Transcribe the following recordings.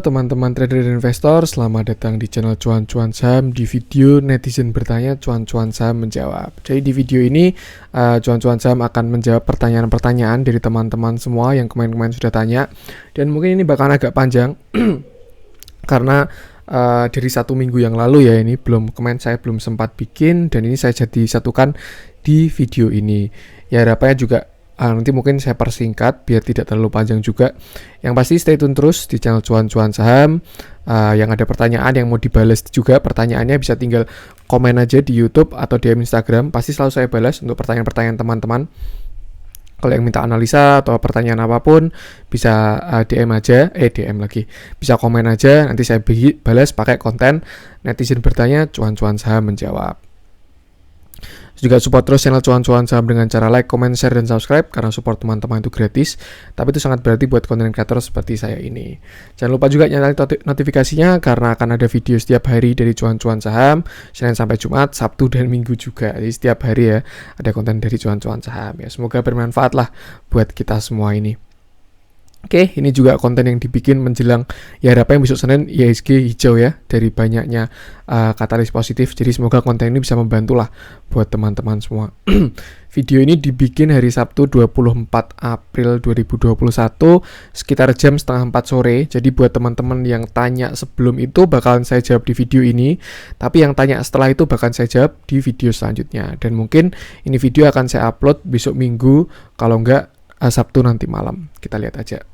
Teman-teman trader dan investor, selamat datang di channel Cuan-Cuan Saham. Di video netizen bertanya, Cuan-Cuan Saham menjawab. Jadi di video ini Cuan-Cuan Saham akan menjawab pertanyaan-pertanyaan dari teman-teman semua yang kemarin-kemarin sudah tanya. Dan mungkin ini bakal agak panjang karena dari 1 minggu yang lalu ya, ini kemarin saya belum sempat bikin, dan ini saya jadi satukan di video ini. Ya harapannya juga nanti mungkin saya persingkat biar tidak terlalu panjang juga. Yang pasti stay tune terus di channel Cuan-Cuan Saham. Yang ada pertanyaan yang mau dibalas juga, pertanyaannya bisa tinggal komen aja di YouTube atau DM Instagram. Pasti selalu saya balas untuk pertanyaan-pertanyaan teman-teman. Kalau yang minta analisa atau pertanyaan apapun bisa DM aja, DM lagi. Bisa komen aja, nanti saya balas pakai konten netizen bertanya, Cuan-Cuan Saham menjawab. Juga support terus channel Cuan-Cuan Saham dengan cara like, comment, share, dan subscribe, karena support teman-teman itu gratis, tapi itu sangat berarti buat konten kreator seperti saya ini. Jangan lupa juga nyalain notifikasinya, karena akan ada video setiap hari dari Cuan-Cuan Saham, Senin sampai Jumat, Sabtu dan Minggu juga. Jadi setiap hari ya ada konten dari Cuan-Cuan Saham ya. Semoga bermanfaat lah buat kita semua ini. Oke, ini juga konten yang dibikin menjelang ya harapannya besok Senin IHSG hijau ya, dari banyaknya katalis positif. Jadi semoga konten ini bisa membantu lah buat teman-teman semua. Video ini dibikin hari Sabtu 24 April 2021 sekitar jam 3:30 sore. Jadi buat teman-teman yang tanya sebelum itu bakalan saya jawab di video ini, tapi yang tanya setelah itu bakalan saya jawab di video selanjutnya. Dan mungkin ini video akan saya upload besok Minggu, kalau enggak Sabtu nanti malam. Kita lihat aja.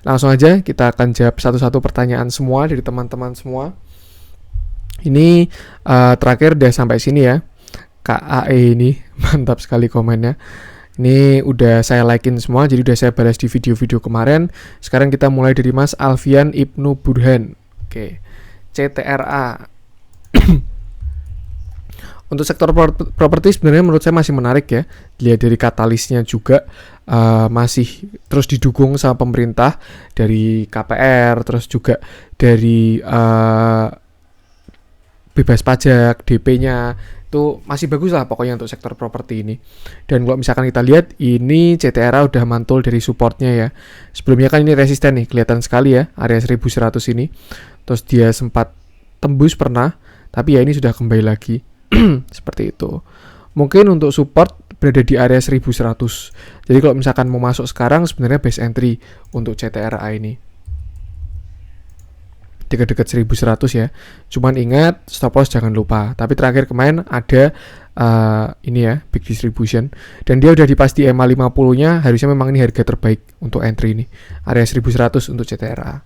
Langsung aja kita akan jawab satu-satu pertanyaan semua dari teman-teman semua. Ini terakhir udah sampai sini ya. KAE ini mantap sekali komennya. Ini udah saya likein semua, jadi udah saya balas di video-video kemarin. Sekarang kita mulai dari Mas Alfian Ibnu Burhan. Oke. CTRA. Untuk sektor properti sebenarnya menurut saya masih menarik ya. Dilihat dari katalisnya juga masih terus didukung sama pemerintah dari KPR, terus juga dari bebas pajak, DP-nya itu masih bagus lah pokoknya untuk sektor properti ini. Dan kalau misalkan kita lihat ini CTRA udah mantul dari supportnya ya. Sebelumnya kan ini resisten nih, kelihatan sekali ya area 1100 ini. Terus dia sempat tembus pernah, tapi ya ini sudah kembali lagi. Seperti itu. Mungkin untuk support berada di area 1100. Jadi kalau misalkan mau masuk sekarang sebenarnya base entry untuk CTRA ini dekat-dekat 1100 ya. Cuman ingat stop loss jangan lupa. Tapi terakhir kemarin ada ini ya, big distribution, dan dia udah di pas di EMA 50-nya, harusnya memang ini harga terbaik untuk entry ini. Area 1100 untuk CTRA.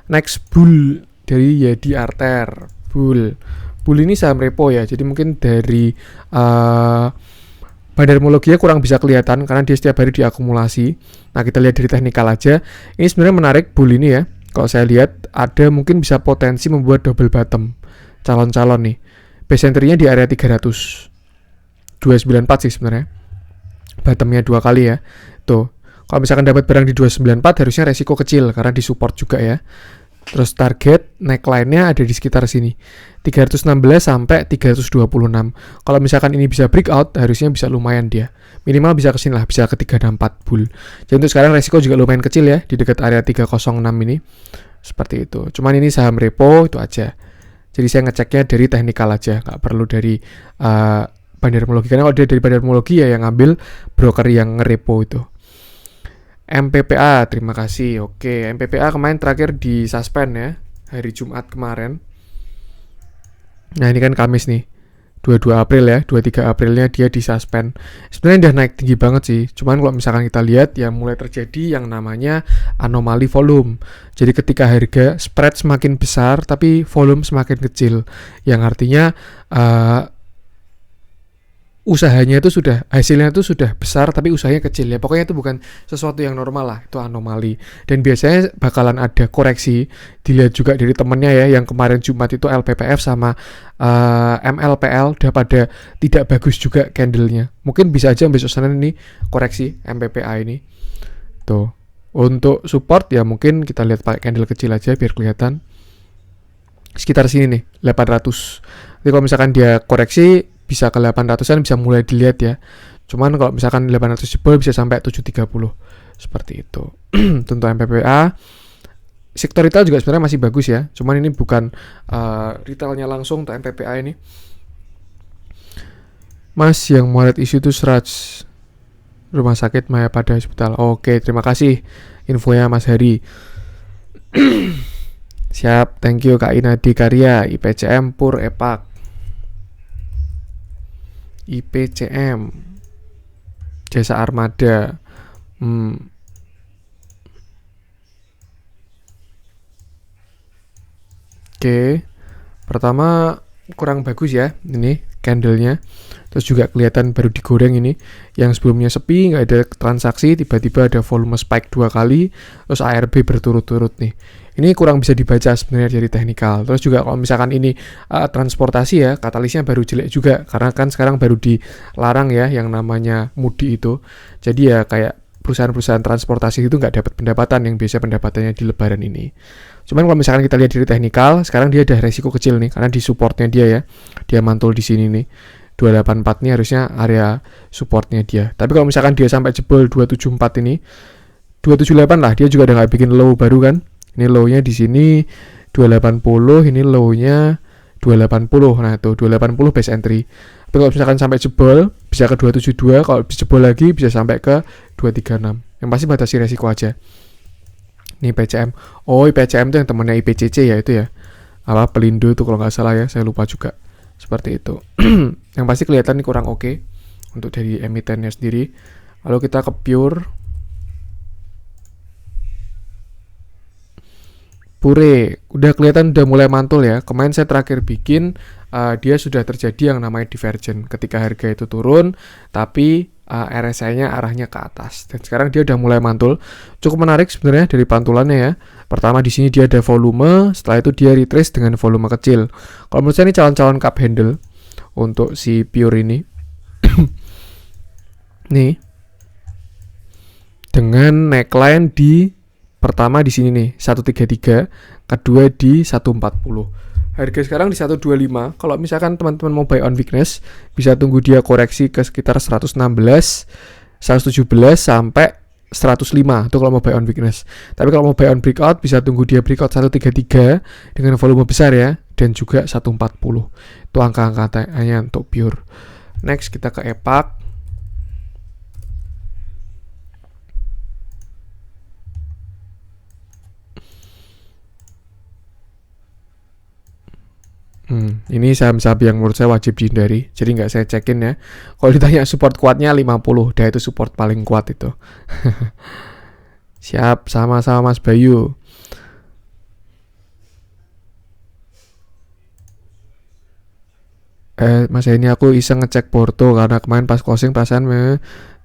Next bull dari Yadi Arter. Bull ini saham repo ya, jadi mungkin dari bandarmologinya kurang bisa kelihatan karena dia setiap hari diakumulasi. Nah kita lihat dari teknikal aja, ini sebenarnya menarik bull ini ya. Kalau saya lihat ada mungkin bisa potensi membuat double bottom calon-calon nih. Base entry-nya di area 300 294 sih sebenarnya, bottomnya 2 kali ya. Tuh, kalau misalkan dapat barang di 294 harusnya resiko kecil karena disupport juga ya. Terus target neckline-nya ada di sekitar sini, 316 sampai 326. Kalau misalkan ini bisa breakout, harusnya bisa lumayan dia. Minimal bisa ke sini lah, bisa ke 364 bull. Jadi untuk sekarang resiko juga lumayan kecil ya, di dekat area 306 ini. Seperti itu. Cuman ini saham repo, itu aja. Jadi saya ngeceknya dari teknikal aja, nggak perlu dari bandarmologi. Karena kalau dia dari bandarmologi ya yang ngambil broker yang ngerepo itu. MPPA, terima kasih. Oke, MPPA kemarin terakhir di suspend ya, hari Jumat kemarin. Nah ini kan Kamis nih, 22 April ya, 23 Aprilnya dia di suspend. Sebenarnya udah naik tinggi banget sih. Cuman kalau misalkan kita lihat ya mulai terjadi yang namanya anomali volume. Jadi ketika harga spread semakin besar tapi volume semakin kecil, yang artinya usahanya itu hasilnya itu sudah besar tapi usahanya kecil ya. Pokoknya itu bukan sesuatu yang normal lah, itu anomali. Dan biasanya bakalan ada koreksi. Dilihat juga dari temennya ya, yang kemarin Jumat itu LPPF sama MLPL udah pada tidak bagus juga candlenya. Mungkin bisa aja besok Senin ini koreksi MPPA ini. Tuh. Untuk support ya mungkin kita lihat pakai candle kecil aja biar kelihatan. Sekitar sini nih, 800. Jadi kalau misalkan dia koreksi bisa ke 800-an, bisa mulai dilihat ya. Cuman kalau misalkan 800 jebol bisa sampai 730. Seperti itu. Untuk MPPA sektor retail juga sebenarnya masih bagus ya, cuman ini bukan retailnya langsung untuk MPPA ini. Mas, yang muat isu itu Sraj Rumah Sakit Mayapada Hospital. Oke, terima kasih infonya Mas Hari. Siap, thank you Kak Inadi Karya, IPCM Pur Epak. IPCM Jasa Armada. Oke, pertama kurang bagus ya ini candlenya. Terus juga kelihatan baru digoreng ini. Yang sebelumnya sepi, nggak ada transaksi, tiba-tiba ada volume spike 2 kali. Terus ARB berturut-turut nih. Ini kurang bisa dibaca sebenarnya dari teknikal. Terus juga kalau misalkan ini transportasi ya, katalisnya baru jelek juga. Karena kan sekarang baru dilarang ya yang namanya mudik itu. Jadi ya kayak perusahaan-perusahaan transportasi itu nggak dapat pendapatan yang biasa pendapatannya di lebaran ini. Cuman kalau misalkan kita lihat dari teknikal, sekarang dia ada resiko kecil nih, karena di supportnya dia ya. Dia mantul di sini nih. 284 ini harusnya area supportnya dia. Tapi kalau misalkan dia sampai jebol 274 ini, 278 lah, dia juga udah nggak bikin low baru kan. Ini low-nya di sini 280, ini low-nya 280. Nah, itu 280 base entry. Tapi kalau misalkan sampai jebol bisa ke 272, kalau jebol lagi bisa sampai ke 236. Yang pasti batasi resiko aja. Ini PCM. Oh, PCM itu yang temennya IPCC ya itu ya. Apa Pelindo itu kalau nggak salah ya, saya lupa juga. Seperti itu. Yang pasti kelihatan ini kurang oke untuk dari emitennya sendiri. Lalu kita ke Pure. Pure, udah kelihatan udah mulai mantul ya. Kemarin saya terakhir bikin, dia sudah terjadi yang namanya divergent. Ketika harga itu turun, tapi RSI-nya arahnya ke atas. Dan sekarang dia udah mulai mantul. Cukup menarik sebenarnya dari pantulannya ya. Pertama di sini dia ada volume, setelah itu dia retrace dengan volume kecil. Kalau menurut saya ini calon-calon cup handle untuk si Pure ini. Nih. Dengan neckline di pertama di sini nih 133, kedua di 140. Harga sekarang di 125. Kalau misalkan teman-teman mau buy on weakness, bisa tunggu dia koreksi ke sekitar 116, 117 sampai 105. Itu kalau mau buy on weakness. Tapi kalau mau buy on breakout, bisa tunggu dia breakout 133 dengan volume besar ya, dan juga 140. Itu angka-angkanya untuk Pure. Next kita ke EPAC. Ini saham-saham yang menurut saya wajib dihindari. Jadi nggak saya cekin ya. Kalau ditanya support kuatnya 50, dah itu support paling kuat itu. Siap, sama-sama Mas Bayu. Mas ini aku iseng ngecek Porto karena kemarin pas closing perasaan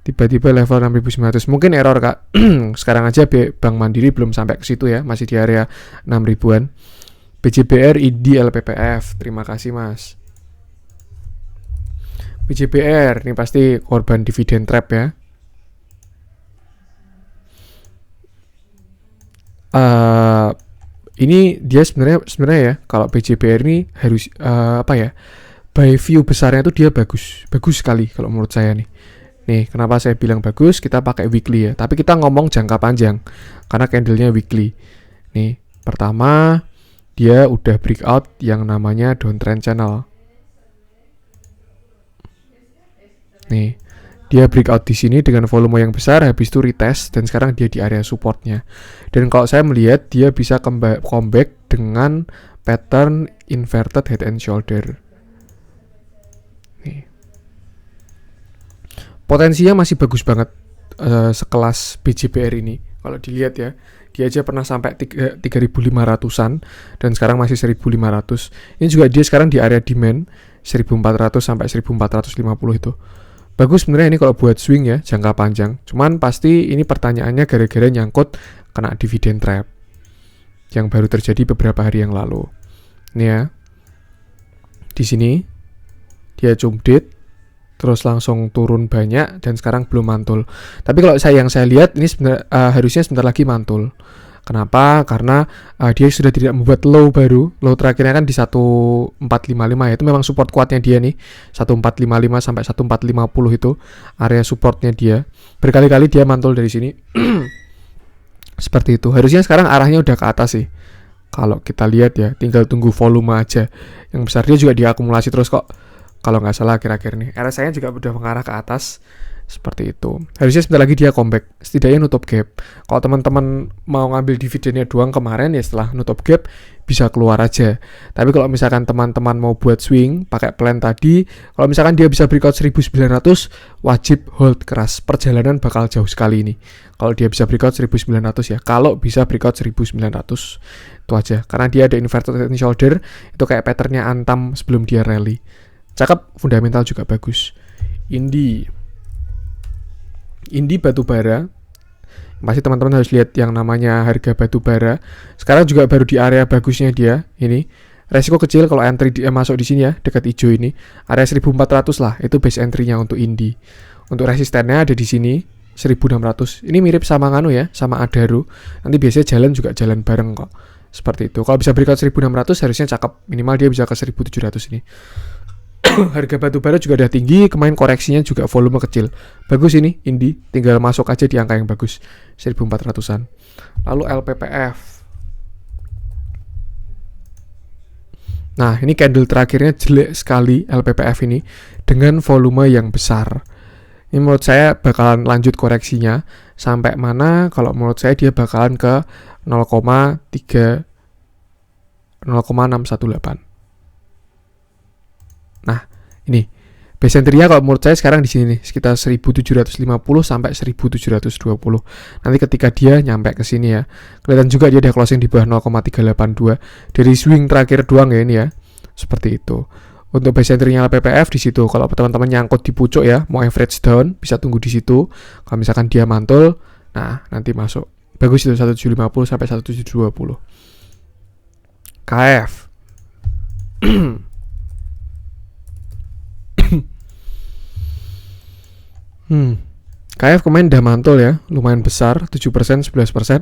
tiba-tiba level 6.900. Mungkin error Kak. Sekarang aja Bank Mandiri belum sampai ke situ ya, masih di area 6.000-an. BJBR ID LPPF, terima kasih Mas. BJBR ini pasti korban dividen trap ya. Ini dia sebenarnya ya, kalau BJBR ini harus apa ya? By view besarnya itu dia bagus sekali kalau menurut saya nih. Nih, kenapa saya bilang bagus? Kita pakai weekly ya, tapi kita ngomong jangka panjang karena candlenya weekly. Nih, pertama dia udah breakout yang namanya downtrend channel. Nih, dia breakout di sini dengan volume yang besar, habis itu retest dan sekarang dia di area supportnya. Dan kalau saya melihat dia bisa comeback dengan pattern inverted head and shoulder. Nih. Potensinya masih bagus banget sekelas BJBR ini. Kalau dilihat ya, dia aja pernah sampai 3.500-an dan sekarang masih 1.500. Ini juga dia sekarang di area demand 1.400 sampai 1.450 itu. Bagus sebenarnya ini kalau buat swing ya, jangka panjang. Cuman pasti ini pertanyaannya gara-gara nyangkut kena dividend trap yang baru terjadi beberapa hari yang lalu. Ini ya. Di sini dia cumdit terus langsung turun banyak dan sekarang belum mantul. Tapi kalau yang saya lihat ini harusnya sebentar lagi mantul. Kenapa? Karena dia sudah tidak membuat low baru. Low terakhirnya kan di 1455 ya. Itu memang support kuatnya dia nih. 1455 sampai 1450 itu area supportnya dia. Berkali-kali dia mantul dari sini. Seperti itu. Harusnya sekarang arahnya udah ke atas sih. Kalau kita lihat ya, tinggal tunggu volume aja. Yang besar dia juga diakumulasi terus kok. Kalau nggak salah akhir-akhir ini. RSI-nya juga udah mengarah ke atas. Seperti itu. Harusnya sebentar lagi dia comeback. Setidaknya nutup gap. Kalau teman-teman mau ngambil dividennya doang kemarin ya setelah nutup gap bisa keluar aja. Tapi kalau misalkan teman-teman mau buat swing pakai plan tadi, kalau misalkan dia bisa breakout 1900, wajib hold keras. Perjalanan bakal jauh sekali ini. Kalau dia bisa breakout 1900 ya. Kalau bisa breakout 1900 itu aja. Karena dia ada inverted head and shoulder, itu kayak patternnya Antam sebelum dia rally. Cakep, fundamental juga bagus. Indi batubara, pasti teman-teman harus lihat yang namanya harga batubara. Sekarang juga baru di area bagusnya dia ini. Resiko kecil kalau entry dia masuk di sini ya, dekat hijau ini. Area 1400 lah, itu base entry-nya untuk Indi. Untuk resistennya ada di sini 1600. Ini mirip sama Nganu ya, sama Adaro. Nanti biasanya jalan juga jalan bareng kok. Seperti itu. Kalau bisa breakout 1600 harusnya cakep. Minimal dia bisa ke 1700 ini. Harga batubara juga udah tinggi, kemarin koreksinya juga volume kecil. Bagus ini Indi, tinggal masuk aja di angka yang bagus, 1400-an. Lalu LPPF. Nah, ini candle terakhirnya jelek sekali LPPF ini dengan volume yang besar. Ini menurut saya bakalan lanjut koreksinya sampai mana? Kalau menurut saya dia bakalan ke 0,618. Nah, ini base entry-nya kalau menurut saya sekarang di sini nih, sekitar 1750 sampai 1720. Nanti ketika dia nyampe ke sini ya, kelihatan juga dia ada closing di bawah 0,382 dari swing terakhir doang ya ini ya. Seperti itu. Untuk base entry-nya LPPF di situ. Kalau teman-teman nyangkut di pucuk ya, mau average down, bisa tunggu di situ. Kalau misalkan dia mantul, nah nanti masuk. Bagus itu 1750 sampai 1720. KF. KF kemarin udah mantul ya, lumayan besar, 7%, 11%.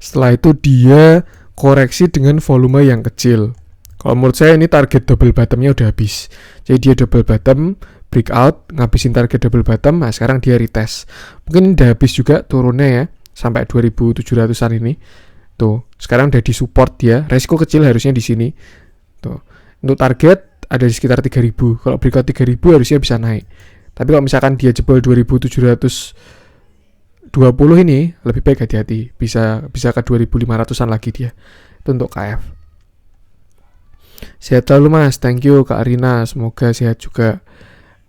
Setelah itu dia koreksi dengan volume yang kecil. Kalau menurut saya ini target double bottomnya udah habis. Jadi dia double bottom, breakout, ngabisin target double bottom, nah sekarang dia retest. Mungkin udah habis juga turunnya ya, sampai 2700-an ini. Tuh, sekarang udah di support dia, resiko kecil harusnya di sini. Tuh, untuk target ada di sekitar 3000. Kalau breakout 3000 harusnya bisa naik. Tapi kalau misalkan dia jebol 2720 ini, lebih baik hati-hati. Bisa ke 2500-an lagi dia. Itu untuk KF. Sehat selalu mas, thank you Kak Arina. Semoga sehat juga.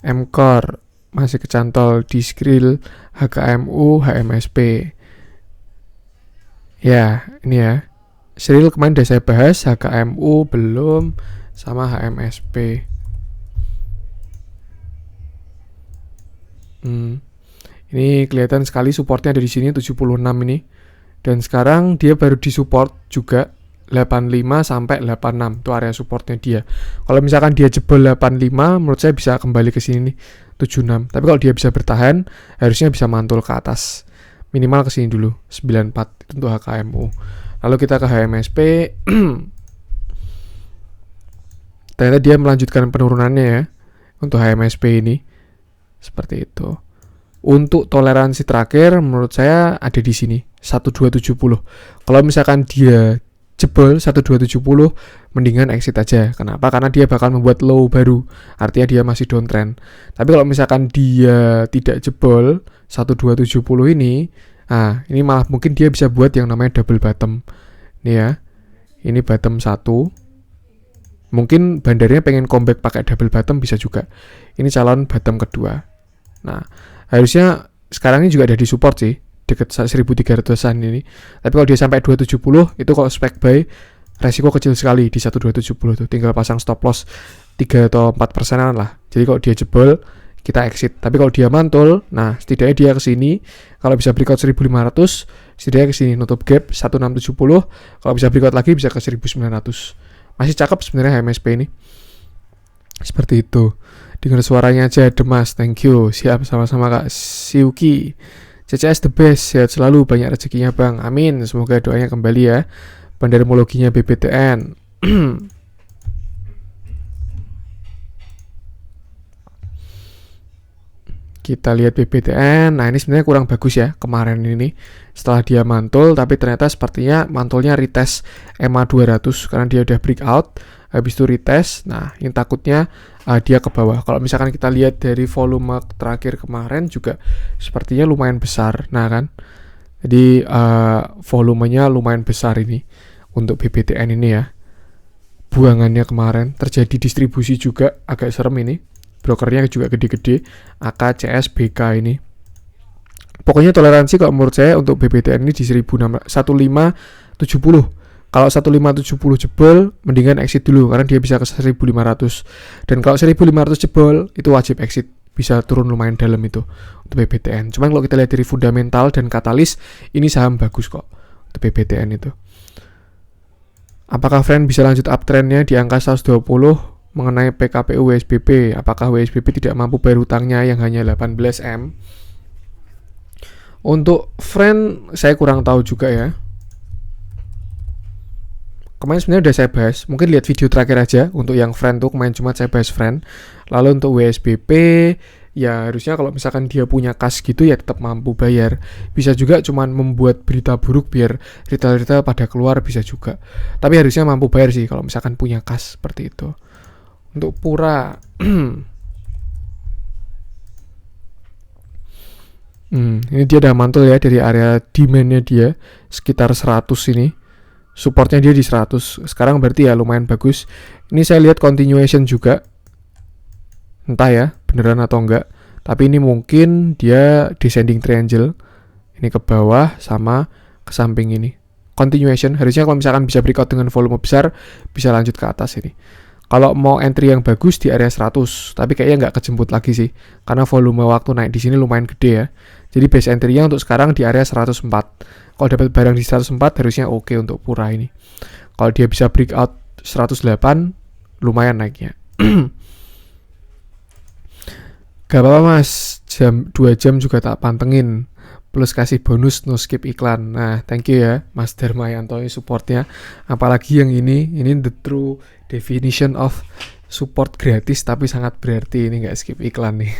MCore masih kecantol di Skrill, HKMU, HMSP. Ya, ini ya. Skrill kemarin udah saya bahas, HKMU belum, sama HMSP. Ini kelihatan sekali supportnya ada di sini 76 ini. Dan sekarang dia baru disupport juga 85 sampai 86. Itu area supportnya dia. Kalau misalkan dia jebol 85, menurut saya bisa kembali ke sini nih 76. Tapi kalau dia bisa bertahan, harusnya bisa mantul ke atas. Minimal ke sini dulu 94 itu untuk HKMU. Lalu kita ke HMSP. Ternyata dia melanjutkan penurunannya ya untuk HMSP ini. Seperti itu. Untuk toleransi terakhir menurut saya ada di sini 1270. Kalau misalkan dia jebol 1270, mendingan exit aja. Kenapa? Karena dia bakal membuat low baru. Artinya dia masih downtrend. Tapi kalau misalkan dia tidak jebol 1270 ini, nah ini malah mungkin dia bisa buat yang namanya double bottom. Nih ya. Ini bottom 1. Mungkin bandarnya pengen comeback pakai double bottom bisa juga. Ini calon bottom kedua. Nah, harusnya sekarang ini juga ada di support sih, dekat 1300-an ini. Tapi kalau dia sampai 270, itu kalau spec buy, resiko kecil sekali di 1270 tuh. Tinggal pasang stop loss 3 atau 4%-an lah. Jadi kalau dia jebol, kita exit. Tapi kalau dia mantul, nah setidaknya dia ke sini. Kalau bisa breakout 1500, setidaknya ke sini nutup gap 1670. Kalau bisa breakout lagi bisa ke 1900. Masih cakep sebenarnya HMSP ini. Seperti itu. Dengar suaranya aja demas, thank you. Siap, sama-sama Kak Siuki. CCS the best, sehat selalu, banyak rezekinya Bang. Amin, semoga doanya kembali ya. Bandarmologinya BBTN. Kita lihat BBTN. Nah, ini sebenarnya kurang bagus ya kemarin ini. Setelah dia mantul, tapi ternyata sepertinya mantulnya retest EMA 200 karena dia udah breakout. Habis itu retest. Nah, yang takutnya dia ke bawah. Kalau misalkan kita lihat dari volume terakhir kemarin juga sepertinya lumayan besar. Nah kan, jadi volumenya lumayan besar ini untuk BBTN ini ya. Buangannya kemarin terjadi distribusi juga agak serem ini. Brokernya juga gede-gede, AKCS BK ini. Pokoknya toleransi kalau menurut saya untuk BBTN ini di 1570. Kalau 1570 jebol, mendingan exit dulu karena dia bisa ke 1500. Dan kalau 1500 jebol, itu wajib exit. Bisa turun lumayan dalam itu untuk BBTN. Cuman kalau kita lihat dari fundamental dan katalis, ini saham bagus kok untuk BBTN itu. Apakah friend bisa lanjut uptrendnya di angka 120? Mengenai PKPU WSBP, apakah WSBP tidak mampu bayar hutangnya yang hanya 18M? Untuk friend, saya kurang tahu juga ya. Kemarin sebenarnya udah saya bahas, mungkin lihat video terakhir aja. Untuk yang friend tuh kemarin cuma saya bahas friend. Lalu untuk WSBP, ya harusnya kalau misalkan dia punya kas gitu ya tetap mampu bayar. Bisa juga cuman membuat berita buruk biar retail-retail pada keluar, bisa juga. Tapi harusnya mampu bayar sih kalau misalkan punya kas seperti itu. Untuk Pura, ini dia udah mantul ya dari area demand-nya dia sekitar 100 ini. Supportnya dia di 100. Sekarang berarti ya lumayan bagus. Ini saya lihat continuation juga. Entah ya beneran atau enggak. Tapi ini mungkin dia descending triangle. Ini ke bawah sama ke samping ini. Continuation. Harusnya kalau misalkan bisa breakout dengan volume besar, bisa lanjut ke atas ini. Kalau mau entry yang bagus di area 100, tapi kayaknya nggak kejemput lagi sih, karena volume waktu naik di sini lumayan gede ya. Jadi base entry-nya untuk sekarang di area 104. Kalau dapat barang di 104 harusnya oke untuk Pura ini. Kalau dia bisa breakout 108, lumayan naiknya. Gak apa-apa mas, 2 jam juga tak pantengin. Plus kasih bonus no skip iklan. Nah, thank you ya Mas Darmayanto supportnya. Apalagi yang ini the true definition of support gratis tapi sangat berarti, ini nggak skip iklan nih.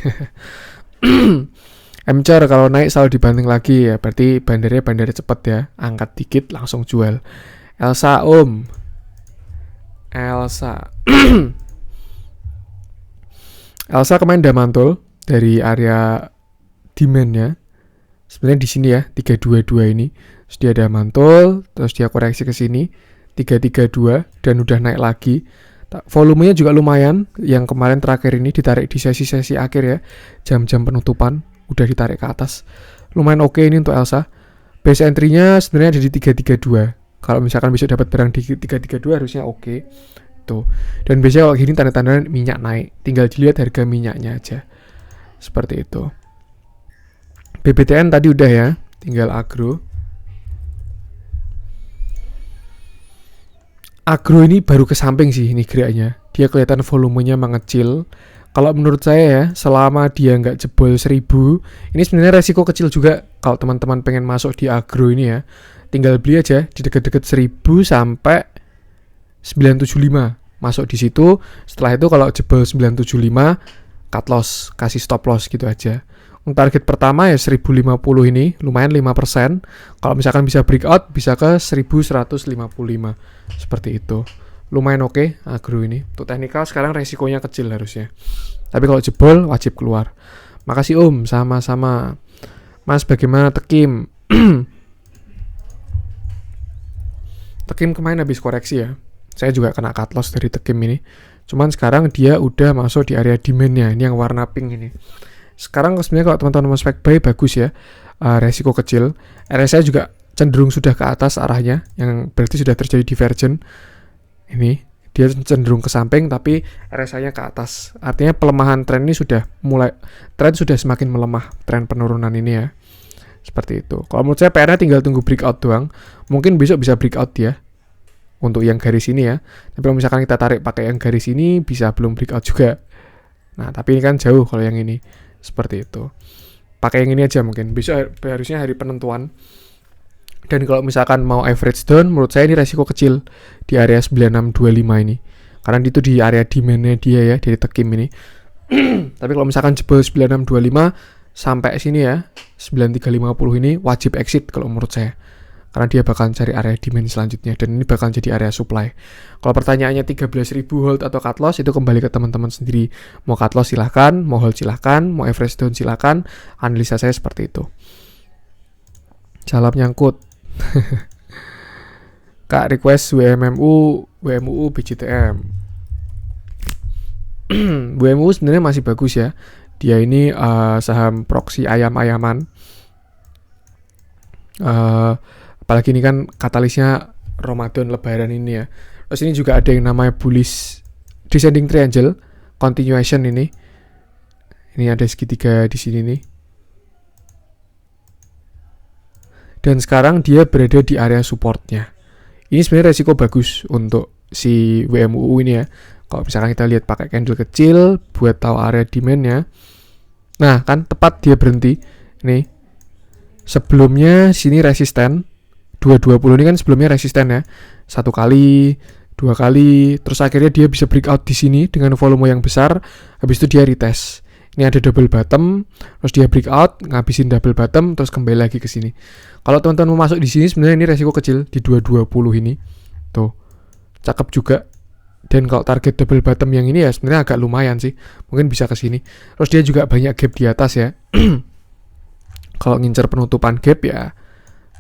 MCR kalau naik selalu dibanting lagi ya, berarti bandar cepet ya, angkat dikit langsung jual. Elsa Elsa kemarin udah mantul dari area demand-nya. Sebenarnya di sini ya 322 ini, terus dia ada mantul, terus dia koreksi ke sini 332 dan udah naik lagi. Volumenya juga lumayan, yang kemarin terakhir ini ditarik di sesi-sesi akhir ya, jam-jam penutupan udah ditarik ke atas. Lumayan oke ini untuk Elsa. Base entry-nya sebenarnya ada di 332. Kalau misalkan bisa dapat barang di 332 harusnya oke. Tuh. Dan biasanya kalau gini tanda-tanda minyak naik, tinggal dilihat harga minyaknya aja. Seperti itu. BBTN tadi udah ya, tinggal agro. Agro ini baru ke samping sih ini geraknya. Dia kelihatan volumenya mengecil. Kalau menurut saya ya, selama dia nggak jebol 1000, ini sebenarnya resiko kecil juga kalau teman-teman pengen masuk di agro ini ya. Tinggal beli aja di dekat-dekat 1000 sampai 975. Masuk di situ, setelah itu kalau jebol 975, cut loss, kasih stop loss gitu aja. Target pertama ya 1050 ini, lumayan 5%. Kalau misalkan bisa breakout, bisa ke 1155. Seperti itu. Lumayan oke agro ini. Untuk teknikal sekarang resikonya kecil harusnya. Tapi kalau jebol, wajib keluar. Makasih Om, sama-sama. Mas, bagaimana Tekim? Tekim kemarin habis koreksi ya. Saya juga kena cut loss dari Tekim ini. Cuman sekarang dia udah masuk di area demand-nya. Ini yang warna pink ini. Sekarang sebenarnya kalau teman-teman mau spek buy bagus ya, resiko kecil. RSI juga cenderung sudah ke atas arahnya, yang berarti sudah terjadi divergen. Ini dia cenderung ke samping tapi RSI-nya ke atas. Artinya pelemahan tren ini sudah semakin melemah, tren penurunan ini ya. Seperti itu. Kalau menurut saya PR-nya tinggal tunggu breakout doang. Mungkin besok bisa breakout ya. Untuk yang garis ini ya. Tapi kalau misalkan kita tarik pakai yang garis ini bisa belum breakout juga. Nah, tapi ini kan jauh kalau yang ini. Seperti itu. Pakai yang ini aja mungkin. Besok harusnya hari penentuan. Dan kalau misalkan mau average down, menurut saya ini resiko kecil di area 9625 ini. Karena itu di area demand-nya dia ya, dari Tekim ini. Tapi kalau misalkan jebol 9625, sampai sini ya 9350 ini wajib exit kalau menurut saya, karena dia bakal cari area demand selanjutnya dan ini bakal jadi area supply. Kalau pertanyaannya 13.000 hold atau cut loss, itu kembali ke teman-teman sendiri. Mau cut loss silahkan, mau hold silahkan, mau average down silahkan. Analisa saya seperti itu. Salam nyangkut. Kak request WMUU BJTM. WMUU sebenarnya masih bagus ya. Dia ini saham proxy ayam-ayaman. Apalagi ini kan katalisnya Ramadan Lebaran ini ya. Terus ini juga ada yang namanya bullish descending triangle continuation ini. Ini ada segitiga di sini nih. Dan sekarang dia berada di area supportnya. Ini sebenarnya resiko bagus untuk si WMUU ini ya. Kalau misalkan kita lihat pakai candle kecil buat tahu area demand-nya. Nah, kan tepat dia berhenti. Nih. Sebelumnya sini resisten. 220 ini kan sebelumnya resisten ya. 1 kali, 2 kali, terus akhirnya dia bisa breakout di sini dengan volume yang besar. Habis itu dia retest. Ini ada double bottom, terus dia breakout, ngabisin double bottom, terus kembali lagi ke sini. Kalau teman-teman mau masuk di sini sebenarnya ini resiko kecil di 220 ini. Tuh. Cakep juga. Dan kalau target double bottom yang ini ya sebenarnya agak lumayan sih. Mungkin bisa ke sini. Terus dia juga banyak gap di atas ya. Kalau ngincer penutupan gap ya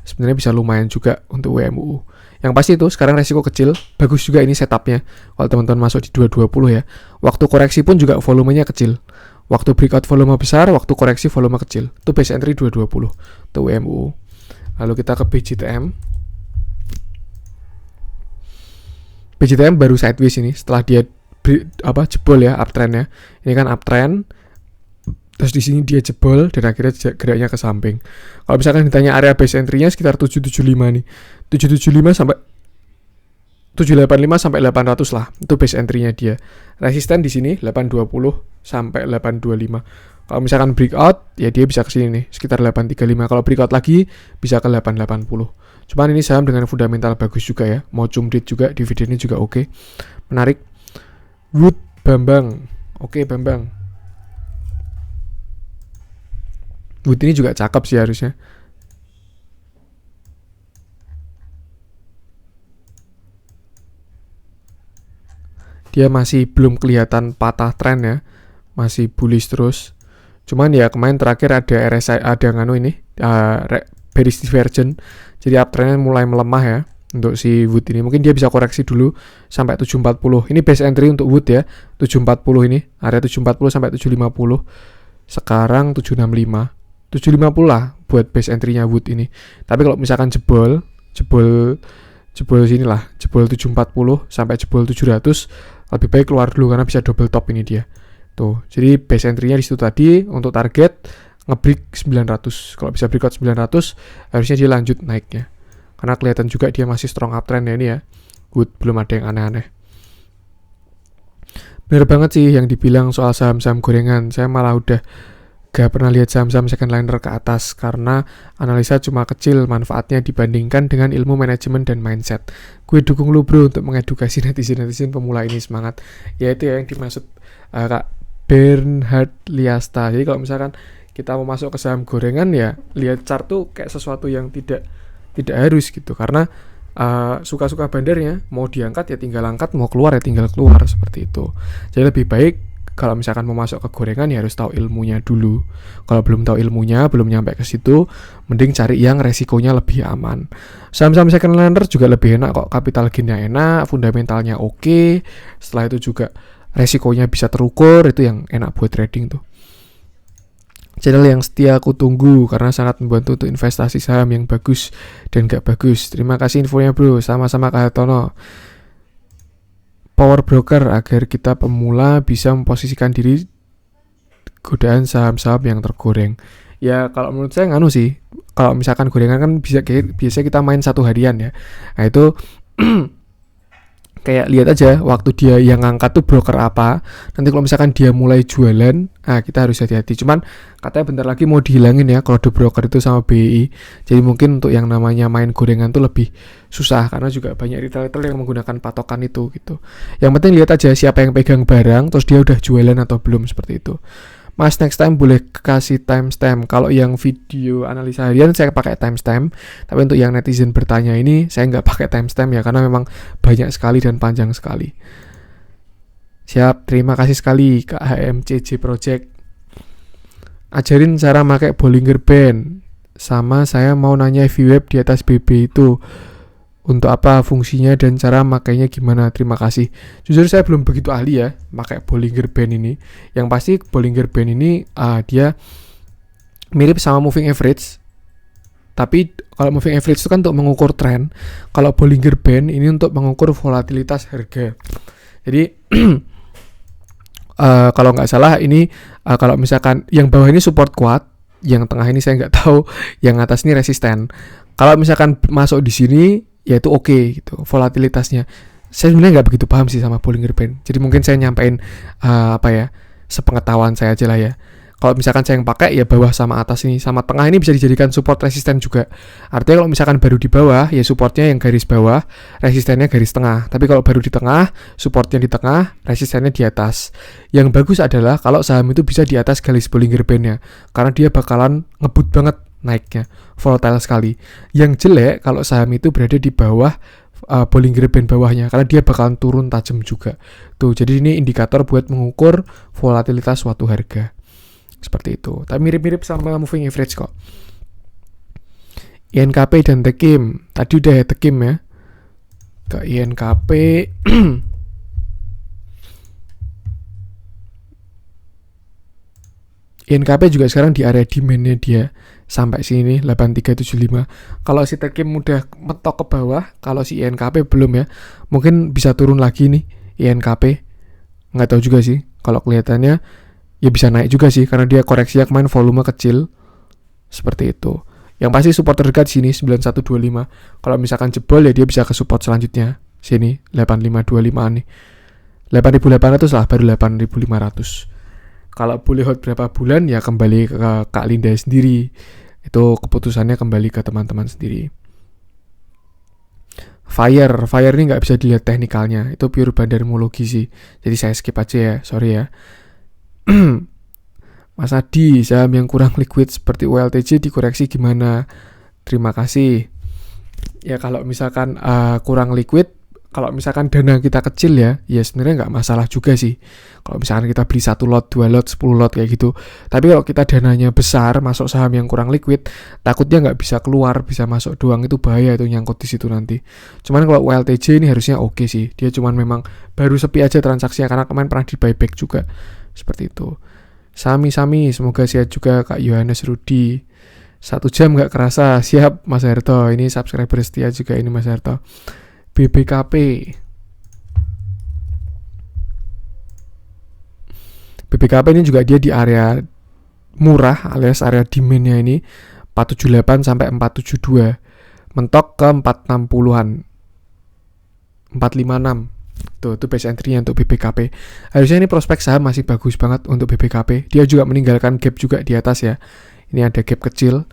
sebenarnya bisa lumayan juga untuk WMUU. Yang pasti itu sekarang resiko kecil. Bagus juga ini setupnya. Kalau teman-teman masuk di 220 ya. Waktu koreksi pun juga volumenya kecil. Waktu breakout volume besar, waktu koreksi volume kecil. Itu base entry 220. Itu WMUU. Lalu kita ke BJTM. BJTM baru sideways ini setelah dia jebol ya uptrendnya. Ini kan uptrend. Terus di sini dia jebol dan akhirnya geraknya ke samping. Kalau misalkan ditanya area base entry-nya sekitar 775 nih. 775 sampai 785 sampai 800 lah. Itu base entry-nya dia. Resisten di sini 820 sampai 825. Kalau misalkan breakout ya dia bisa ke sini nih, sekitar 835. Kalau breakout lagi bisa ke 880. Cuman ini saham dengan fundamental bagus juga ya. Mau cumdit juga, dividennya juga oke. Menarik. Wood Bambang. Oke, Bambang. Wood ini juga cakep sih harusnya. Dia masih belum kelihatan patah tren ya. Masih bullish terus. Cuman ya kemarin terakhir ada RSI, ada ini bearish divergence. Jadi uptrendnya mulai melemah ya untuk si Wood ini. Mungkin dia bisa koreksi dulu sampai 740. Ini base entry untuk Wood ya. 740 ini, area 740 sampai 750. Sekarang 765. 750 lah buat base entry-nya Wood ini. Tapi kalau misalkan jebol sinilah, jebol 740 sampai jebol 700, lebih baik keluar dulu karena bisa double top ini dia. Tuh, jadi base entry-nya di situ tadi untuk target nge-break 900. Kalau bisa breakout 900, harusnya dia lanjut naiknya. Karena kelihatan juga dia masih strong uptrend ya ini ya. Good, belum ada yang aneh-aneh. Bener banget sih yang dibilang soal saham-saham gorengan. Saya malah udah gak pernah lihat saham-saham second liner ke atas karena analisa cuma kecil manfaatnya dibandingkan dengan ilmu manajemen dan mindset. Gue dukung lu bro untuk mengedukasi netizen-netizen pemula ini semangat. Ya itu ya yang dimaksud Kak Bernhard Liasta. Jadi kalau misalkan kita mau masuk ke saham gorengan ya lihat chart tuh kayak sesuatu yang tidak harus gitu. Karena suka-suka bandarnya, mau diangkat ya tinggal angkat, mau keluar ya tinggal keluar, seperti itu. Jadi lebih baik kalau misalkan mau masuk ke gorengan ya harus tahu ilmunya dulu. Kalau belum tahu ilmunya, belum nyampe ke situ, mending cari yang resikonya lebih aman. Saham-saham second liner juga lebih enak kok, capital gain-nya enak, fundamentalnya oke. Setelah itu juga resikonya bisa terukur, itu yang enak buat trading tuh. Channel yang setia aku tunggu karena sangat membantu untuk investasi saham yang bagus dan gak bagus. Terima kasih infonya bro, sama-sama Kak Hartono. Power broker agar kita pemula bisa memposisikan diri godaan saham-saham yang tergoreng. Ya kalau menurut saya sih, kalau misalkan gorengan kan biasa kita main satu harian ya. Nah itu kayak lihat aja waktu dia yang ngangkat tuh broker apa. Nanti kalau misalkan dia mulai jualan, kita harus hati-hati. Cuman katanya bentar lagi mau dihilangin ya kalau ada broker itu sama BI. Jadi mungkin untuk yang namanya main gorengan tuh lebih susah karena juga banyak retailer yang menggunakan patokan itu gitu. Yang penting lihat aja siapa yang pegang barang terus dia udah jualan atau belum, seperti itu. Mas next time boleh kasih timestamp. Kalau yang video analisa harian saya pakai timestamp, tapi untuk yang netizen bertanya ini saya nggak pakai timestamp ya, karena memang banyak sekali dan panjang sekali. Siap, terima kasih sekali Kak HMCJ Project. Ajarin cara pakai Bollinger Band. Sama saya mau nanya VWeb di atas BB itu untuk apa fungsinya dan cara makainya gimana. Terima kasih. Jujur saya belum begitu ahli ya pakai Bollinger Band ini. Yang pasti Bollinger Band ini dia mirip sama moving average. Tapi kalau moving average itu kan untuk mengukur tren. Kalau Bollinger Band ini untuk mengukur volatilitas harga. Jadi kalau nggak salah ini kalau misalkan yang bawah ini support kuat, yang tengah ini saya nggak tahu, yang atas ini resisten. Kalau misalkan masuk di sini, ya itu oke gitu volatilitasnya. Saya sebenarnya nggak begitu paham sih sama Bollinger Band. Jadi mungkin saya nyampein sepengetahuan saya aja lah ya. Kalau misalkan saya yang pakai ya bawah sama atas ini, sama tengah ini bisa dijadikan support resisten juga. Artinya kalau misalkan baru di bawah, ya supportnya yang garis bawah, resistennya garis tengah. Tapi kalau baru di tengah, supportnya di tengah, resistennya di atas. Yang bagus adalah kalau saham itu bisa di atas garis Bollinger Band-nya, karena dia bakalan ngebut banget naiknya, volatile sekali. Yang jelek kalau saham itu berada di bawah Bollinger Band bawahnya, karena dia bakalan turun tajam juga. Tuh, jadi ini indikator buat mengukur volatilitas suatu harga. Seperti itu. Tapi mirip-mirip sama moving average kok. INKP dan Tekim. Tadi udah ya Tekim ya. Ke INKP. INKP juga sekarang di area demand-nya dia sampai sini 8375. Kalau si Tekim udah mentok ke bawah, kalau si INKP belum ya. Mungkin bisa turun lagi nih INKP. Nggak tahu juga sih. Kalau kelihatannya ya bisa naik juga sih, karena dia koreksinya kemarin volume kecil. Seperti itu. Yang pasti support terdekat sini 9125. Kalau misalkan jebol ya dia bisa ke support selanjutnya. Sini 8525 nih. 8800 lah, baru 8500. Kalau boleh hold berapa bulan ya kembali ke Kak Linda sendiri. Itu keputusannya kembali ke teman-teman sendiri. Fire ini nggak bisa dilihat teknikalnya. Itu pure bandarmologi sih. Jadi saya skip aja ya, sorry ya. Mas Adi, saham yang kurang liquid seperti ULTJ dikoreksi gimana? Terima kasih. Ya kalau misalkan kurang liquid, kalau misalkan dana kita kecil ya sebenarnya nggak masalah juga sih. Kalau misalkan kita beli 1 lot, 2 lot, 10 lot kayak gitu. Tapi kalau kita dananya besar, masuk saham yang kurang liquid, takutnya nggak bisa keluar, bisa masuk doang, itu bahaya itu nyangkut di situ nanti. Cuman kalau ULTJ ini harusnya oke sih. Dia cuman memang baru sepi aja transaksinya karena kemarin pernah di buyback juga. Seperti itu. Sami, semoga sehat juga Kak Yohanes Rudi. 1 jam gak kerasa. Siap Mas Herto. Ini subscriber setia juga ini Mas Herto. BBKP. BBKP ini juga dia di area murah alias area demand-nya ini 478 sampai 472. Mentok ke 460-an. 456. Tuh, itu base entry-nya untuk BBKP. Harusnya ini prospek saham masih bagus banget untuk BBKP. Dia juga meninggalkan gap juga di atas ya. Ini ada gap kecil.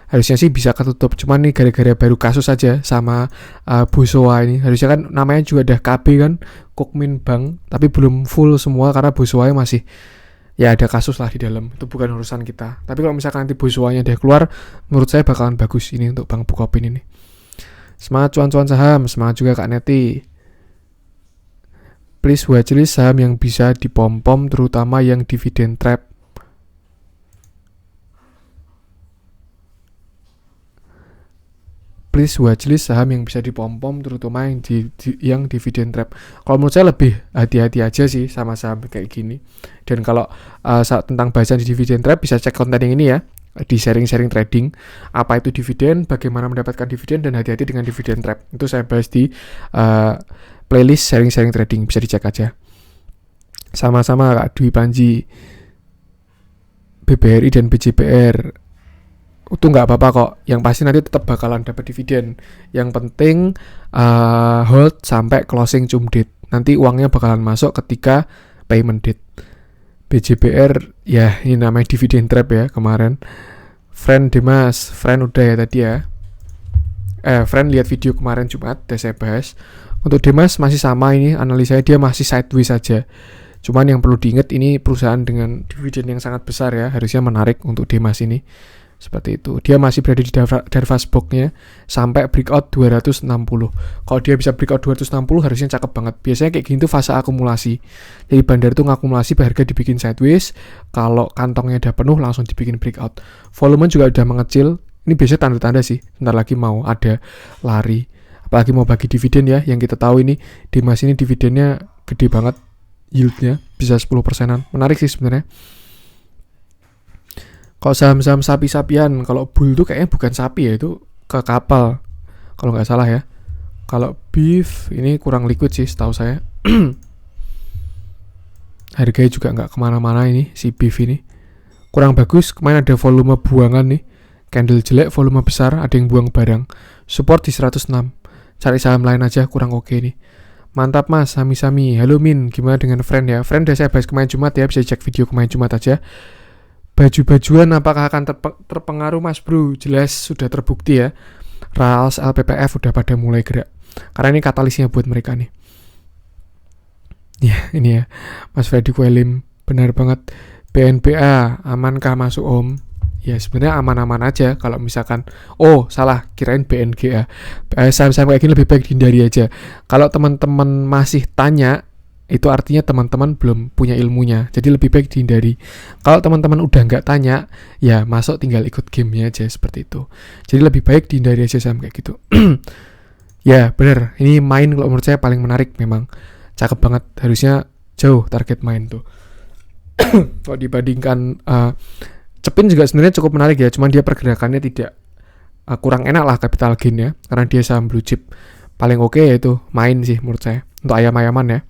Harusnya sih bisa ketutup. Cuman nih gara-gara baru kasus aja sama Bosowa ini. Harusnya kan namanya juga ada KB kan, Kukmin Bank, tapi belum full semua karena Bosowa masih ya ada kasus lah di dalam. Itu bukan urusan kita. Tapi kalau misalkan nanti Bosowanya udah keluar, menurut saya bakalan bagus ini untuk Bank Bukopin ini. Semangat cuan-cuan saham, semangat juga Kak Neti. Please watchlist saham yang bisa dipom-pom, terutama yang dividend trap. Please watchlist saham yang bisa dipom-pom, terutama yang dividend trap. Kalau menurut saya lebih hati-hati aja sih sama saham kayak gini. Dan kalau tentang bahasan di dividend trap bisa cek konten yang ini ya, di sharing-sharing trading. Apa itu dividen, bagaimana mendapatkan dividen, dan hati-hati dengan dividend trap. Itu saya bahas di playlist sharing-sharing trading, bisa dicek aja. Sama-sama Kak Dwi Panji. BBRI dan BJPR itu nggak apa-apa kok. Yang pasti nanti tetap bakalan dapat dividen. Yang penting hold sampai closing cum date. Nanti uangnya bakalan masuk ketika payment date. BJPR ya ini namanya dividen trap ya kemarin. Friend Demas, friend udah ya tadi ya. Friend lihat video kemarin Jumat, udah saya bahas. Untuk Demas masih sama ini analisanya, dia masih sideways saja. Cuman yang perlu diingat, ini perusahaan dengan dividen yang sangat besar ya, harusnya menarik untuk Demas ini. Seperti itu. Dia masih berada di Darvas box-nya sampai breakout 260. Kalau dia bisa breakout 260 harusnya cakep banget. Biasanya kayak gini tuh fase akumulasi. Jadi bandar tuh ngakumulasi, harga dibikin sideways. Kalau kantongnya udah penuh langsung dibikin breakout. Volume juga udah mengecil. Ini biasanya tanda-tanda sih. Bentar lagi mau ada lari. Apalagi mau bagi dividen ya. Yang kita tahu ini Demas ini dividennya gede banget. Yieldnya bisa 10%-an. Menarik sih sebenarnya. Kalau saham-saham sapi-sapian, kalau bull tuh kayaknya bukan sapi ya, itu ke kapal. Kalau nggak salah ya. Kalau beef ini kurang liquid sih setahu saya. Harganya juga nggak kemana-mana ini, si beef ini. Kurang bagus, kemarin ada volume buangan nih. Candle jelek, volume besar, ada yang buang barang. Support di 106. Cari saham lain aja, kurang oke nih. Mantap mas, sami-sami. Halo Min, gimana dengan friend ya? Friend udah saya bahas kemarin Jumat ya, bisa cek video kemarin Jumat aja. Baju-bajuan apakah akan terpengaruh mas bro? Jelas sudah terbukti ya. RALS, LPPF udah pada mulai gerak. Karena ini katalisnya buat mereka nih. Ya ini ya, Mas Freddy Kuelim. Benar banget. BNPA, amankah masuk om? Ya sebenarnya aman-aman aja. Kalau misalkan, salah, kirain BNGA. Saham-saham kayak gini lebih baik dihindari aja. Kalau teman-teman masih tanya, itu artinya teman-teman belum punya ilmunya, jadi lebih baik dihindari. Kalau teman-teman udah nggak tanya, ya masuk tinggal ikut gamenya aja, seperti itu. Jadi lebih baik dihindari aja saham kayak gitu. Ya bener, ini main kalau menurut saya paling menarik memang. Cakep banget, harusnya jauh target main tuh. Kalau dibandingkan Cepin juga sebenarnya cukup menarik ya, cuman dia pergerakannya tidak kurang enak lah capital gain ya, karena dia saham blue chip. Paling oke yaitu main sih menurut saya, untuk ayam-ayaman ya.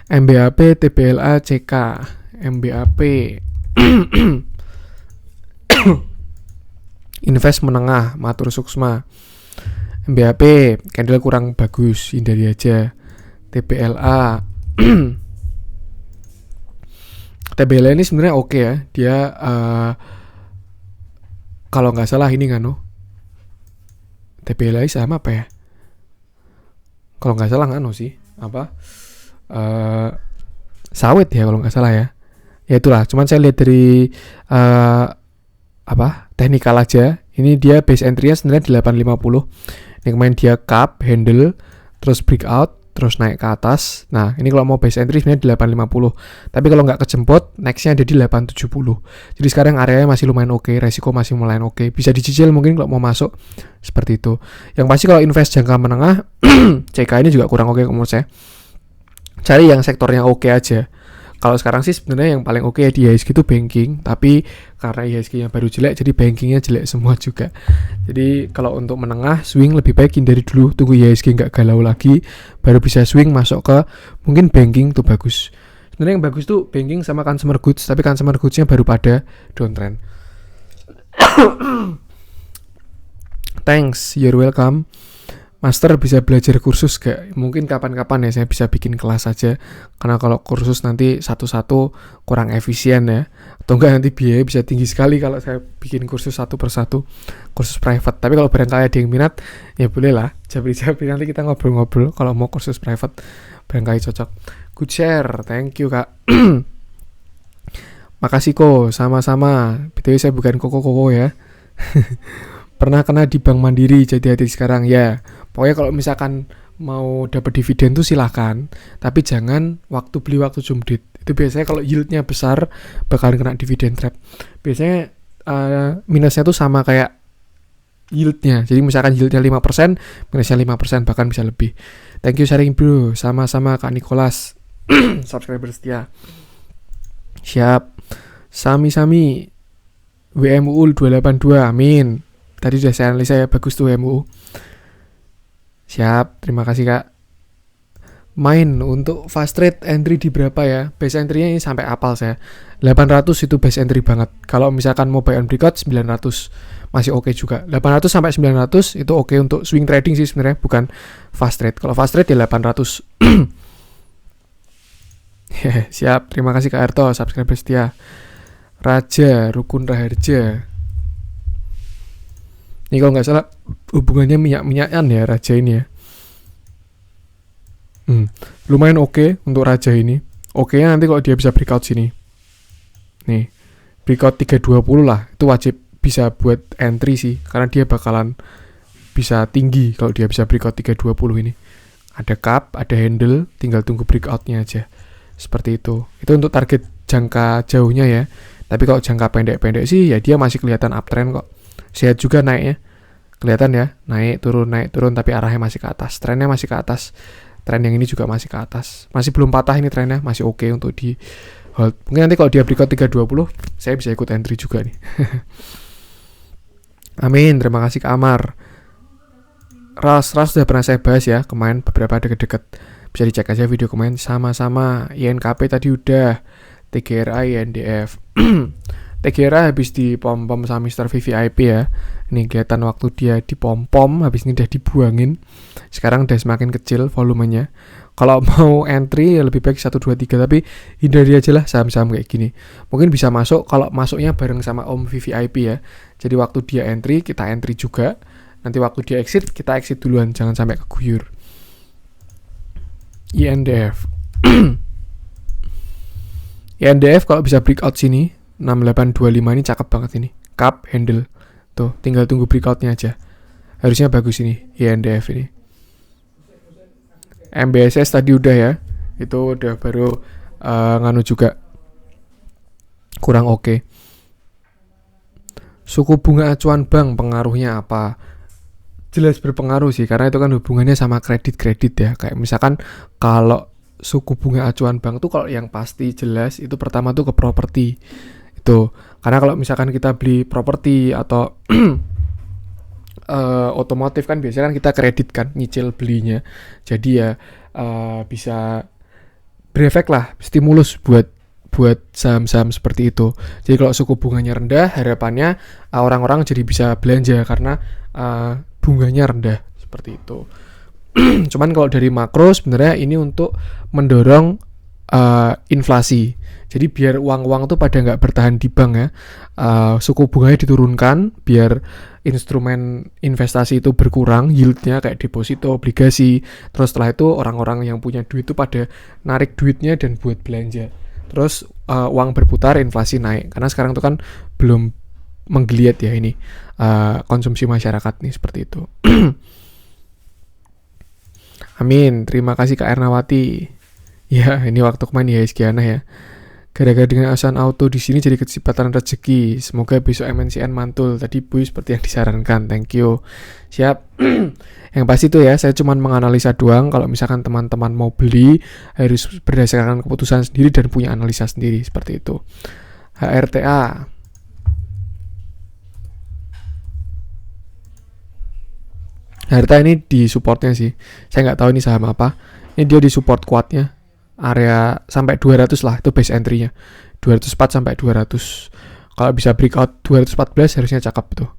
MBAP, TBLA, CK, MBAP, Invest menengah, Matur Suksma. MBAP, candle kurang bagus, hindari aja. TBLA, TBLA ini sebenarnya oke ya, dia kalau nggak salah ini TBLA saham apa ya? Kalau nggak salah sih, apa? Sawit ya kalau nggak salah ya. Ya itulah, cuman saya lihat dari teknikal aja. Ini dia base entry-nya sebenarnya di 850. Ini kemarin dia cup, handle, terus breakout, terus naik ke atas. Nah, ini kalau mau base entry sebenarnya di 850. Tapi kalau nggak kejemput, next-nya ada di 870. Jadi sekarang areanya masih lumayan oke, resiko masih lumayan oke. Bisa dicicil mungkin kalau mau masuk, seperti itu. Yang pasti kalau invest jangka menengah, CK ini juga kurang oke menurut saya. Cari yang sektornya oke aja. Kalau sekarang sih sebenarnya yang paling oke di IHSG itu banking, tapi karena IHSG-nya baru jelek, jadi bankingnya jelek semua juga. Jadi kalau untuk menengah, swing lebih baik hindari dulu, tunggu IHSG nggak galau lagi, baru bisa swing masuk ke mungkin banking tuh bagus. Sebenarnya yang bagus tuh banking sama consumer goods, tapi consumer goods-nya baru pada downtrend. Thanks, you're welcome. Master bisa belajar kursus gak? Mungkin kapan-kapan ya saya bisa bikin kelas aja. Karena kalau kursus nanti satu-satu kurang efisien ya. Atau enggak nanti biaya bisa tinggi sekali kalau saya bikin kursus satu persatu. Kursus private. Tapi kalau barangkali ada yang minat, ya boleh lah. Jabri-jabri nanti kita ngobrol-ngobrol kalau mau kursus private. Barangkali cocok. Good share. Thank you kak. Makasih kok. Sama-sama. BTW saya bukan koko-koko ya. Pernah kena di Bank Mandiri, jadi hati sekarang ya. Pokoknya kalau misalkan mau dapat dividen tuh silahkan, tapi jangan waktu beli waktu jumdit. Itu biasanya kalau yieldnya besar bakalan kena dividen trap. Biasanya minusnya tuh sama kayak yieldnya. Jadi misalkan yieldnya 5%, minusnya 5%, bahkan bisa lebih. Thank you sharing bro, sama-sama Kak Nicholas. Subscriber setia. Siap. Sami-sami. WMUU 282, amin. Tadi sudah saya analisa ya, bagus tuh WMUU. Siap, terima kasih kak. Main untuk fast trade entry di berapa ya? Base entry-nya ini sampai apal saya. 800 itu base entry banget. Kalau misalkan mau buy on breakout 900 masih oke juga. 800 sampai 900 itu oke untuk swing trading sih sebenarnya, bukan fast trade. Kalau fast trade ya 800. Siap, terima kasih Kak Erto, subscriber setia. Raja, Rukun Raharja. Ini kalau nggak salah hubungannya minyak-minyakan ya Raja ini ya. lumayan oke untuk raja ini. Oke nya nanti kalau dia bisa breakout sini. Nih, breakout 320 lah, itu wajib bisa buat entry sih, karena dia bakalan bisa tinggi kalau dia bisa breakout 320 ini. Ada cup, ada handle, tinggal tunggu breakoutnya aja. Seperti itu. Itu untuk target jangka jauhnya ya. Tapi kalau jangka pendek-pendek sih ya dia masih kelihatan uptrend kok. Sehat juga naiknya. Kelihatan ya, naik turun tapi arahnya masih ke atas. Trennya masih ke atas. Tren yang ini juga masih ke atas. Masih belum patah ini trennya, masih oke untuk di hold. Mungkin nanti kalau dia breakout 320, saya bisa ikut entry juga nih. Amin, terima kasih Kak Amar. Ras sudah pernah saya bahas ya kemarin beberapa deket-deket. Bisa dicek aja video kemarin. Sama-sama INKP tadi udah, TGRA, INDF. TGRA habis dipom-pom sama Mr. VVIP ya. Ini kelihatan waktu dia dipom-pom, habis ini udah dibuangin. Sekarang udah semakin kecil volumenya. Kalau mau entry ya lebih baik 1, 2, 3, tapi hindari aja lah saham-saham kayak gini. Mungkin bisa masuk kalau masuknya bareng sama Om VVIP ya. Jadi waktu dia entry, kita entry juga. Nanti waktu dia exit, kita exit duluan, jangan sampai keguyur. INDF. INDF kalau bisa breakout sini 6825 ini cakep banget ini. Cup, handle. Tuh, tinggal tunggu breakoutnya aja. Harusnya bagus ini, INDF ini. MBSS tadi udah ya. Itu udah baru nganu juga. Kurang oke. Suku bunga acuan bank pengaruhnya apa? Jelas berpengaruh sih, karena itu kan hubungannya sama kredit-kredit ya. Kayak misalkan kalau suku bunga acuan bank tuh kalau yang pasti jelas itu pertama tuh ke properti. Itu karena kalau misalkan kita beli properti atau otomotif kan biasanya kan kita kredit kan, nyicil belinya. Jadi ya bisa berefek lah, stimulus buat saham-saham seperti itu. Jadi kalau suku bunganya rendah, harapannya orang-orang jadi bisa belanja karena bunganya rendah seperti itu. Cuman kalau dari makro sebenarnya ini untuk mendorong inflasi. Jadi biar uang-uang tuh pada nggak bertahan di bank ya, suku bunganya diturunkan biar instrumen investasi itu berkurang, yieldnya kayak deposito, obligasi. Terus setelah itu orang-orang yang punya duit itu pada narik duitnya dan buat belanja. Terus uang berputar, inflasi naik. Karena sekarang tuh kan belum menggeliat ya ini konsumsi masyarakat nih seperti itu. Amin, terima kasih Kak Ernawati. Ya, ini waktu kemarin ya Isgiana ya. Gara-gara dengan Asan Auto di sini jadi kesempatan rezeki. Semoga besok MNCN mantul. Tadi Bu seperti yang disarankan. Thank you. Siap. Yang pasti itu ya, saya cuma menganalisa doang. Kalau misalkan teman-teman mau beli, harus berdasarkan keputusan sendiri dan punya analisa sendiri seperti itu. HRTA. HRTA ini di supportnya sih. Saya nggak tahu ini saham apa. Ini dia di support kuatnya. Area sampai 200 lah, itu base entry-nya 204 sampai 200. Kalau bisa breakout 214 harusnya cakep tuh.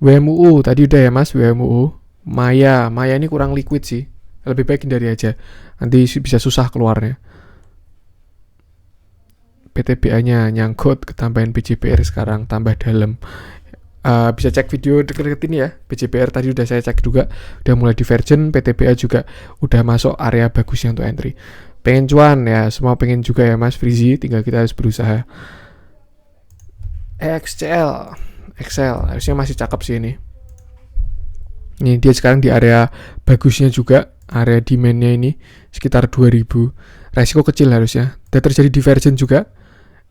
WMUU tadi udah ya Mas. WMUU Maya ini kurang liquid sih, lebih baik hindari aja, nanti bisa susah keluarnya. PTBA-nya nyangkut ketambahan BJPR sekarang tambah dalam. Bisa cek video deket-deket ini ya. BJPR tadi udah saya cek juga, udah mulai divergent. PTBA juga udah masuk area bagusnya untuk entry. Pengen cuan ya, semua pengen juga ya Mas Frizi, tinggal kita harus berusaha. XCL Excel harusnya masih cakep sih ini. Ini dia sekarang di area bagusnya juga, area demand-nya ini sekitar 2000. Resiko kecil harusnya. Dan terjadi divergent juga.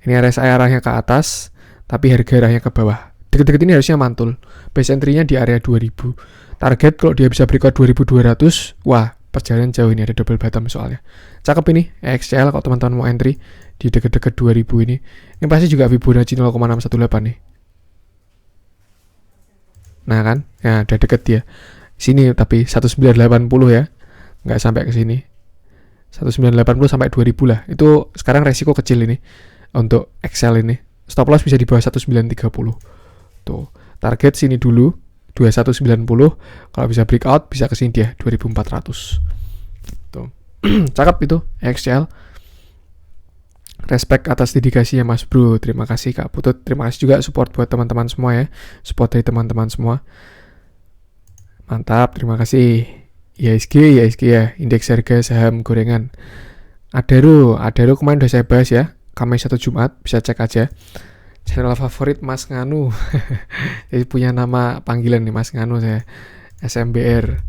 Ini RSI arahnya ke atas, tapi harga arahnya ke bawah. Deket-deket ini harusnya mantul. Base entry-nya di area 2000. Target kalau dia bisa breakout 2200, wah, perjalanan jauh ini, ada double bottom soalnya. Cakep ini, XCL kalau teman-teman mau entry di deket-deket 2000 ini. Ini pasti juga Fibonacci 0,618 nih. Nah kan, ya udah deket dia. Sini tapi 1980 ya. Nggak sampai ke sini. 1980 sampai 2000 lah. Itu sekarang resiko kecil ini untuk XL ini. Stop loss bisa di bawah 1930. Tuh, target sini dulu 2190. Kalau bisa breakout bisa ke sini dia 2400. Tuh. Cakep itu XL. Respect atas dedikasinya Mas Bro. Terima kasih Kak Putut. Terima kasih juga support buat teman-teman semua ya. Support dari teman-teman semua. Mantap, terima kasih. IHSG ya, indeks harga saham gorengan. Adaro kemarin udah saya bahas ya, Kamis atau Jumat, bisa cek aja. Channel favorit Mas Nganu. Jadi punya nama panggilan nih Mas Nganu saya. SMBR.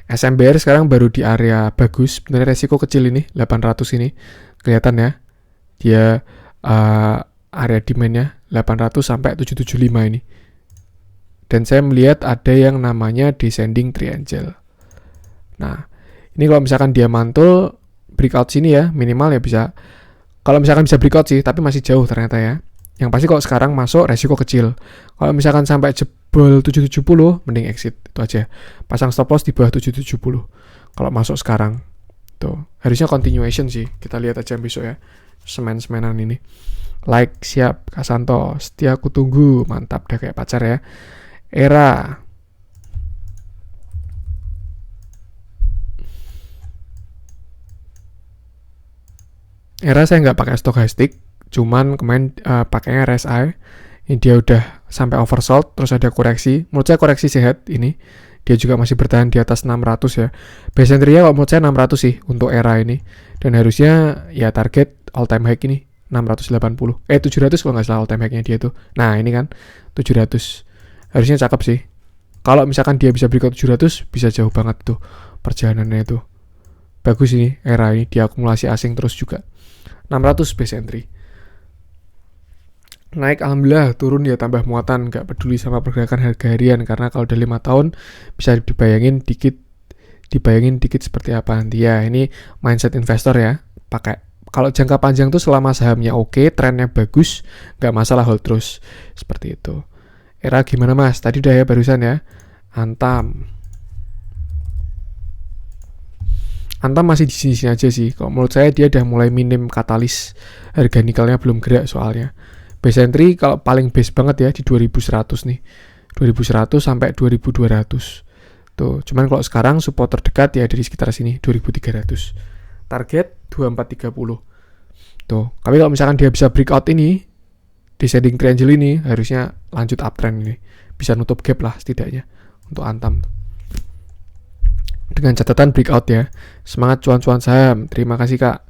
SMBR sekarang baru di area bagus. Sebenarnya resiko kecil ini, 800 ini. Kelihatan ya. Dia area demand-nya 800 sampai 775 ini. Dan saya melihat ada yang namanya descending triangle. Nah, ini kalau misalkan dia mantul breakout sini ya, minimal ya bisa. Kalau misalkan bisa breakout sih, tapi masih jauh ternyata ya. Yang pasti kalau sekarang masuk resiko kecil. Kalau misalkan sampai jebol 770, mending exit. Itu aja. Pasang stop loss di bawah 770. Kalau masuk sekarang. Tuh, harusnya continuation sih. Kita lihat aja besok ya. Semen-semenan ini. Like, siap, Kasanto. Setia aku tunggu. Mantap, dah kayak pacar ya. Era. Era saya nggak pakai stokastik. Cuman kemarin pakainya RSI. Ini dia udah sampai oversold. Terus ada koreksi. Menurut saya koreksi sehat ini. Dia juga masih bertahan di atas 600 ya. Base entry-nya kalau menurut saya 600 sih untuk era ini. Dan harusnya ya target all time high ini 680. 700 kalau nggak salah all time high-nya dia tuh. Nah ini kan 700. Harusnya cakep sih. Kalau misalkan dia bisa breakout 700, bisa jauh banget tuh perjalanannya itu. Bagus ini era ini, diakumulasi asing terus juga. 600 base entry. Naik alhamdulillah, turun ya tambah muatan, gak peduli sama pergerakan harga harian karena kalau udah 5 tahun bisa dibayangin dikit seperti apa nanti ya. Ini mindset investor ya, pakai kalau jangka panjang tuh selama sahamnya oke, trennya bagus, gak masalah hold terus seperti itu. Era gimana mas? Tadi udah ya barusan ya. Antam masih di sini aja sih. Kalau menurut saya dia udah mulai minim katalis. Harga nikelnya belum gerak soalnya. Base entry kalau paling base banget ya di 2100 nih. 2100 sampai 2200. Tuh, cuman kalau sekarang support terdekat ya dari sekitar sini 2300. Target 2430. Tuh, tapi kalau misalkan dia bisa breakout ini, descending triangle ini harusnya lanjut uptrend ini. Bisa nutup gap lah setidaknya untuk Antam. Dengan catatan breakout ya. Semangat cuan-cuan saham. Terima kasih Kak.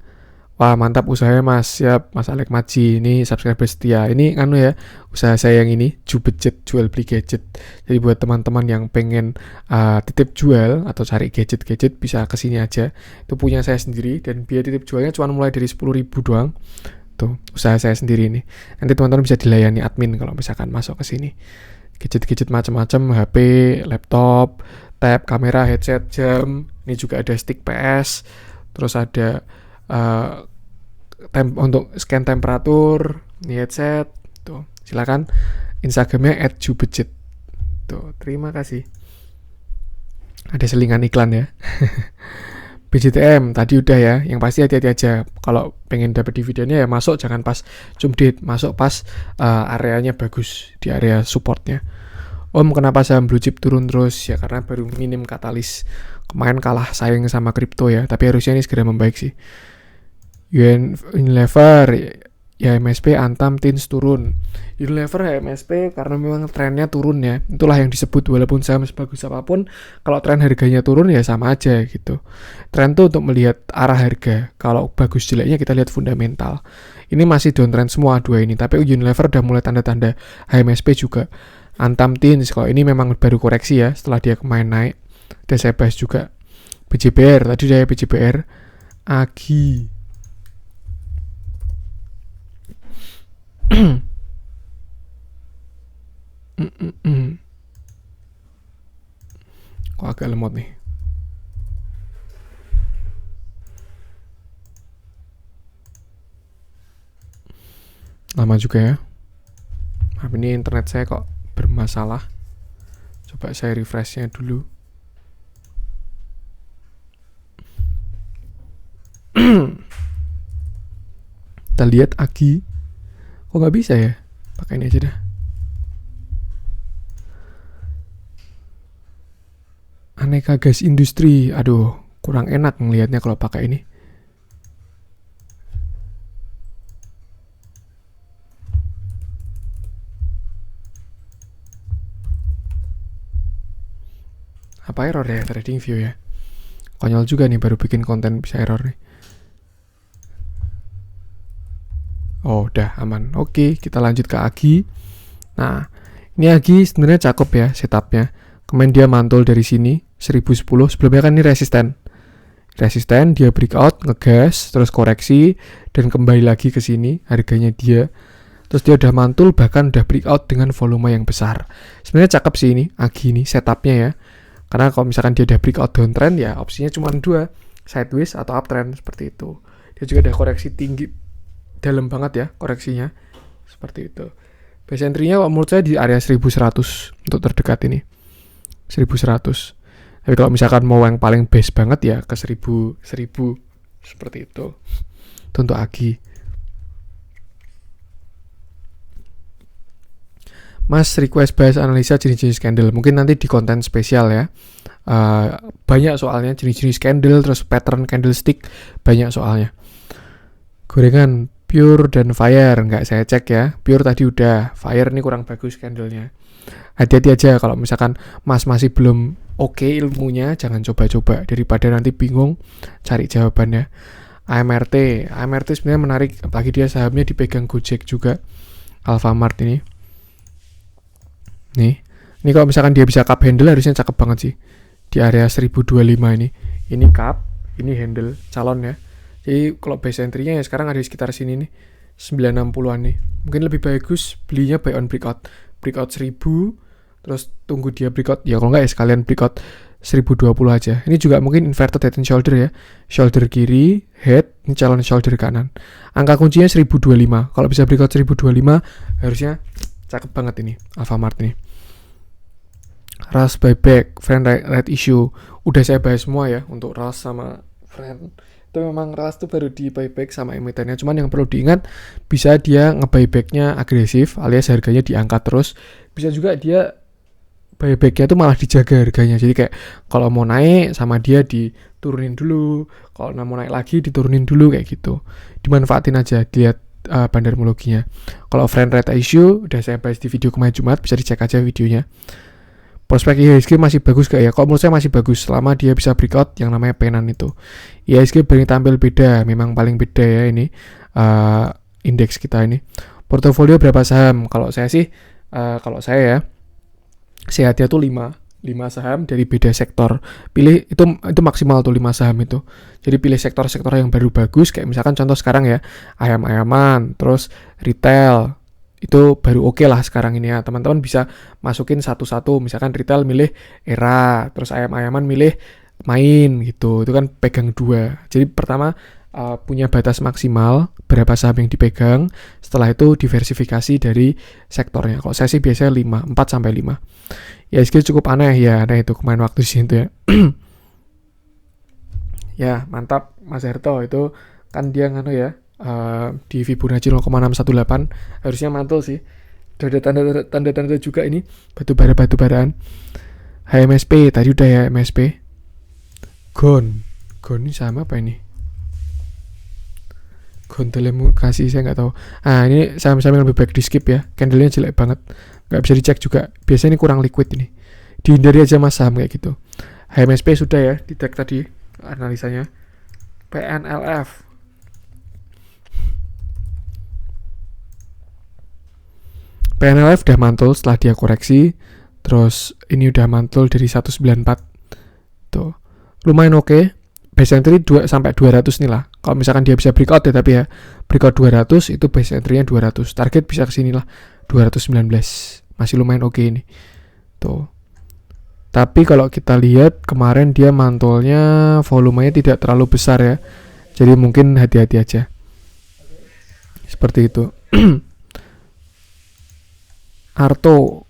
Wah mantap usahanya mas. Siap Mas Alek Maji. Ini subscriber setia. Ini ya usaha saya yang ini Jubedjet, jual beli gadget. Jadi buat teman-teman yang pengen titip jual atau cari gadget-gadget bisa kesini aja. Itu punya saya sendiri. Dan biaya titip jualnya cuma mulai dari 10.000 doang. Tuh usaha saya sendiri ini. Nanti teman-teman bisa dilayani admin kalau misalkan masuk ke sini. Gadget-gadget macam-macam, HP, laptop, tab, kamera, headset, jam. Ini juga ada stick PS. Terus ada untuk scan temperatur, ini headset. Tuh, silakan Instagramnya @jubedjet. Tuh, terima kasih. Ada selingan iklan ya. BJTM tadi udah ya, yang pasti hati-hati aja. Kalau pengen dapat dividennya ya masuk, jangan pas cumdit, masuk pas areanya bagus di area supportnya. Om kenapa saham blue chip turun terus? Ya karena baru minim katalis. Kemarin kalah saing sama kripto ya, tapi harusnya ini segera membaik sih. Unilever ya MSP Antam Tins turun. Unilever ya MSP karena memang trennya turun ya. Itulah yang disebut walaupun saham sebagus apapun, kalau tren harganya turun ya sama aja gitu. Tren tuh untuk melihat arah harga. Kalau bagus jeleknya kita lihat fundamental. Ini masih downtrend semua dua ini, tapi Unilever udah mulai tanda-tanda HMSP juga. Antam Tins kalau ini memang baru koreksi ya setelah dia kemarin naik. Udah saya bahas juga. BJBR tadi udah ya BJBR. Agi kok agak lemot nih. Lama juga ya. Ini internet saya kok bermasalah. Coba saya refreshnya dulu. Kita lihat Agi. Kok nggak bisa ya? Pakai ini aja dah. Aneka gas industri. Aduh, kurang enak ngelihatnya kalau pakai ini. Kenapa error ya trading view ya? Konyol juga nih, baru bikin konten bisa error nih. Oh, udah aman. Oke, kita lanjut ke Agi. Nah, ini Agi sebenarnya cakep ya setupnya. Kemudian dia mantul dari sini 1010. Sebelumnya kan ini resisten, dia breakout, ngegas, terus koreksi dan kembali lagi ke sini harganya dia. Terus dia udah mantul, bahkan udah breakout dengan volume yang besar. Sebenarnya cakep sih ini Agi ini setupnya ya. Karena kalau misalkan dia udah breakout downtrend ya opsinya cuma 2, sideways atau uptrend seperti itu. Dia juga ada koreksi tinggi, dalam banget ya koreksinya seperti itu. Base entry-nya menurut saya di area 1100 untuk terdekat ini 1100. Tapi kalau misalkan mau yang paling base banget ya ke 1000 seperti itu. Itu untuk Agi. Mas request bahas analisa jenis-jenis candle. Mungkin nanti di konten spesial ya. Banyak soalnya jenis-jenis candle, terus pattern candlestick banyak soalnya. Gorengan Pure dan Fire nggak saya cek ya. Pure tadi udah, Fire ini kurang bagus candlenya. Hati-hati aja kalau misalkan Mas masih belum oke ilmunya, jangan coba-coba daripada nanti bingung cari jawabannya. AMRT sebenarnya menarik, apalagi dia sahamnya dipegang Gojek juga. Alfamart ini kalau misalkan dia bisa cup handle harusnya cakep banget sih. Di area 1025 ini. Ini cup, ini handle calon ya. Jadi kalau base entry-nya ya sekarang ada di sekitar sini nih, 960-an nih. Mungkin lebih bagus belinya buy on breakout 1000, terus tunggu dia breakout. Ya kalau nggak ya sekalian breakout 1020 aja. Ini juga mungkin inverted head and shoulder ya. Shoulder kiri, head, ini calon shoulder kanan. Angka kuncinya 1025. Kalau bisa breakout 1025 harusnya cakep banget ini Alfamart ini. RAS buyback, friend right issue. Udah saya bahas semua ya untuk RAS sama friend. Itu memang RAS tuh baru di buyback sama emitennya. Cuman yang perlu diingat, bisa dia nge-buybacknya agresif alias harganya diangkat terus. Bisa juga dia buybacknya tuh malah dijaga harganya. Jadi kayak kalau mau naik sama dia diturunin dulu, kalau mau naik lagi diturunin dulu kayak gitu. Dimanfaatin aja, dilihat bandarmologinya. Kalau friend rate issue udah saya bahas di video kemarin Jumat, bisa dicek aja videonya. Prospek IHSG masih bagus gak ya? Kalau menurut saya masih bagus selama dia bisa breakout yang namanya penan itu. IHSG berani tampil beda, memang paling beda ya ini indeks kita ini. Portofolio berapa saham? Kalau saya sih, kalau saya ya, sehatnya tuh 5 saham dari beda sektor. Pilih itu maksimal tuh 5 saham itu. Jadi pilih sektor-sektor yang baru bagus, kayak misalkan contoh sekarang ya, ayam-ayaman, terus retail. Itu baru oke lah sekarang ini ya. Teman-teman bisa masukin satu-satu. Misalkan retail milih Era, terus ayam-ayaman milih Main gitu. Itu kan pegang 2. Jadi pertama punya batas maksimal berapa saham yang dipegang. Setelah itu diversifikasi dari sektornya. Kalau saya sih biasanya 4 sampai 5. Ya IHSG cukup aneh ya. Nah itu kemarin waktu di situ ya. Ya mantap Mas Herto, itu kan dia ya. Di Fibonacci 0,618 harusnya mantul sih. Udah ada tanda-tanda juga ini batu-baraan. HMSP tadi udah ya, MSP. Gon ini sama apa ini? Gon telekomunikasi saya nggak tahu. Ini saham-saham yang lebih baik di skip ya. Candlenya jelek banget, nggak bisa dicek juga. Biasanya ini kurang liquid ini. Dihindari aja mas saham kayak gitu. HMSP sudah ya di tag tadi analisanya. PNLF udah mantul setelah dia koreksi. Terus ini udah mantul dari 194. Tuh. Lumayan oke. Base entry 2 sampai 200 nih lah. Kalau misalkan dia bisa breakout ya, tapi ya breakout 200 itu base entry-nya 200. Target bisa kesini lah 219. Masih lumayan oke ini. Tuh. Tapi kalau kita lihat kemarin dia mantulnya volumenya tidak terlalu besar ya. Jadi mungkin hati-hati aja. Seperti itu. Arto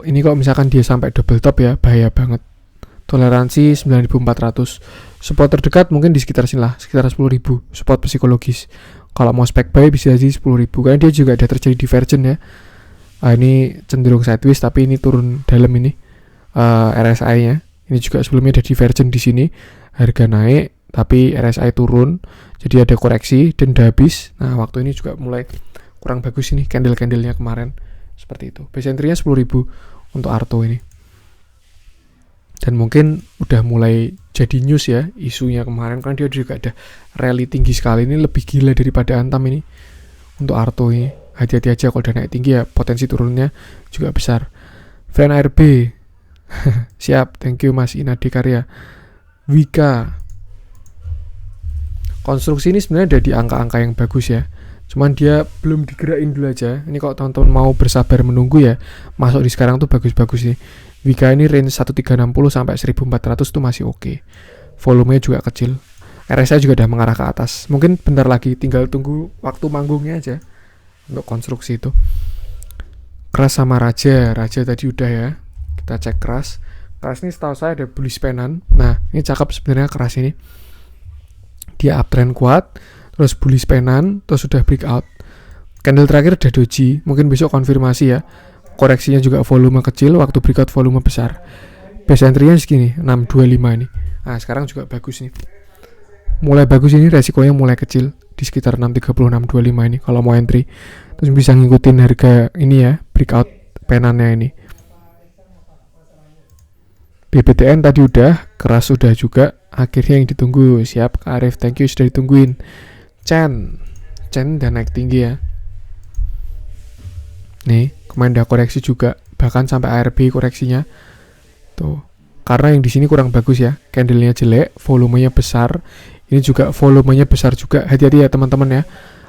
ini kalau misalkan dia sampai double top ya bahaya banget. Toleransi 9.400. Support terdekat mungkin di sekitar sini lah, sekitar 10.000 support psikologis. Kalau mau spek buy bisa di 10.000 karena dia juga ada terjadi divergent ya. Ini cenderung sideways tapi ini turun dalam ini RSI-nya. Ini juga sebelumnya ada divergent di sini. Harga naik tapi RSI turun. Jadi ada koreksi dan udah habis. Nah, waktu ini juga mulai kurang bagus ini candle-candlenya kemarin. Seperti itu. Base entry-nya 10.000 untuk Arto ini. Dan mungkin udah mulai jadi news ya isunya kemarin, kan dia juga ada rally tinggi sekali, ini lebih gila daripada Antam ini untuk Arto ini. Hati-hati aja kalau udah naik tinggi ya, potensi turunnya juga besar. Friend ARB siap, thank you Mas Inadi Karya. Wika, konstruksi ini sebenarnya ada di angka-angka yang bagus ya, cuman dia belum digerakin dulu aja. Ini kalau teman-teman mau bersabar menunggu ya, masuk di sekarang tuh bagus-bagus sih. Wika ini range 1360 sampai 1400 tuh masih oke. Volumenya juga kecil. RSI juga udah mengarah ke atas. Mungkin bentar lagi, tinggal tunggu waktu manggungnya aja untuk konstruksi itu. Keras sama Raja tadi udah ya. Kita cek keras. Keras ini setahu saya ada bullish penan. Nah, ini cakep sebenarnya keras ini. Dia uptrend kuat, terus bullish penan, terus sudah breakout. Candle terakhir udah doji, mungkin besok konfirmasi ya. Koreksinya juga volume kecil, waktu breakout volume besar. Base entry-nya segini, 625 ini. Nah, sekarang juga bagus nih. Mulai bagus ini, resikonya mulai kecil di sekitar 630 625 ini kalau mau entry. Terus bisa ngikutin harga ini ya, breakout penannya ini. BBTN tadi udah, keras udah juga. Akhirnya yang ditunggu, siap Kak Arif, thank you sudah ditungguin. Chen udah naik tinggi ya. Nih, kemarin udah koreksi juga, bahkan sampai ARB koreksinya. Tuh. Karena yang di sini kurang bagus ya, candlenya jelek, volumenya besar. Ini juga volumenya besar juga. Hati-hati ya teman-teman ya.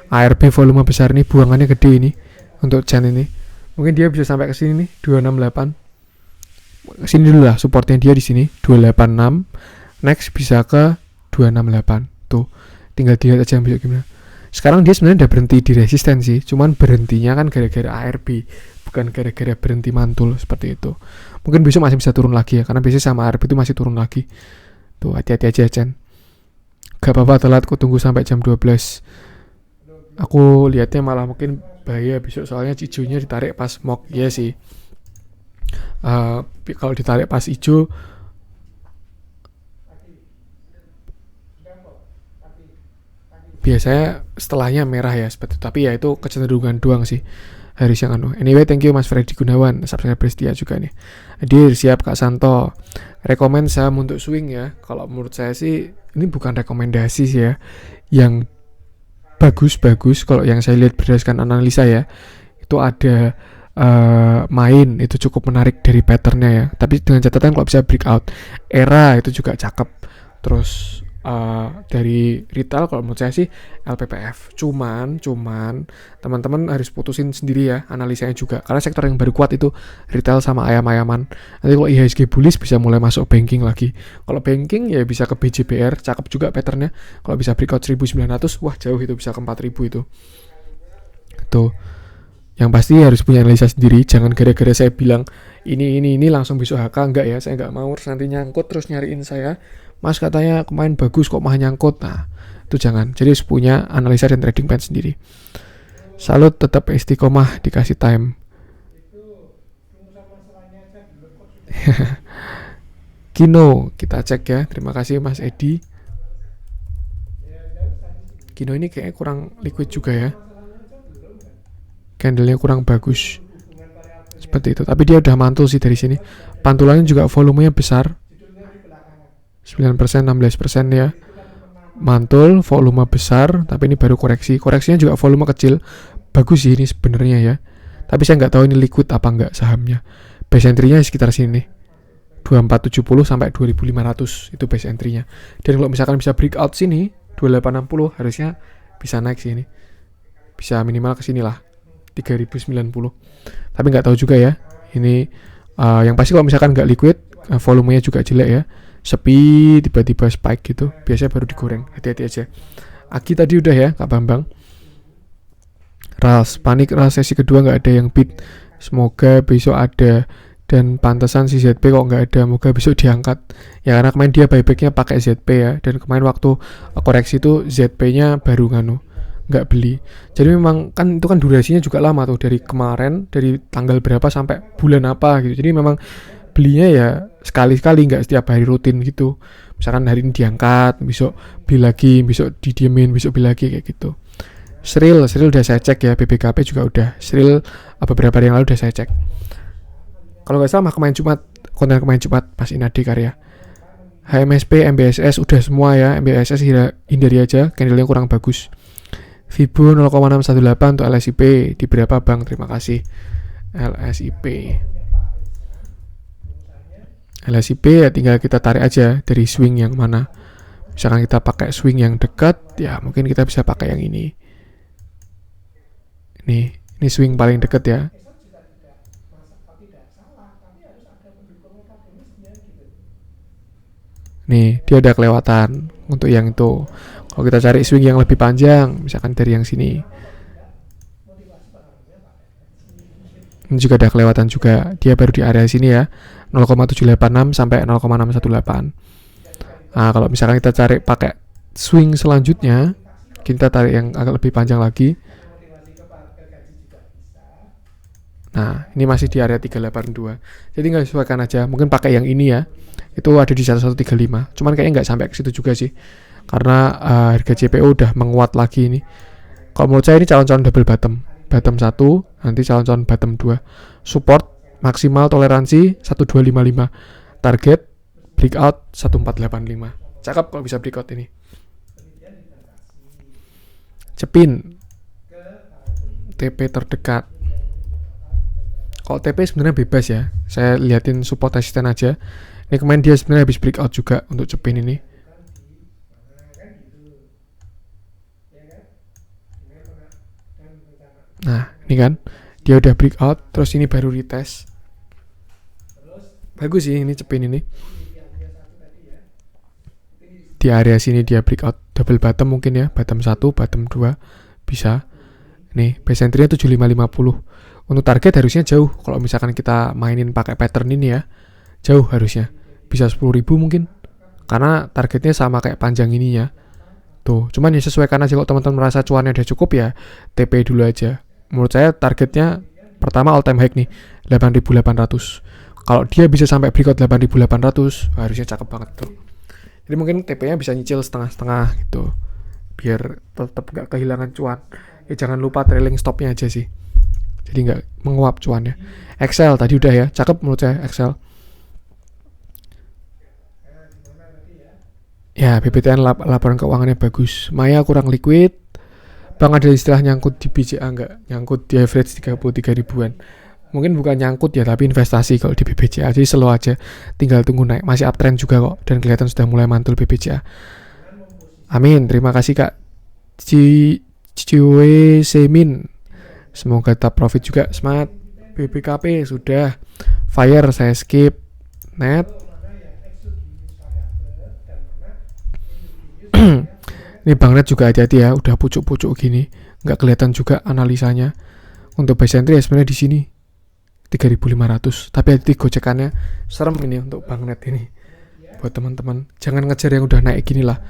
ARB volume besar nih, buangannya gede ini untuk Chen ini. Mungkin dia bisa sampai ke sini nih, 268. Sini dulu lah, supportnya dia di sini 286. Next bisa ke 268. Tuh, tinggal dilihat aja besok gimana. Sekarang dia sebenarnya udah berhenti di resistensi, cuman berhentinya kan gara-gara ARB, bukan gara-gara berhenti mantul seperti itu. Mungkin besok masih bisa turun lagi ya, karena biasanya sama ARB itu masih turun lagi. Tuh, hati-hati aja Chen. Gak apa-apa telat, aku tunggu sampai jam 12. Aku lihatnya malah mungkin bahaya besok, soalnya hijaunya ditarik pas mock. Ya sih. Kalau ditarik pas hijau biasanya setelahnya merah ya seperti itu. Tapi ya itu kecenderungan doang sih. Haris yang anu. Anyway, thank you Mas Freddy Gunawan, subscriber setia juga nih. Hadir, siap Kak Santo. Rekomen saham untuk swing ya. Kalau menurut saya sih ini bukan rekomendasi sih ya. Yang bagus-bagus kalau yang saya lihat berdasarkan analisa ya. Itu ada main itu cukup menarik dari patternnya ya. Tapi dengan catatan kalau bisa breakout. Era itu juga cakep. Terus dari retail kalau menurut saya sih LPPF. Cuman teman-teman harus putusin sendiri ya analisanya juga, karena sektor yang baru kuat itu retail sama ayam-ayaman. Nanti kalau IHSG bullish bisa mulai masuk banking lagi. Kalau banking ya bisa ke BJBR, cakep juga patternnya. Kalau bisa breakout 1900, wah jauh itu, bisa ke 4000 itu. Tuh. Yang pasti harus punya analisa sendiri, jangan gara-gara saya bilang ini langsung besok HK, enggak ya, saya enggak mau terus nanti nyangkut terus nyariin saya, Mas katanya kemarin bagus kok mah nyangkut. Nah, itu jangan. Jadi harus punya analisa dan trading plan sendiri. Salut, tetap istiqomah dikasih time. Kino, kita cek ya. Terima kasih Mas Edi. Kino ini kayaknya kurang liquid juga ya. Candlenya kurang bagus. Seperti itu. Tapi dia udah mantul sih dari sini. Pantulannya juga volumenya besar. 9%, 16% ya. Mantul, volume besar, tapi ini baru koreksi. Koreksinya juga volume kecil. Bagus sih ini sebenarnya ya. Tapi saya nggak tahu ini liquid apa nggak sahamnya. Base entry-nya sekitar sini. 2470 sampai 2500 itu base entry-nya. Dan kalau misalkan bisa breakout sini 2860 harusnya bisa naik sih ini. Bisa minimal ke sini lah. 3090. Tapi nggak tahu juga ya. Ini yang pasti kalau misalkan nggak liquid, volumenya juga jelek ya. Sepi, tiba-tiba spike gitu, biasanya baru digoreng. Hati-hati aja. Aki tadi udah ya, Kak Bambang. Panik sesi kedua nggak ada yang beat. Semoga besok ada. Dan pantesan si ZP kok nggak ada, semoga besok diangkat. Ya karena kemarin dia buybacknya pakai ZP ya. Dan kemarin waktu koreksi itu ZP-nya baru nggak beli. Jadi memang kan itu kan durasinya juga lama tuh, dari kemarin, dari tanggal berapa sampai bulan apa gitu. Jadi memang belinya ya sekali-sekali, nggak setiap hari rutin gitu. Misalkan hari ini diangkat, besok beli lagi, besok didiemin, besok beli lagi kayak gitu. Sril udah saya cek ya, BBKP juga udah, Sril beberapa hari yang lalu udah saya cek. Kalau nggak salah kemarin Jumat, konten kemarin Jumat Mas Inadi Karya. HMSP, MBSS udah semua ya, MBSS hindari aja, candlenya kurang bagus. Fibo 0,618 untuk LSIP di berapa bang? Terima kasih. LSIP ya tinggal kita tarik aja dari swing yang mana. Misalkan kita pakai swing yang dekat, ya mungkin kita bisa pakai yang ini. Ini swing paling dekat ya. Nih, dia udah kelewatan untuk yang itu. Kalau kita cari swing yang lebih panjang, misalkan dari yang sini. Ini juga udah kelewatan juga. Dia baru di area sini ya. 0,786 sampai 0,618. Nah, kalau misalkan kita cari pakai swing selanjutnya, kita tarik yang agak lebih panjang lagi. Nah, ini masih di area 382. Jadi nggak sesuaikan aja. Mungkin pakai yang ini ya. Itu ada di 1135. Cuman kayaknya nggak sampai ke situ juga sih. Karena harga CPO udah menguat lagi ini. Kalau menurut saya ini calon-calon double bottom. Bottom 1, nanti calon-calon bottom 2. Support maksimal toleransi 1255. Target breakout 1485. Cakep kalau bisa breakout ini. Cepin. TP terdekat. Kalau TP sebenarnya bebas ya. Saya liatin support resisten aja. Ini kemarin dia sebenarnya habis breakout juga untuk Cepin ini. Nah, ini kan dia udah breakout, terus ini baru retest. Bagus sih ini Cepin ini. Di area sini dia breakout double bottom mungkin ya, bottom 1, bottom 2 bisa. Nih, base entry-nya 7550. Untuk target harusnya jauh. Kalau misalkan kita mainin pakai pattern ini ya, jauh harusnya. Bisa 10.000 mungkin. Karena targetnya sama kayak panjang ini ya. Tuh, cuman ya sesuaikan aja kalau teman-teman merasa cuannya udah cukup ya, TP dulu aja. Menurut saya targetnya pertama all time high nih, 8.800. Kalau dia bisa sampai breakout 8.800, harusnya cakep banget tuh. Jadi mungkin TP-nya bisa nyicil setengah-setengah gitu. Biar tetap gak kehilangan cuan. Ya jangan lupa trailing stop-nya aja sih. Jadi nggak menguap cuannya. Excel tadi udah ya, cakep menurut saya Excel. Ya, BBTN laporan keuangannya bagus. Maya kurang liquid. Bang ada istilah nyangkut di BCA nggak? Nyangkut di average 33 ribuan. Mungkin bukan nyangkut ya, tapi investasi kalau di BBCA. Jadi slow aja, tinggal tunggu naik. Masih uptrend juga kok, dan kelihatan sudah mulai mantul BBCA. Amin, terima kasih Kak Ciwe Semin. Semoga tetap profit juga. Semangat. BBKP sudah. Fire saya skip. Net. Ini Bang Net juga hati-hati ya. Udah pucuk-pucuk gini. Nggak kelihatan juga analisanya. Untuk buy entry ya sebenarnya di sini 3.500. Tapi hati gocekannya serem ini untuk Bang Net ini. Buat teman-teman. Jangan ngejar yang udah naik gini lah.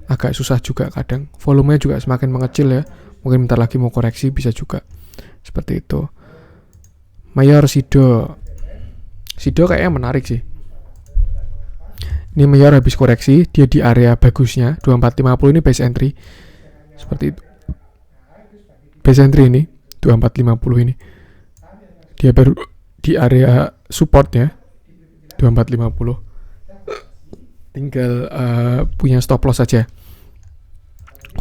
Agak susah juga kadang. Volumenya juga semakin mengecil ya. Mungkin bentar lagi mau koreksi bisa juga. Seperti itu. Mayor Sido kayaknya menarik sih. Ini Mayor habis koreksi, dia di area bagusnya 2450 ini base entry. Seperti itu. Base entry ini 2450 ini. Dia baru di area support ya 2450. Tinggal punya stop loss saja.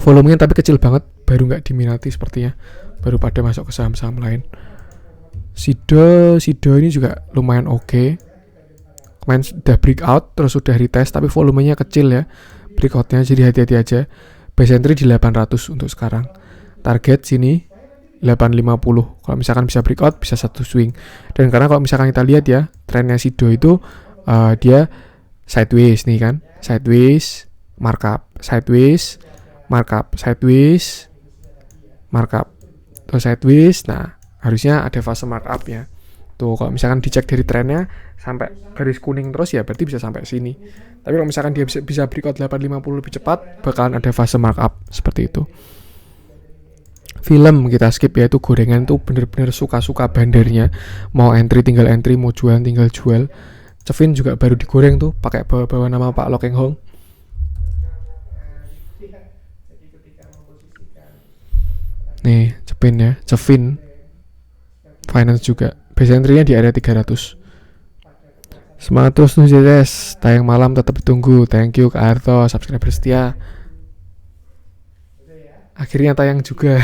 Volumenya tapi kecil banget, baru nggak diminati sepertinya. Baru pada masuk ke saham-saham lain. Sido ini juga lumayan oke. Kemarin sudah breakout, terus sudah retest, tapi volumenya kecil ya. Breakoutnya, jadi hati-hati aja. Base entry di 800 untuk sekarang. Target sini 850. Kalau misalkan bisa breakout, bisa satu swing. Dan karena kalau misalkan kita lihat ya, trennya Sido itu dia sideways nih kan. Sideways, markup, sideways, markup, sideways, markup. Terus sideways, nah harusnya ada fase markup ya. Tuh kalau misalkan dicek dari trennya sampai garis kuning terus ya berarti bisa sampai sini. Tapi kalau misalkan dia bisa breakout 850 lebih cepat, bakalan ada fase markup seperti itu. Film kita skip ya, itu gorengan tuh bener-bener suka-suka bandarnya. Mau entry tinggal entry, mau jual tinggal jual. Cevin juga baru digoreng tuh pakai bawa nama Pak Lokeng Hong. Nih, Cepin ya, Cevin Finance juga. Base entry-nya di area 300. Semangat terus tuh JS. Tayang malam tetap ditunggu. Thank you Kak Arto, subscriber setia. Akhirnya tayang juga.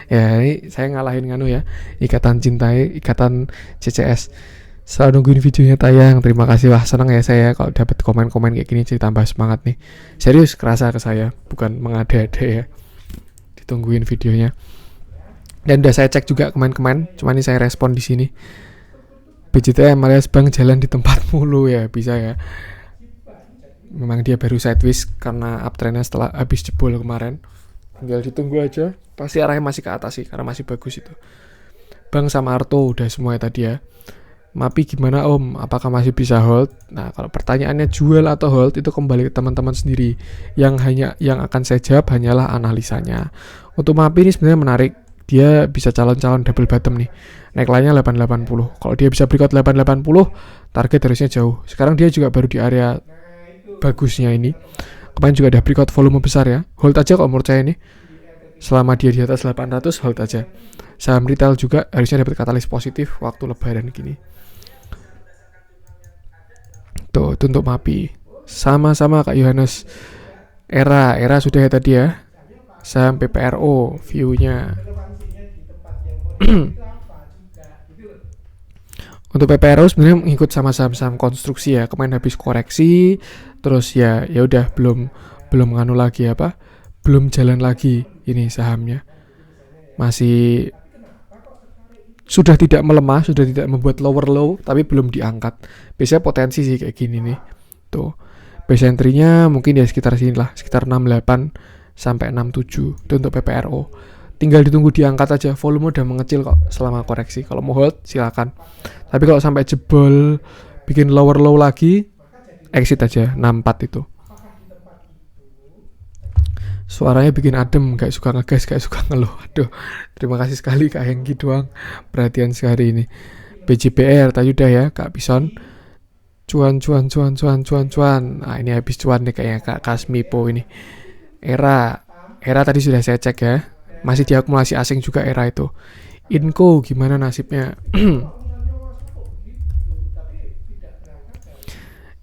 Ya, ini saya ngalahin nganu ya. Ikatan Cintai, Ikatan CCS. Selalu nungguin videonya tayang. Terima kasih, wah seneng ya saya kalau dapat komen-komen kayak gini, jadi tambah semangat nih. Serius kerasa ke saya, bukan mengada-ada ya. Ditungguin videonya. Dan udah saya cek juga kemarin-kemarin, cuma ini saya respon di sini. BJTM alias Bang jalan di tempat mulu ya, bisa ya. Memang dia baru sideways karena uptrendnya setelah habis jebol kemarin. Tinggal ditunggu aja, pasti arahnya masih ke atas sih karena masih bagus itu. Bang sama Arto udah semua ya tadi ya. Mapi gimana Om? Apakah masih bisa hold? Nah, kalau pertanyaannya jual atau hold itu kembali ke teman-teman sendiri. Yang akan saya jawab hanyalah analisanya. Untuk Mapi ini sebenarnya menarik. Dia bisa calon-calon double bottom nih. Naik line-nya 880. Kalau dia bisa breakout 880, target harusnya jauh. Sekarang dia juga baru di area bagusnya ini. Kemarin juga ada breakout volume besar ya. Hold aja kalau menurut saya ini. Selama dia di atas 800, hold aja. Saham retail juga harusnya dapat katalis positif waktu lebaran gini. Tuh, untuk Mapi. Sama-sama Kak Yohanes. Era sudah ya tadi ya. Saham PPRO, view-nya. Untuk PPRO sebenarnya mengikut sama saham-saham konstruksi ya. Kemarin habis koreksi, terus ya udah belum nganu lagi apa? Belum jalan lagi ini sahamnya. Masih sudah tidak melemah, sudah tidak membuat lower low, tapi belum diangkat. Biasanya potensi sih kayak gini nih. Tuh. Base entry-nya mungkin ya sekitar sini lah, sekitar 68 sampai 67. Itu untuk PPRO. Tinggal ditunggu diangkat aja, volume udah mengecil kok selama koreksi. Kalau mau hold silakan. Tapi kalau sampai jebol bikin lower low lagi, exit aja 64 itu. Suaranya bikin adem, gak suka ngegas, gak suka ngeluh. Aduh, terima kasih sekali Kak Hengki doang perhatian sehari ini. BJBR tadi udah ya Kak Bison. Cuan. Nah, ini habis cuan nih kayaknya Kak Kasmipo ini. Era tadi sudah saya cek ya. Masih diakumulasi asing juga era itu. Inco gimana nasibnya?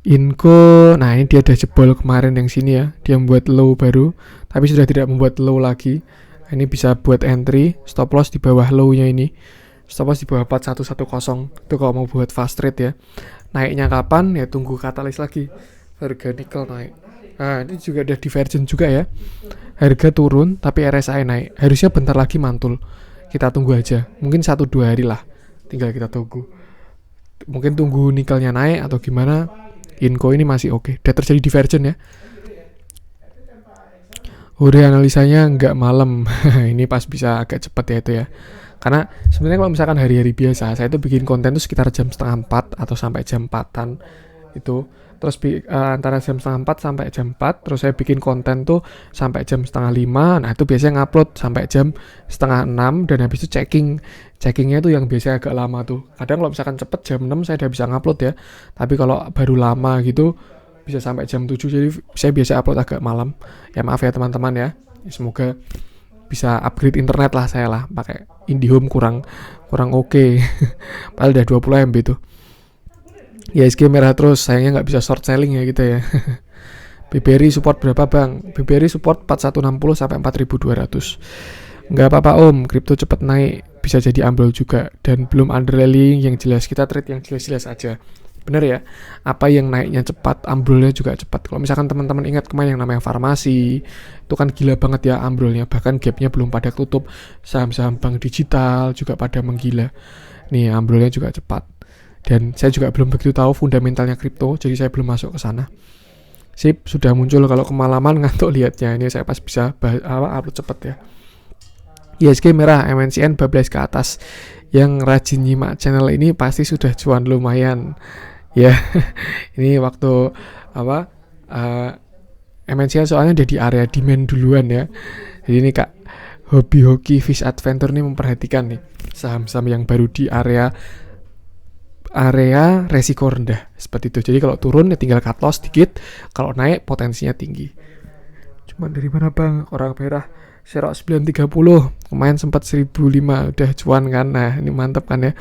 Inco, nah ini dia udah jebol kemarin yang sini ya. Dia membuat low baru, tapi sudah tidak membuat low lagi. Nah, ini bisa buat entry, stop loss di bawah low-nya ini. Stop loss di bawah 4110. Itu kalau mau buat fast trade ya. Naiknya kapan? Ya tunggu katalis lagi. Harga nikel naik. Nah, ini juga ada divergent juga ya. Harga turun, tapi RSI naik. Harusnya bentar lagi mantul. Kita tunggu aja. Mungkin 1-2 hari lah. Tinggal kita tunggu. Mungkin tunggu nikelnya naik atau gimana. Inco ini masih oke. Udah terjadi divergent ya. Udah analisanya nggak malam. Ini pas bisa agak cepat ya itu ya. Karena sebenarnya kalau misalkan hari-hari biasa, saya itu bikin konten tuh sekitar jam 3:30 atau sampai jam 4-an itu. Terus antara jam 3:30 sampai jam 4, terus saya bikin konten tuh sampai jam 4:30. Nah, itu biasanya ngupload sampai jam 5:30 dan habis itu checkingnya tuh yang biasanya agak lama tuh. Kadang kalau misalkan cepet jam 6 saya udah bisa ngupload ya. Tapi kalau baru lama gitu bisa sampai jam 7, jadi saya biasa upload agak malam. Ya maaf ya teman-teman ya. Semoga bisa upgrade internet lah saya lah, pakai IndiHome kurang oke. Padahal udah 20 MB tuh. Ya SG merah terus, sayangnya nggak bisa short selling ya gitu ya. BBRI support berapa bang? BBRI support 4160 sampai 4200. Nggak apa-apa om, kripto cepet naik, bisa jadi ambil juga. Dan belum underlying yang jelas, kita trade yang jelas-jelas aja. Bener ya, apa yang naiknya cepat, ambrolnya juga cepat. Kalau misalkan teman-teman ingat kemarin yang namanya farmasi, itu kan gila banget ya ambrolnya. Bahkan gapnya belum pada tutup, saham-saham bank digital juga pada menggila. Nih ambrolnya juga cepat. Dan saya juga belum begitu tahu fundamentalnya kripto, jadi saya belum masuk ke sana. Sip, sudah muncul. Kalau kemalaman ngantuk lihatnya. Ini saya pas bisa upload cepet ya. ISG merah, MNCN bablas ke atas. Yang rajin nyimak channel ini pasti sudah cuan lumayan. Ya, ini waktu MNCN soalnya udah di area demand duluan ya. Jadi ini Kak Hobi Hoki Fish Adventure ini memperhatikan nih saham-saham yang baru di area resiko rendah seperti itu. Jadi kalau turun ya tinggal cut loss dikit, kalau naik potensinya tinggi. Cuman dari mana bang? Orang merah Serok 930 kemarin sempat 1005 udah cuan kan. Nah ini mantep kan ya.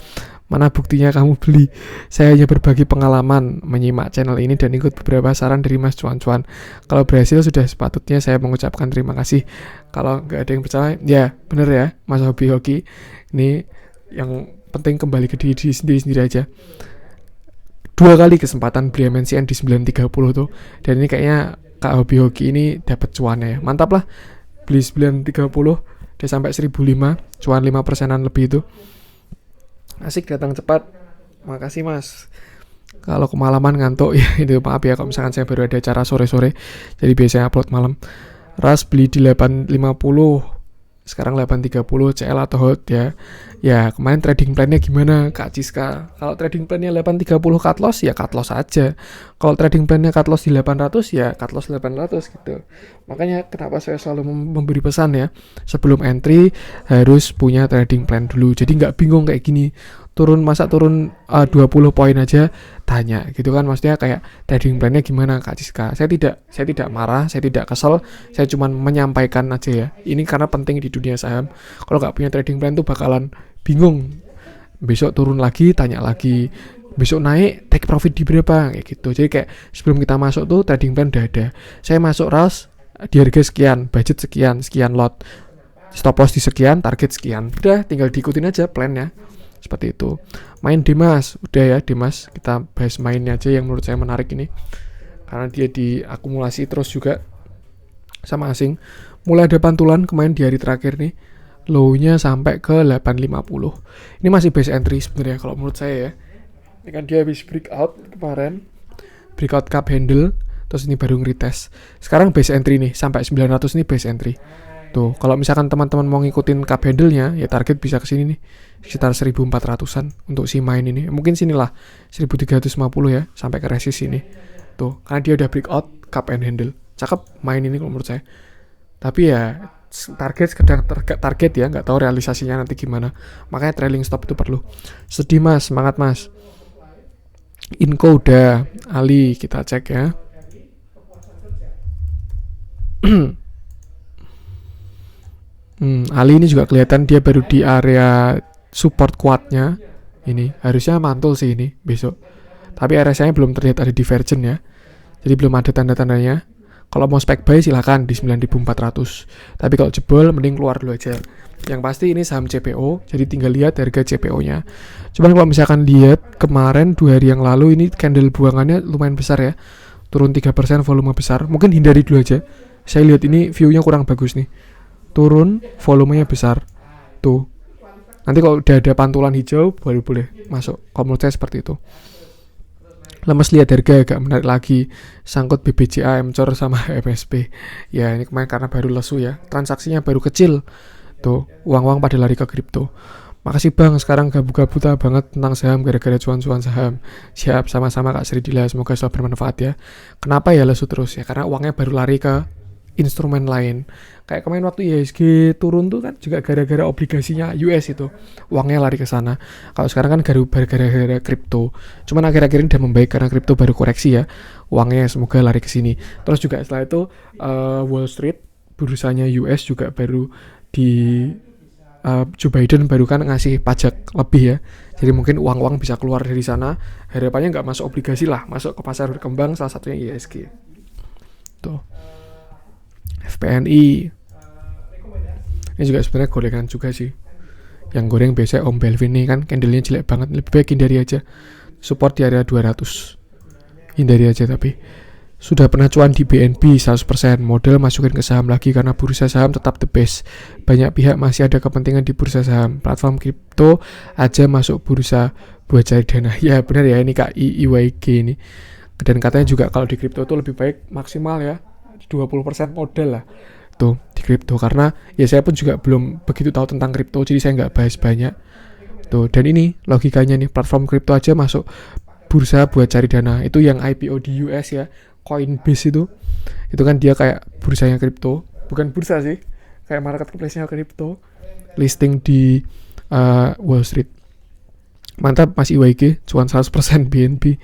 Mana buktinya kamu beli? Saya hanya berbagi pengalaman menyimak channel ini dan ikut beberapa saran dari Mas Cuan-Cuan. Kalau berhasil sudah sepatutnya saya mengucapkan terima kasih. Kalau nggak ada yang percaya, ya bener ya Mas Hoki. Ini yang penting kembali ke diri sendiri aja. 2 kali kesempatan beli MNCN di 930 tuh. Dan ini kayaknya Kak Hoki ini dapat cuannya ya. Mantap lah. Beli 930 dia sampai 1005, cuan 5%-an lebih itu. Asik, datang cepat. Makasih Mas. Kalau kemalaman ngantuk ya itu maaf ya kalau misalkan saya baru ada acara sore-sore. Jadi biasanya upload malam. Ras beli di 850, sekarang 830 CL atau hold ya. Ya kemarin trading plan-nya gimana Kak Ciska? Kalau trading plan-nya 830 cut loss ya cut loss aja. Kalau trading plan-nya cut loss di 800 ya cut loss 800 gitu. Makanya kenapa saya selalu memberi pesan ya, sebelum entry harus punya trading plan dulu. Jadi nggak bingung kayak gini. Turun 20 poin aja tanya gitu kan, maksudnya kayak trading plan-nya gimana Kak Ciska. Saya tidak marah, saya tidak kesel, saya cuma menyampaikan aja ya. Ini karena penting di dunia saham. Kalau nggak punya trading plan tuh bakalan bingung. Besok turun lagi, tanya lagi. Besok naik, take profit di berapa kayak gitu. Jadi kayak sebelum kita masuk tuh trading plan udah ada. Saya masuk RAS di harga sekian, budget sekian lot. Stop loss di sekian, target sekian. Udah tinggal diikutin aja plan-nya. Seperti itu. Main Dimas, udah ya Dimas, kita bahas mainnya aja yang menurut saya menarik ini. Karena dia diakumulasi terus juga sama asing. Mulai ada pantulan kemarin di hari terakhir nih. Low-nya sampai ke 850. Ini masih base entry sebenarnya kalau menurut saya ya. Ini kan dia habis breakout kemarin. Breakout cup handle, terus ini baru nge-retest. Sekarang base entry nih, sampai 900 ini base entry. Tuh, kalau misalkan teman-teman mau ngikutin cup handle-nya, ya target bisa ke sini nih. Sekitar 1400-an untuk si main ini. Mungkin sinilah 1350 ya, sampai ke resist ini. Tuh, karena dia udah breakout cup and handle. Cakep main ini kalau menurut saya. Tapi ya target sekedar target ya, nggak tahu realisasinya nanti gimana. Makanya trailing stop itu perlu. Sedih Mas, semangat Mas. Inco udah, Ali kita cek ya. Ali ini juga kelihatan dia baru di area support kuatnya. Ini harusnya mantul sih ini besok. Tapi RSI-nya belum terlihat ada divergent ya. Jadi belum ada tanda-tandanya. Kalau mau spek buy silakan di 9.400. Tapi kalau jebol mending keluar dulu aja. Yang pasti ini saham CPO, jadi tinggal lihat harga CPO-nya. Cuman kalau misalkan lihat kemarin 2 hari yang lalu ini candle buangannya lumayan besar ya. Turun 3% volume besar. Mungkin hindari dulu aja. Saya lihat ini view-nya kurang bagus nih. Turun, volumenya besar. Tuh. Nanti kalau udah ada pantulan hijau baru boleh masuk. Kalau menurut saya seperti itu. Lemes lihat harga agak menarik lagi, sangkut BBCA, MCOR sama MSP. Ya ini kemarin karena baru lesu ya, transaksinya baru kecil. Tuh, uang-uang pada lari ke kripto. Makasih Bang, sekarang gabut-gabuta banget tentang saham gara-gara cuan-cuan saham. Siap, sama-sama Kak Sridila, semoga selalu bermanfaat ya. Kenapa ya lesu terus ya? Karena uangnya baru lari ke instrumen lain. Kayak kemarin waktu IHSG turun tuh kan juga gara-gara obligasinya US itu. Uangnya lari ke sana. Kalau sekarang kan gara-gara kripto. Cuman akhir-akhir ini udah membaik karena kripto baru koreksi ya. Uangnya semoga lari ke sini. Terus juga setelah itu Wall Street, bursanya US juga baru di Joe Biden baru kan ngasih pajak lebih ya. Jadi mungkin uang-uang bisa keluar dari sana. Harapannya nggak masuk obligasi lah, masuk ke pasar berkembang, salah satunya IHSG. Tuh. FPNI ini juga sebenarnya gorengan juga sih. Yang goreng biasanya Om Belvin nih kan candlenya jelek banget, lebih baik hindari aja. Support di area 200, hindari aja. Tapi sudah pernah cuan di BNB 100%, modal masukin ke saham lagi karena bursa saham tetap the best. Banyak pihak masih ada kepentingan di bursa saham, platform kripto aja masuk bursa buat cari dana. Ya benar ya, ini Kak IYG ini. Dan katanya juga kalau di kripto itu lebih baik maksimal ya 20% modal lah tuh di kripto, karena ya saya pun juga belum begitu tahu tentang kripto, jadi saya nggak bahas banyak tuh. Dan ini logikanya nih, platform kripto aja masuk bursa buat cari dana. Itu yang IPO di US ya, Coinbase itu kan dia kayak bursanya kripto, bukan bursa sih, kayak marketplace-nya kripto, listing di Wall Street. Mantap Mas IYG, cuan 100% BNB.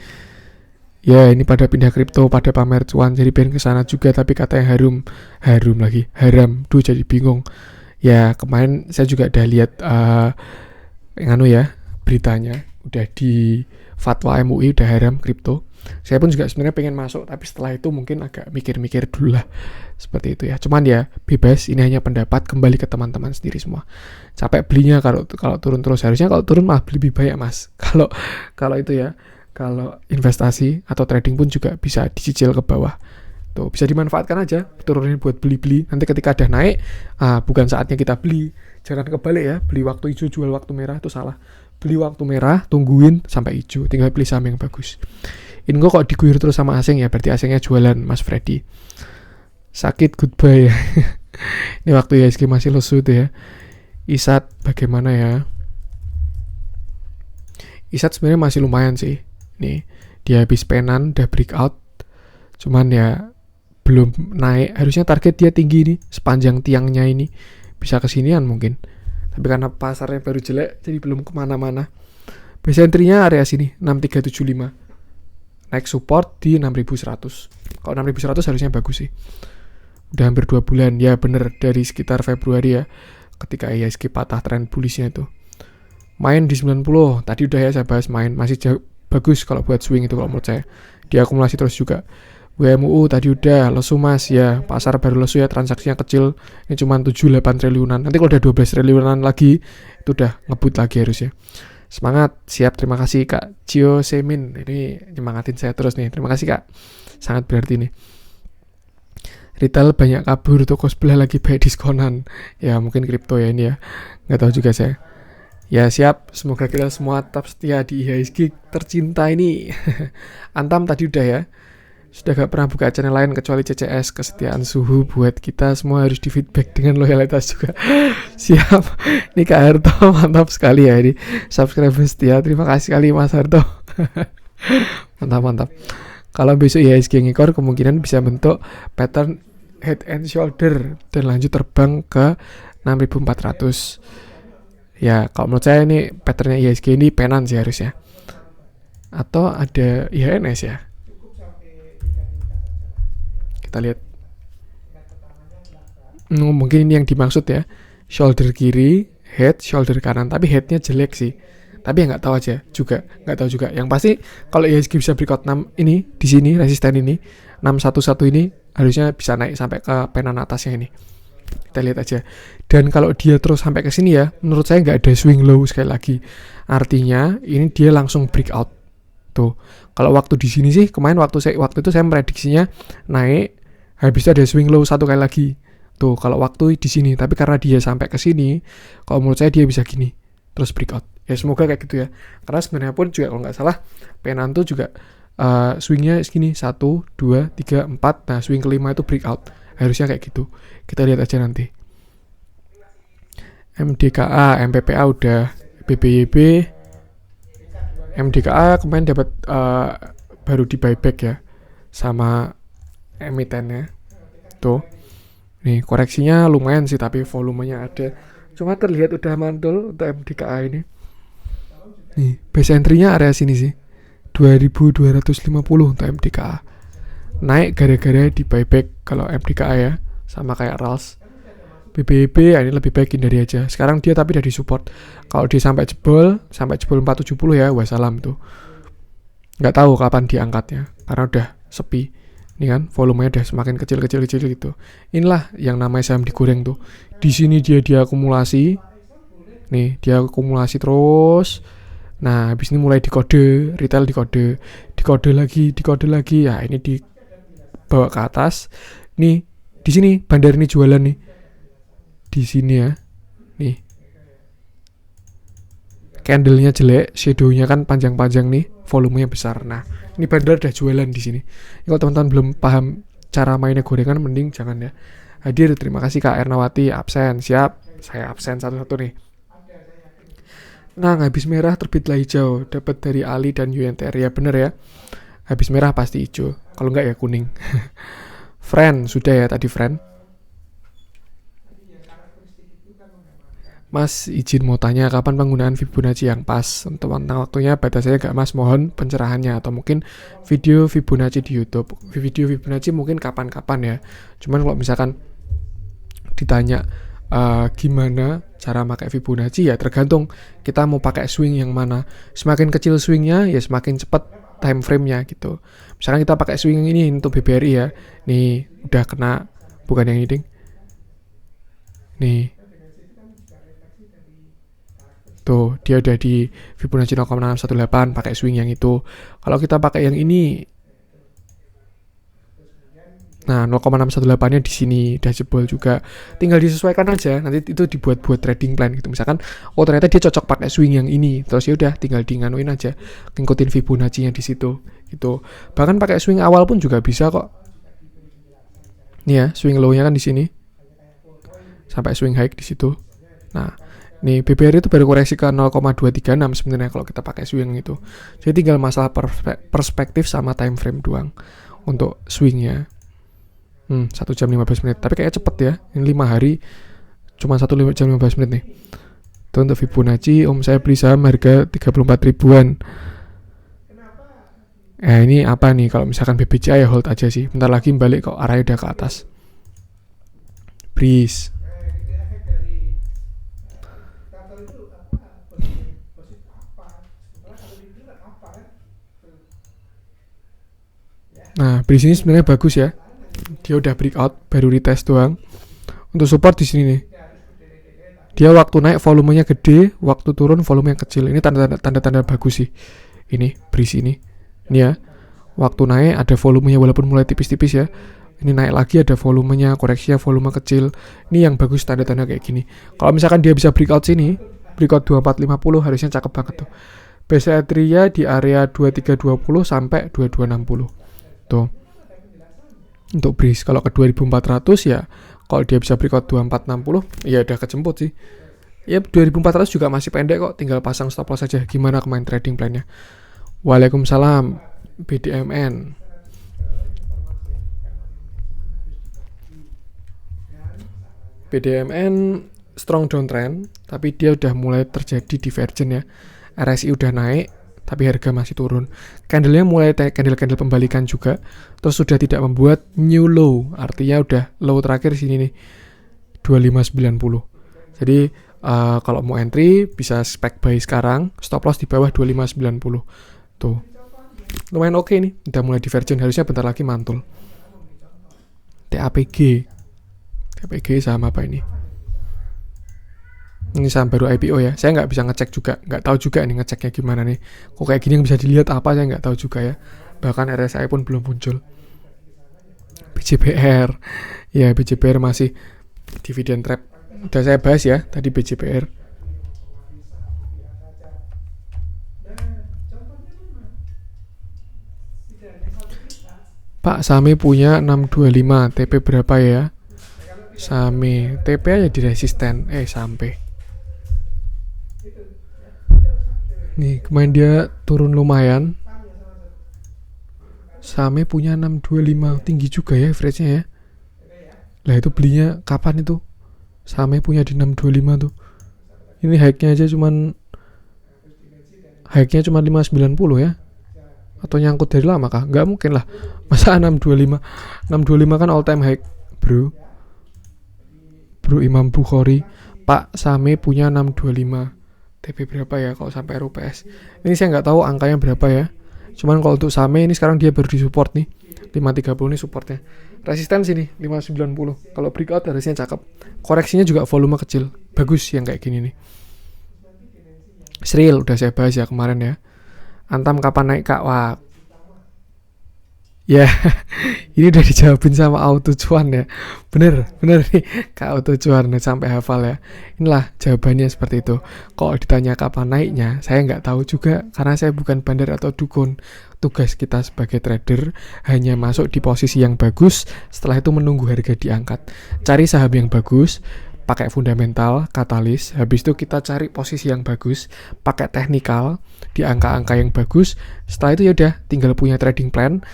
Ya ini pada pindah kripto, pada pamer cuan, jadi pengen kesana juga, tapi katanya harum lagi, haram. Duh jadi bingung. Ya kemarin saya juga udah lihat beritanya, udah di fatwa MUI udah haram kripto. Saya pun juga sebenarnya pengen masuk, tapi setelah itu mungkin agak mikir-mikir dulu lah, seperti itu ya. Cuman ya bebas, ini hanya pendapat, kembali ke teman-teman sendiri semua. Capek belinya kalau turun terus, harusnya kalau turun malah beli lebih banyak mas. Kalau itu ya, kalau investasi atau trading pun juga bisa dicicil ke bawah. Tuh bisa dimanfaatkan aja, turunin buat beli-beli. Nanti ketika ada naik, bukan saatnya kita beli. Jangan kebalik ya, beli waktu hijau jual waktu merah itu salah. Beli waktu merah, tungguin sampai hijau, tinggal pilih saham yang bagus. Ini kok diguyur terus sama asing ya, berarti asingnya jualan Mas Freddy. Sakit goodbye ya. Ini waktu IHSG masih lesu tuh ya. ISAT bagaimana ya? ISAT sebenarnya masih lumayan sih. Nih, dia habis penan, udah breakout. Cuman ya belum naik. Harusnya target dia tinggi nih, sepanjang tiangnya ini. Bisa kesinian mungkin. Tapi karena pasarnya baru jelek, jadi belum kemana-mana. Base entry-nya area sini, 6375. Naik support di 6100. Kalau 6100 harusnya bagus sih. Udah hampir 2 bulan. Ya bener, dari sekitar Februari ya, ketika IHSG patah tren bullishnya itu. Main di 90. Tadi udah ya saya bahas main. Masih bagus kalau buat swing itu kalau menurut saya. Diakumulasi terus juga. WMUU tadi udah, lesu mas ya. Pasar baru lesu ya, transaksinya kecil. Ini cuma 7-8 triliunan. Nanti kalau udah 12 triliunan lagi, itu udah ngebut lagi harusnya. Semangat, siap, terima kasih Kak Cio Semin. Ini nyemangatin saya terus nih. Terima kasih Kak. Sangat berarti nih. Retail banyak kabur, toko sebelah lagi banyak diskonan. Ya mungkin kripto ya ini ya. Nggak tahu juga saya. Ya siap, semoga kita semua tetap setia di IHSG tercinta ini. Antam tadi udah ya. Sudah gak pernah buka channel lain kecuali CCS. Kesetiaan suhu buat kita semua harus di feedback dengan loyalitas juga. Siap. Ini Kak Harto mantap sekali ya ini. Subscriber setia. Terima kasih sekali Mas Harto. Mantap. Kalau besok IHSG ngikor kemungkinan bisa bentuk pattern head and shoulder dan lanjut terbang ke 6400. Ya kalau menurut saya ini patternnya IHSG ini penan sih harusnya. Atau ada IHNS ya. Kita lihat. Mungkin ini yang dimaksud ya. Shoulder kiri, head, shoulder kanan. Tapi headnya jelek sih. Tapi ya nggak tahu aja juga. Nggak tahu juga. Yang pasti kalau IHSG bisa breakout 6 ini, di sini resisten ini, 611 ini harusnya bisa naik sampai ke penan atasnya ini. Kita lihat aja. Dan kalau dia terus sampai ke sini ya, menurut saya nggak ada swing low sekali lagi. Artinya ini dia langsung breakout. Tuh. Kalau waktu di sini sih kemarin waktu itu saya prediksinya naik, habis itu ada swing low satu kali lagi. Tuh, kalau waktu di sini, tapi karena dia sampai ke sini, kalau menurut saya dia bisa gini, terus breakout. Ya semoga kayak gitu ya. Karena sebenarnya pun juga kalau nggak salah, penan tuh juga swingnya segini 1, 2, 3, 4. Nah, swing kelima itu breakout. Harusnya kayak gitu. Kita lihat aja nanti. MDKA, MPPA udah, BBYB, MDKA kemarin dapat baru di buyback ya sama emitennya. Tuh. Nih, koreksinya lumayan sih tapi volumenya ada. Cuma terlihat udah mantul untuk MDKA ini. Nih, base entry-nya area sini sih. 2250 untuk MDKA. Naik gara-gara di buyback kalau MDKA ya, sama kayak RALS. BBB ini lebih baik hindari aja. Sekarang dia tapi udah disupport. Kalau dia sampai jebol 470 ya, wassalam tuh. Nggak tahu kapan diangkatnya karena udah sepi. Ini kan volumenya udah semakin kecil gitu. Inilah yang namanya saham digoreng tuh. Di sini dia diakumulasi. Nih, dia akumulasi terus. Nah, habis ini mulai dikode, retail dikode lagi. Ya, ini dibawa ke atas. Nih, di sini bandar ini jualan nih. Di sini ya. Nih. Candle-nya jelek, shadow-nya kan panjang-panjang nih, volumenya besar. Nah, ini bandar udah jualan di sini. Kalau teman-teman belum paham cara mainnya gorengan, mending jangan ya. Hadir, terima kasih Kak Ernawati, absen, siap. Saya absen satu-satu nih. Nah, habis merah terbitlah hijau, dapat dari Ali dan UNTR ya bener ya. Habis merah pasti hijau, kalau enggak ya kuning. Friend, sudah ya tadi friend. Mas izin mau tanya kapan penggunaan Fibonacci yang pas. Untuk tentang waktunya batasnya gak Mas, mohon pencerahannya. Atau mungkin video Fibonacci di YouTube. Video Fibonacci mungkin kapan-kapan ya. Cuman kalau misalkan ditanya gimana cara pakai Fibonacci, ya tergantung kita mau pakai swing yang mana. Semakin kecil swingnya ya semakin cepat time frame-nya gitu. Misalkan kita pakai swing yang ini untuk BBRI ya. Nih udah kena, bukan yang ini ding. Nih tuh, dia udah di Fibonacci 0,618 pakai swing yang itu. Kalau kita pakai yang ini, nah 0,618-nya di sini udah jebol juga. Tinggal disesuaikan aja, nanti itu dibuat trading plan gitu. Misalkan oh ternyata dia cocok pakai swing yang ini, terus ya udah tinggal nganuin aja, ngikutin Fibonacci-nya di situ gitu. Bahkan pakai swing awal pun juga bisa kok. Nih ya, swing low-nya kan di sini. Sampai swing high di situ. Nah, nih BBR itu baru koreksi ke 0,236 sebenarnya kalau kita pakai swing itu. Jadi tinggal masalah perspektif sama time frame doang untuk swingnya. 1 jam 15 menit. Tapi kayaknya cepet ya. Ini 5 hari cuma 1 jam 15 menit nih. Itu untuk Fibonacci. Saya beli saham harga 34 ribuan. Ini apa nih? Kalau misalkan BBCA ya hold aja sih. Bentar lagi balik kok, arahnya udah ke atas. Breeze. Nah, Breeze ini sebenarnya bagus ya. Dia udah breakout, baru retest doang. Untuk support di sini nih. Dia waktu naik volumenya gede, waktu turun volumenya kecil. Ini tanda-tanda bagus sih. Ini Breeze ini. Ini ya. Waktu naik ada volumenya walaupun mulai tipis-tipis ya. Ini naik lagi ada volumenya, koreksinya volume kecil. Ini yang bagus tanda-tanda kayak gini. Kalau misalkan dia bisa breakout sini, breakout 2450 harusnya cakep banget tuh. BCA di area 2320 sampai 2260. Tuh. Untuk Breeze kalau ke 2400 ya, kalau dia bisa breakout 2460 ya udah kejemput sih. Ya 2400 juga masih pendek kok, tinggal pasang stop loss aja. Gimana kemarin trading plan-nya? Waalaikumsalam BDMN. BDMN strong downtrend, tapi dia udah mulai terjadi divergen ya. RSI udah naik, tapi harga masih turun. Candle-nya mulai candle pembalikan juga. Terus sudah tidak membuat new low, artinya udah low terakhir sini nih 2590. Jadi kalau mau entry bisa spec buy sekarang, stop loss di bawah 2590. Tuh. Lumayan oke nih, udah mulai divergen, harusnya bentar lagi mantul. TAPG saham apa ini? Ini saham baru IPO ya. Saya nggak bisa ngecek juga, nggak tahu juga nih ngeceknya gimana nih. Kok kayak gini yang bisa dilihat apa, saya nggak tahu juga ya. Bahkan RSI pun belum muncul. BJPR, ya BJPR masih dividend trap. Udah saya bahas ya tadi BJPR. Pak Same punya 625, TP berapa ya? Same, TP aja di resisten, sampai. Nih, kemarin dia turun lumayan. Same punya 625, tinggi juga ya average-nya ya. Lah itu belinya kapan itu? Same punya di 625 tuh. Ini high-nya aja cuman 590 ya. Atau nyangkut dari lama kah? Nggak mungkin lah. Masa 625? 625 kan all time high, bro. Bro Imam Bukhari. Pak Same punya 625. TP berapa ya kalau sampai RUPS? Ini saya nggak tahu angkanya berapa ya. Cuman kalau untuk Same ini sekarang dia baru di support nih. 530 nih supportnya. Resisten sini 590. Kalau breakout harusnya cakep. Koreksinya juga volume kecil. Bagus yang kayak gini nih. Sril udah saya bahas ya kemarin ya. Antam kapan naik Kak? Wah. Ya, ini udah dijawabin sama Auto Cuan ya. Bener nih Kak Auto Cuan sampai hafal ya. Inilah jawabannya seperti itu. Kalau ditanya kapan naiknya, saya nggak tahu juga karena saya bukan bandar atau dukun. Tugas kita sebagai trader hanya masuk di posisi yang bagus, setelah itu menunggu harga diangkat. Cari saham yang bagus, pakai fundamental, katalis, habis itu kita cari posisi yang bagus, pakai teknikal, di angka-angka yang bagus. Setelah itu ya udah tinggal punya trading plan.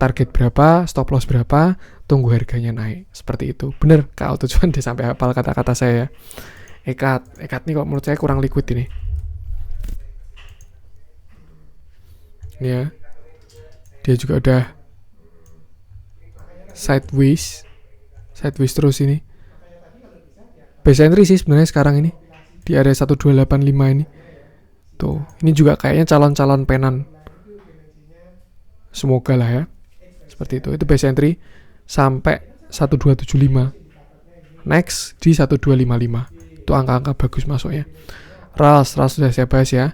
Target berapa, stop loss berapa, tunggu harganya naik. Seperti itu. Bener, Kak Auto Cuan dia sampai hafal kata-kata saya. Ekat nih kalau menurut saya kurang liquid ini. Ini ya. Dia juga udah sideways terus ini. Base entry sih sebenarnya sekarang ini di area 1285 ini. Tuh, ini juga kayaknya calon-calon penan. Semoga lah ya. Seperti itu. Itu base entry sampai 1275. Next di 1255. Itu angka-angka bagus masuknya. RAS sudah saya bahas ya.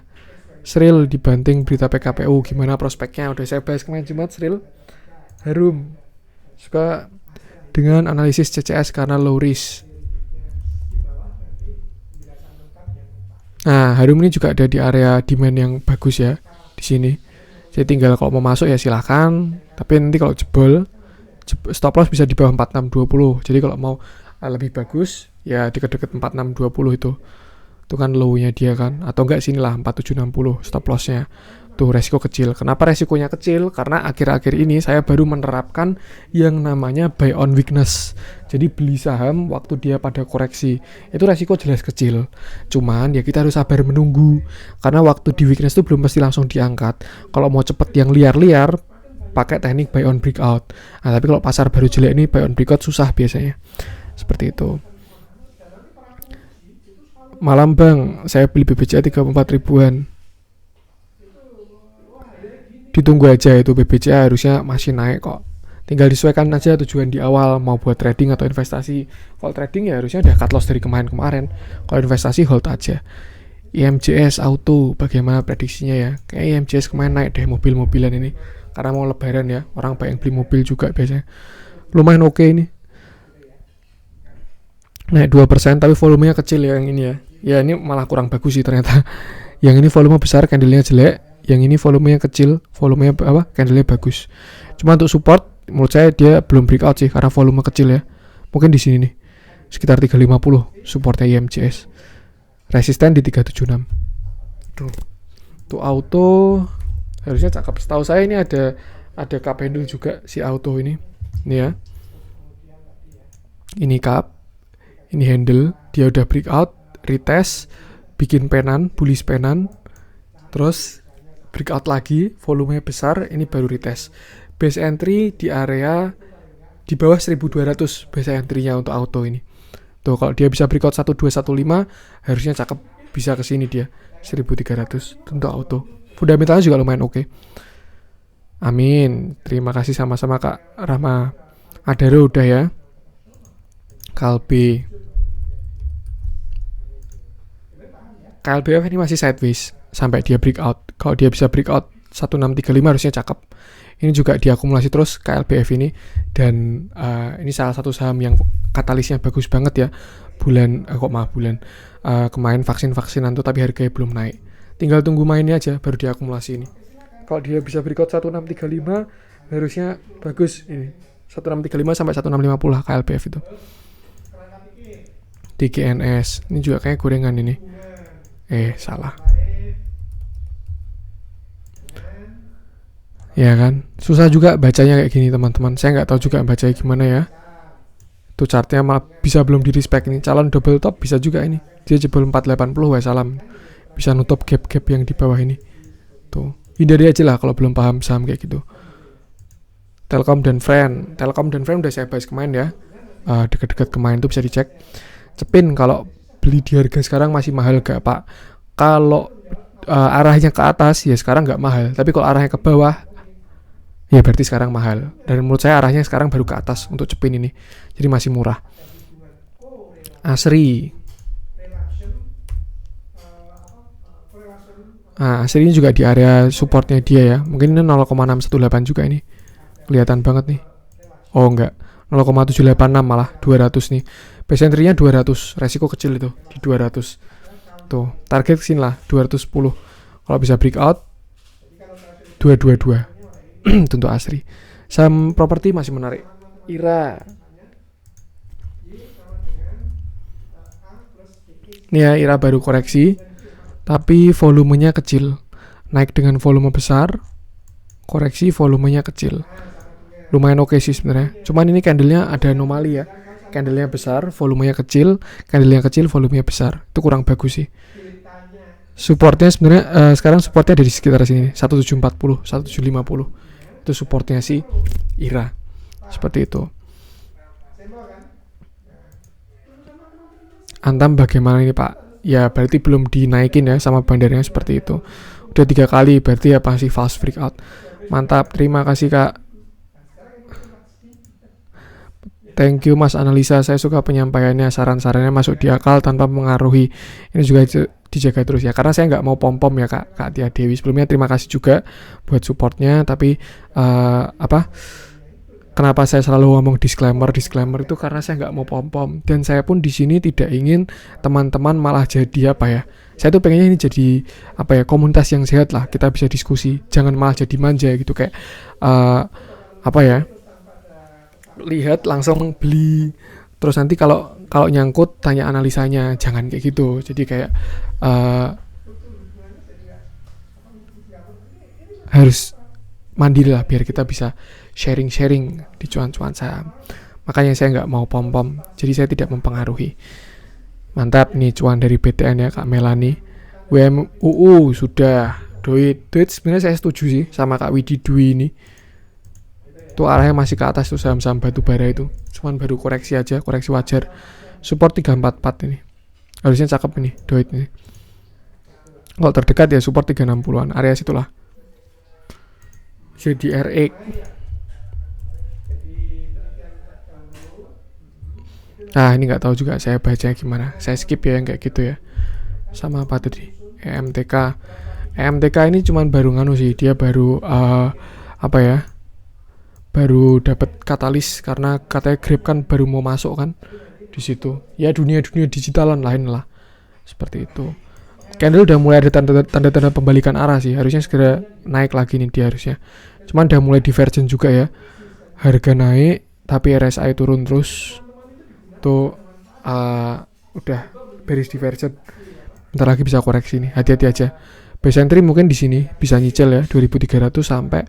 Sril dibanting berita PKPU, gimana prospeknya? Udah saya bahas kemarin Jumat. Sril harum, suka dengan analisis CCS karena low risk. Nah, harum ini juga ada di area demand yang bagus ya di sini. Jadi tinggal kalau mau masuk ya silahkan. Tapi nanti kalau jebol stop loss bisa di bawah 4620. Jadi kalau mau lebih bagus ya deket-deket 4620 itu. Itu kan low-nya dia kan, atau enggak sinilah 4760 stop loss-nya. Tuh resiko kecil. Kenapa resikonya kecil? Karena akhir-akhir ini saya baru menerapkan yang namanya buy on weakness. Jadi beli saham waktu dia pada koreksi. Itu resiko jelas kecil. Cuman ya kita harus sabar menunggu. Karena waktu di weakness itu belum pasti langsung diangkat. Kalau mau cepet yang liar-liar pakai teknik buy on breakout. Nah, tapi kalau pasar baru jelek ini buy on breakout susah biasanya. Seperti itu. Malam bang, saya beli BBCA 34 ribuan. Ditunggu aja itu BBCA harusnya masih naik kok. Tinggal disesuaikan aja tujuan di awal, mau buat trading atau investasi. Kalau trading ya harusnya udah cut loss dari kemarin-kemarin. Kalau investasi hold aja. IMJS Auto, bagaimana prediksinya ya? Kayak IMJS kemarin naik deh mobil-mobilan ini. Karena mau lebaran ya, orang banyak beli mobil juga biasanya. Lumayan oke ini. Naik 2% tapi volumenya kecil ya yang ini ya. Ya ini malah kurang bagus sih ternyata. Yang ini volume besar, candlenya jelek. Yang ini volumenya kecil, volumenya candlenya bagus. Cuma untuk support menurut saya dia belum breakout sih karena volume kecil ya. Mungkin di sini nih. Sekitar 350 supportnya IMJS. Resisten di 376. Tuh. Tuh auto harusnya cakep. Setahu saya ini ada cup handle juga si auto ini. Ini ya. Ini cup. Ini handle, dia udah breakout, retest, bikin penan, bullish penan, terus breakout lagi, volumenya besar, ini baru retest. Base entry di area di bawah 1200 base entry-nya untuk auto ini. Tuh kalau dia bisa breakout 1215, harusnya cakep, bisa ke sini dia 1300 untuk auto. Fundamentalnya juga lumayan oke. Amin. Terima kasih sama-sama Kak Rahma. Adaro udah ya. KLBF ini masih sideways sampai dia breakout. Kalau dia bisa breakout 1635 harusnya cakep. Ini juga diakumulasi terus KLBF ini. Dan ini salah satu saham yang katalisnya bagus banget ya. Kemarin vaksin-vaksinan tuh tapi harganya belum naik. Tinggal tunggu mainnya aja baru diakumulasi ini. Kalau dia bisa breakout 1635 harusnya bagus ini. 1635 sampai 1650 lah KLBF itu. DGNS ini juga kayak gorengan ini. Salah. Ya kan, susah juga bacanya kayak gini teman-teman. Saya nggak tahu juga bacanya gimana ya. Tuh chartnya malah bisa belum di respect ini. Calon double top bisa juga ini. Dia jebol 480 salam. Bisa nutup gap-gap yang di bawah ini. Tuh, hindari aja lah kalau belum paham saham kayak gitu. Telkom dan Friend udah saya bahas kemarin ya. Dekat-dekat kemarin tuh bisa dicek. Cepin kalau beli di harga sekarang masih mahal gak Pak? Kalau arahnya ke atas ya sekarang gak mahal. Tapi kalau arahnya ke bawah ya berarti sekarang mahal. Dan menurut saya arahnya sekarang baru ke atas untuk Cepin ini. Jadi masih murah. Asri. Asri ini juga di area supportnya dia ya. Mungkin ini 0,618 juga ini. Kelihatan banget nih. Oh enggak. 0,786 malah 200 nih. Base entry-nya 200, resiko kecil itu di 200. Tuh, target kesini lah 210. Kalau bisa breakout 222. Untuk Asri. Saham properti masih menarik. IRA. Ini ya IRA baru koreksi, tapi volumenya kecil. Naik dengan volume besar, koreksi volumenya kecil. Lumayan oke sih sebenarnya. Cuman ini candlenya ada anomali ya. candlenya besar, volumenya kecil, candlenya kecil, volumenya besar. Itu kurang bagus sih. Supportnya sebenarnya sekarang supportnya ada di sekitar sini, 1740, 1750. Itu supportnya si IRA. Seperti itu. Antam bagaimana ini Pak? Ya berarti belum dinaikin ya sama bandarnya seperti itu. Udah 3 kali berarti ya pasti fast freak out. Mantap, terima kasih Kak. Thank you Mas Analisa, saya suka penyampaiannya, saran-sarannya masuk di akal tanpa mengaruhi. Ini juga dijaga terus ya, karena saya nggak mau pom-pom ya Kak Tia Dewi. Sebelumnya terima kasih juga buat supportnya, tapi kenapa saya selalu ngomong disclaimer itu karena saya nggak mau pom-pom, dan saya pun di sini tidak ingin teman-teman malah jadi saya tuh pengennya ini jadi komunitas yang sehat lah, kita bisa diskusi, jangan malah jadi manja gitu kayak lihat langsung beli, terus nanti kalau nyangkut tanya analisanya, jangan kayak gitu. Jadi kayak harus mandiri lah biar kita bisa sharing di cuan-cuan saham. Makanya saya nggak mau pom-pom, jadi saya tidak mempengaruhi. Mantap nih cuan dari BTN ya Kak Melani. WMUU sudah duit sebenarnya saya setuju sih sama Kak Widi Dwi ini. Itu arahnya masih ke atas tuh saham-saham batu bara itu. Cuman baru koreksi aja, koreksi wajar. Support 344 ini. Harusnya cakep ini, duit ini. Kalau terdekat ya support 360-an, area situlah. Jadi RX. Nah, ini nggak tahu juga saya baca gimana. Saya skip ya yang kayak gitu ya. Sama apa tadi? EMTK. EMTK ini cuman baru sih, dia baru baru dapat katalis karena katanya Grab kan baru mau masuk kan di situ. Ya dunia digitalan lain lah. Seperti itu. Candle udah mulai ada tanda-tanda pembalikan arah sih. Harusnya segera naik lagi nih dia harusnya. Cuman udah mulai divergent juga ya. Harga naik tapi RSI turun terus. Tuh udah bearish divergent. Bentar lagi bisa koreksi nih. Hati-hati aja. Base entry mungkin di sini bisa nyicil ya 2300 sampai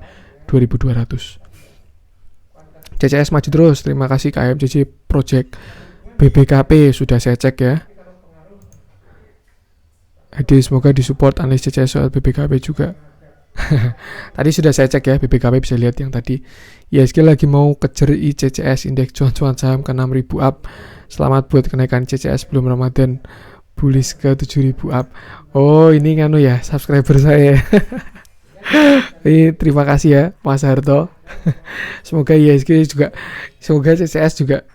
2200. CCS maju terus, terima kasih KMCC Project. BBKP sudah saya cek ya. Jadi semoga disupport analis CCS soal BBKP juga. Tadi sudah saya cek ya, BBKP bisa lihat yang tadi. ISG lagi mau kejar ICCS, indeks cuan-cuan saham ke 6.000 up. Selamat buat kenaikan CCS belum Ramadan. Bullish ke 7.000 up. Oh ini ya, subscriber saya. Terima kasih ya Mas Harto. Semoga ISG juga, semoga CCS juga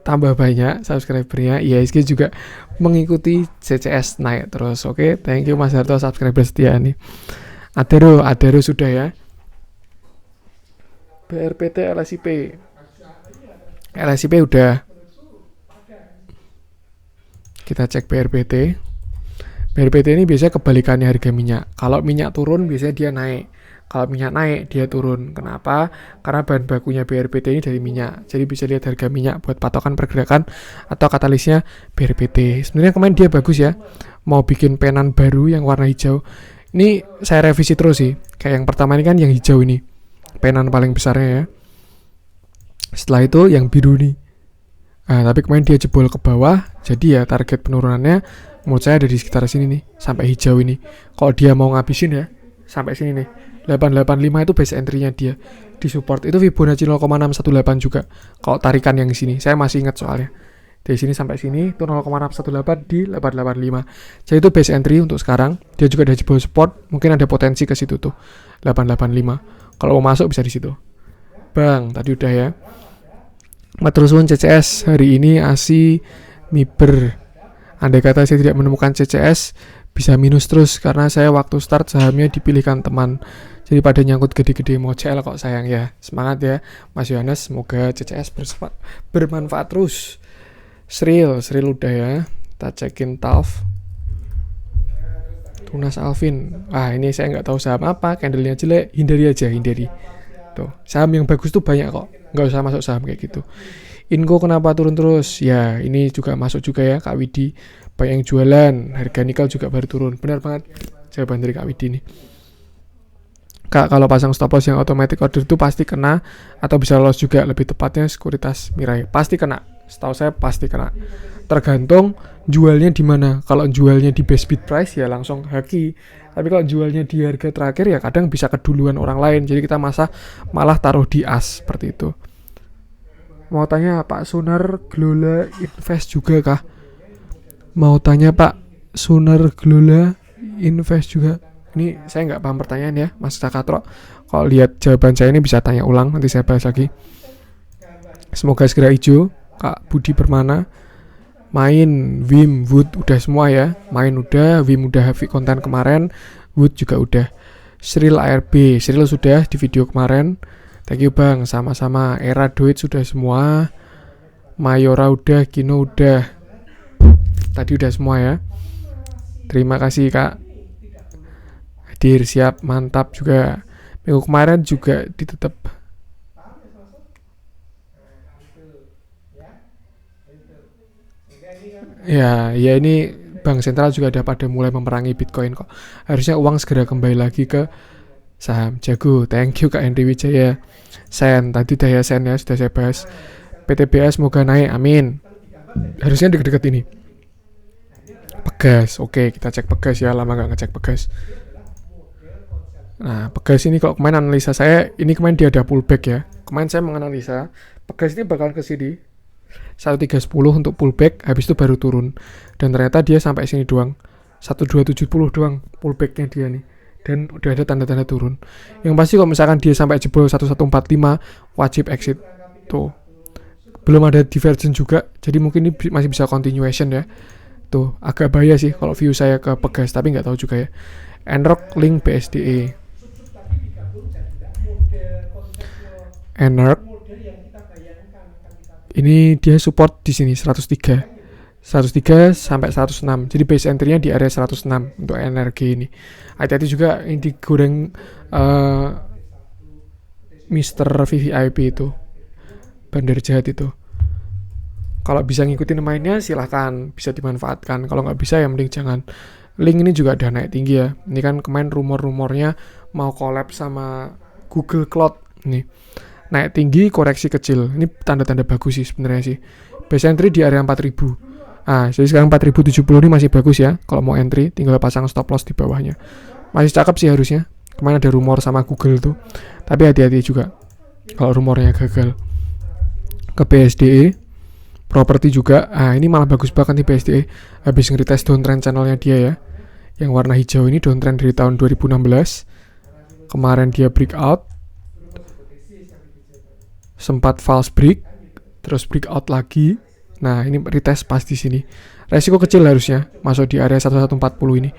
tambah banyak subscribernya. ISG juga mengikuti CCS naik terus. Oke, thank you Mas Harto, subscriber setia nih. Adero sudah ya. BRPT LSIP udah. Kita cek BRPT. BRPT ini biasanya kebalikannya harga minyak. Kalau minyak turun biasanya dia naik. Kalau minyak naik dia turun. Kenapa? Karena bahan bakunya BRPT ini dari minyak. Jadi bisa lihat harga minyak buat patokan pergerakan atau katalisnya BRPT. Sebenarnya kemarin dia bagus ya. Mau bikin penan baru yang warna hijau. Ini saya revisi terus sih. Kayak yang pertama ini kan yang hijau ini. Penan paling besarnya ya. Setelah itu yang biru nih. Tapi kemarin dia jebol ke bawah. Jadi ya target penurunannya menurut saya ada di sekitar sini nih, sampai hijau ini. Kalau dia mau ngabisin ya, sampai sini nih. 885 itu base entry-nya dia. Di support itu Fibonacci 0,618 juga. Kalau tarikan yang sini, saya masih ingat soalnya. Dari sini sampai sini itu 0,618 di 885. Jadi itu base entry untuk sekarang. Dia juga ada jebol support, mungkin ada potensi ke situ tuh. 885. Kalau mau masuk bisa di situ. Bang, tadi udah ya. Matrusun CCS hari ini ASI Miber. Andai kata saya tidak menemukan CCS, bisa minus terus karena saya waktu start sahamnya dipilihkan teman. Jadi pada nyangkut gede-gede mau CL kok sayang ya. Semangat ya Mas Yohanes, semoga CCS bermanfaat terus. Sril udah ya. Kita cekin TALF. Tunas Alvin. Ini saya nggak tahu saham apa, candlenya jelek, hindari. Tuh, saham yang bagus tuh banyak kok. Nggak usah masuk saham kayak gitu. Inco kenapa turun terus? Ya, ini juga masuk juga ya Kak Widi. Banyak yang jualan, harga nikel juga baru turun. Benar banget jawaban dari Kak Widi nih. Kak, kalau pasang stop loss yang automatic order itu pasti kena atau bisa loss juga, lebih tepatnya sekuritas Mirai. Pasti kena. Setahu saya pasti kena. Tergantung jualnya di mana. Kalau jualnya di best bid price ya langsung haki. Tapi kalau jualnya di harga terakhir ya kadang bisa keduluan orang lain. Jadi kita malah taruh di as seperti itu. Mau tanya Pak Sunar Glola invest juga kah? Mau tanya Pak Sunar Glola invest juga. Ini saya nggak paham pertanyaan ya, Mas Cakatro. Kalau lihat jawaban saya ini bisa tanya ulang, nanti saya bahas lagi. Semoga segera hijau. Kak Budi Permana. Main Wim Wood udah semua ya. Main udah, Wim udah heavy konten kemarin, Wood juga udah. Sril ARB, Sril sudah di video kemarin. Thank you Bang, sama-sama. Era Duit sudah semua. Mayora udah, Kino udah. Tadi udah semua ya. Terima kasih Kak. Hadir siap, mantap juga. Minggu kemarin juga ditetap. Ya ini Bank Sentral juga udah pada mulai memerangi Bitcoin kok. Harusnya uang segera kembali lagi ke saham. Jago, thank you Kak Henry Wijaya. Sen, tadi udah ya Sen ya, sudah saya bahas. PTBS semoga naik, amin. Harusnya deket-deket ini. Pegas, oke kita cek Pegas ya, lama gak ngecek Pegas. Nah Pegas ini kalau kemarin analisa saya, ini kemarin dia ada pullback ya. Kemarin saya menganalisa, Pegas ini bakalan ke sini 1310 untuk pullback, habis itu baru turun. Dan ternyata dia sampai sini doang, 1270 doang pullbacknya dia nih. Dan udah ada tanda-tanda turun. Yang pasti kalau misalkan dia sampai jebol 1145, wajib exit. Tuh. Belum ada divergence juga, jadi mungkin ini masih bisa continuation ya. Tuh, agak bahaya sih kalau view saya ke Pegas, tapi nggak tahu juga ya. Enrock link BSDE. Enrock. Ini dia support di sini 103 sampai 106. Jadi base entry-nya di area 106 untuk energi ini. Hati-hati juga ini digoreng Mr. VVIP itu. Bandar jahat itu. Kalau bisa ngikutin mainnya silahkan, bisa dimanfaatkan. Kalau nggak bisa ya mending jangan. Link ini juga ada naik tinggi ya. Ini kan kemarin rumor-rumornya mau collab sama Google Cloud nih. Naik tinggi, koreksi kecil. Ini tanda-tanda bagus sih sebenarnya sih. Base entry di area 4000. Jadi sekarang 4070 ini masih bagus ya. Kalau mau entry, tinggal pasang stop loss di bawahnya. Masih cakep sih harusnya. Kemarin ada rumor sama Google tuh. Tapi hati-hati juga kalau rumornya gagal. Ke BSDE, properti juga. Ini malah bagus banget nih BSDE. Habis nge-retest downtrend channelnya dia ya. Yang warna hijau ini downtrend dari tahun 2016. Kemarin dia breakout. Sempat false break, terus breakout lagi. Nah, ini retest pas di sini. Resiko kecil harusnya masuk di area 1140 ini.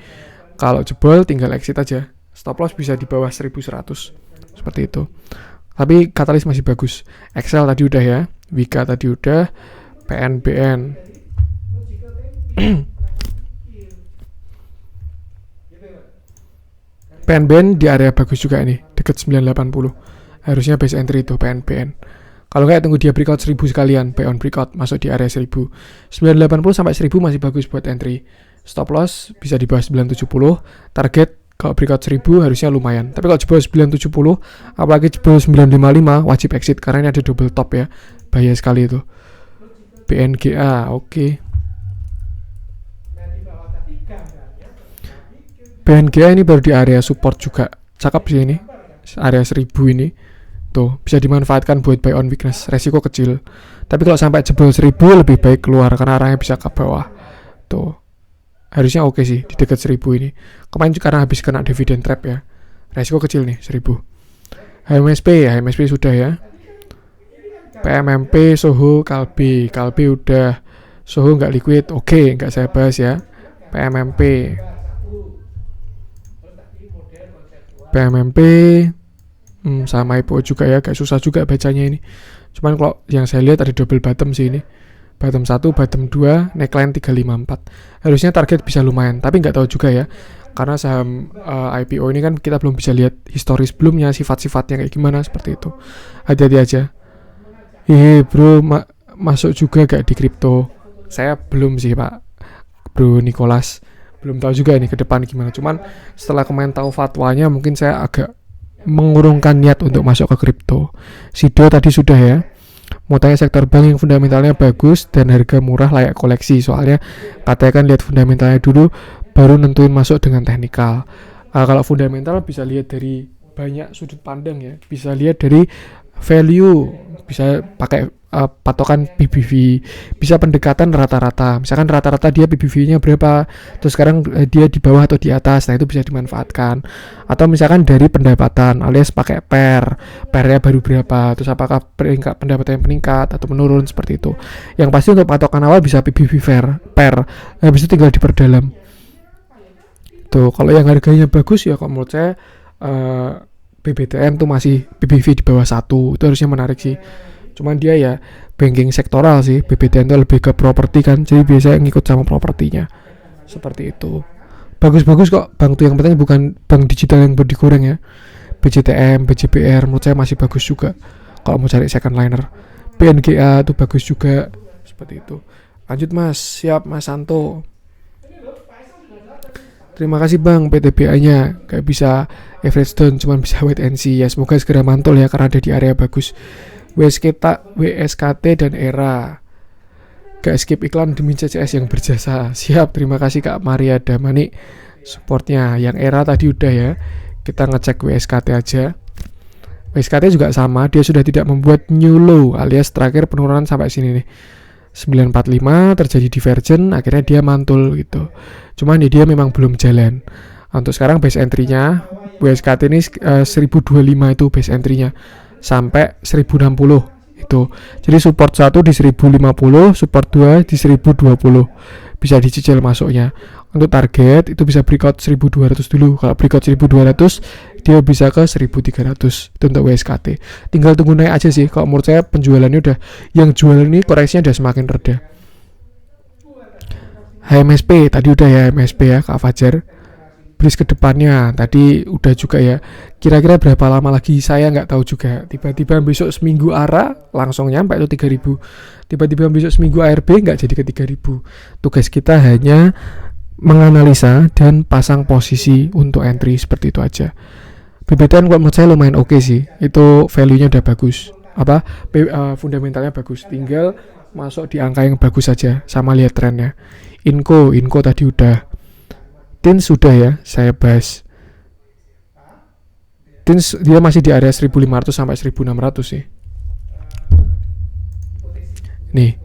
Kalau jebol tinggal exit aja. Stop loss bisa di bawah 1100. Seperti itu. Tapi katalis masih bagus. Excel tadi udah ya. Wika tadi udah. PNBN. PNBN di area bagus juga ini. Deket 980. Harusnya base entry itu PNBN. Kalau kayak tunggu dia breakout 1000 sekalian, buy on breakout masuk di area 1000. 980 sampai 1000 masih bagus buat entry. Stop loss bisa di bawah 970. Target kalau breakout 1000 harusnya lumayan. Tapi kalau jebol 970, apalagi jebol 955, wajib exit karena ini ada double top ya. Bahaya sekali itu. BNGA, oke. BNGA ini baru di area support juga. Cakep sih ini. Area 1000 ini. Tuh, bisa dimanfaatkan buat buy on weakness, resiko kecil. Tapi kalau sampai jebol 1000 lebih baik keluar karena arahnya bisa ke bawah. Tuh. Harusnya oke sih di dekat 1000 ini. Kemarin karena habis kena dividend trap ya. Resiko kecil nih 1000. HMSP sudah ya. PMMP, Soho, Kalbi udah. Soho nggak liquid, oke, nggak saya bahas ya. PMMP sama IPO juga ya, agak susah juga bacanya ini. Cuman kalau yang saya lihat ada double bottom sih ini. Bottom 1, bottom 2, neckline 354. Harusnya target bisa lumayan, tapi nggak tahu juga ya. Karena saham IPO ini kan kita belum bisa lihat histori sebelumnya, sifat-sifatnya kayak gimana, seperti itu. Hati-hati aja. Bro, masuk juga gak di kripto? Saya belum sih Pak Bro Nicholas. Belum tahu juga nih ke depan gimana. Cuman setelah kemarin tahu fatwanya, mungkin saya agak mengurungkan niat untuk masuk ke kripto. Sido tadi sudah ya. Mau tanya sektor bank yang fundamentalnya bagus dan harga murah layak koleksi. Soalnya katanya kan lihat fundamentalnya dulu baru nentuin masuk dengan teknikal. Kalau fundamental bisa lihat dari banyak sudut pandang ya. Bisa lihat dari value, bisa pakai patokan PBV, bisa pendekatan rata-rata. Misalkan rata-rata dia PBV-nya berapa, terus sekarang dia di bawah atau di atas, nah itu bisa dimanfaatkan. Atau misalkan dari pendapatan, alias pakai pernya baru berapa, terus apakah pendapatan yang meningkat atau menurun, seperti itu. Yang pasti untuk patokan awal bisa PBV per, habis itu tinggal diperdalam. Tuh, kalau yang harganya bagus ya kalau menurut saya BBTN tuh masih PBV di bawah 1, itu harusnya menarik sih. Cuman dia ya banking sektoral sih, BBTN itu lebih ke properti kan, jadi biasanya ngikut sama propertinya, seperti itu. Bagus-bagus kok bank tuh, yang penting bukan bank digital yang digoreng ya. BCTM, BCBR menurut saya masih bagus juga kalau mau cari second liner. BNGA tuh bagus juga, seperti itu. Lanjut Mas, siap Mas Santo. Terima kasih Bang, PTBA-nya gak bisa average down, cuman bisa wait and see ya. Semoga segera mantul ya, karena ada di area bagus. WSKT dan ERA. Gak skip iklan demi CCS yang berjasa. Siap, terima kasih Kak Maria Damani supportnya. Yang ERA tadi udah ya, kita ngecek WSKT aja. WSKT juga sama, dia sudah tidak membuat new low, alias terakhir penurunan sampai sini nih 945, terjadi divergen, akhirnya dia mantul gitu. Cuman ya dia memang belum jalan. Untuk sekarang base entry-nya WSKT ini 1025 itu base entry-nya sampai 1060 itu. Jadi support 1 di 1050, support 2 di 1020. Bisa dicicil masuknya. Untuk target itu bisa breakout 1200 dulu. Kalau breakout 1200 dia bisa ke 1300. Itu untuk WSKT. Tinggal tunggu naik aja sih. Kalau menurut saya penjualannya udah, yang jualan ini koreksinya udah semakin reda. HMSP tadi udah ya, HMSP ya Kak Fajar. Bris ke depannya tadi udah juga ya. Kira-kira berapa lama lagi saya nggak tahu juga. Tiba-tiba besok seminggu ARA langsung nyampe itu 3000. Tiba-tiba besok seminggu ARB nggak jadi ke 3000. Tugas kita hanya menganalisa dan pasang posisi untuk entry, seperti itu aja. BBTN menurut saya lumayan oke sih. Itu value-nya udah bagus. Fundamentalnya bagus. Tinggal masuk di angka yang bagus saja sama lihat trennya. Inco tadi udah. Tins sudah ya, saya bahas. Tins dia masih di area 1500 sampai 1600 sih. Nih,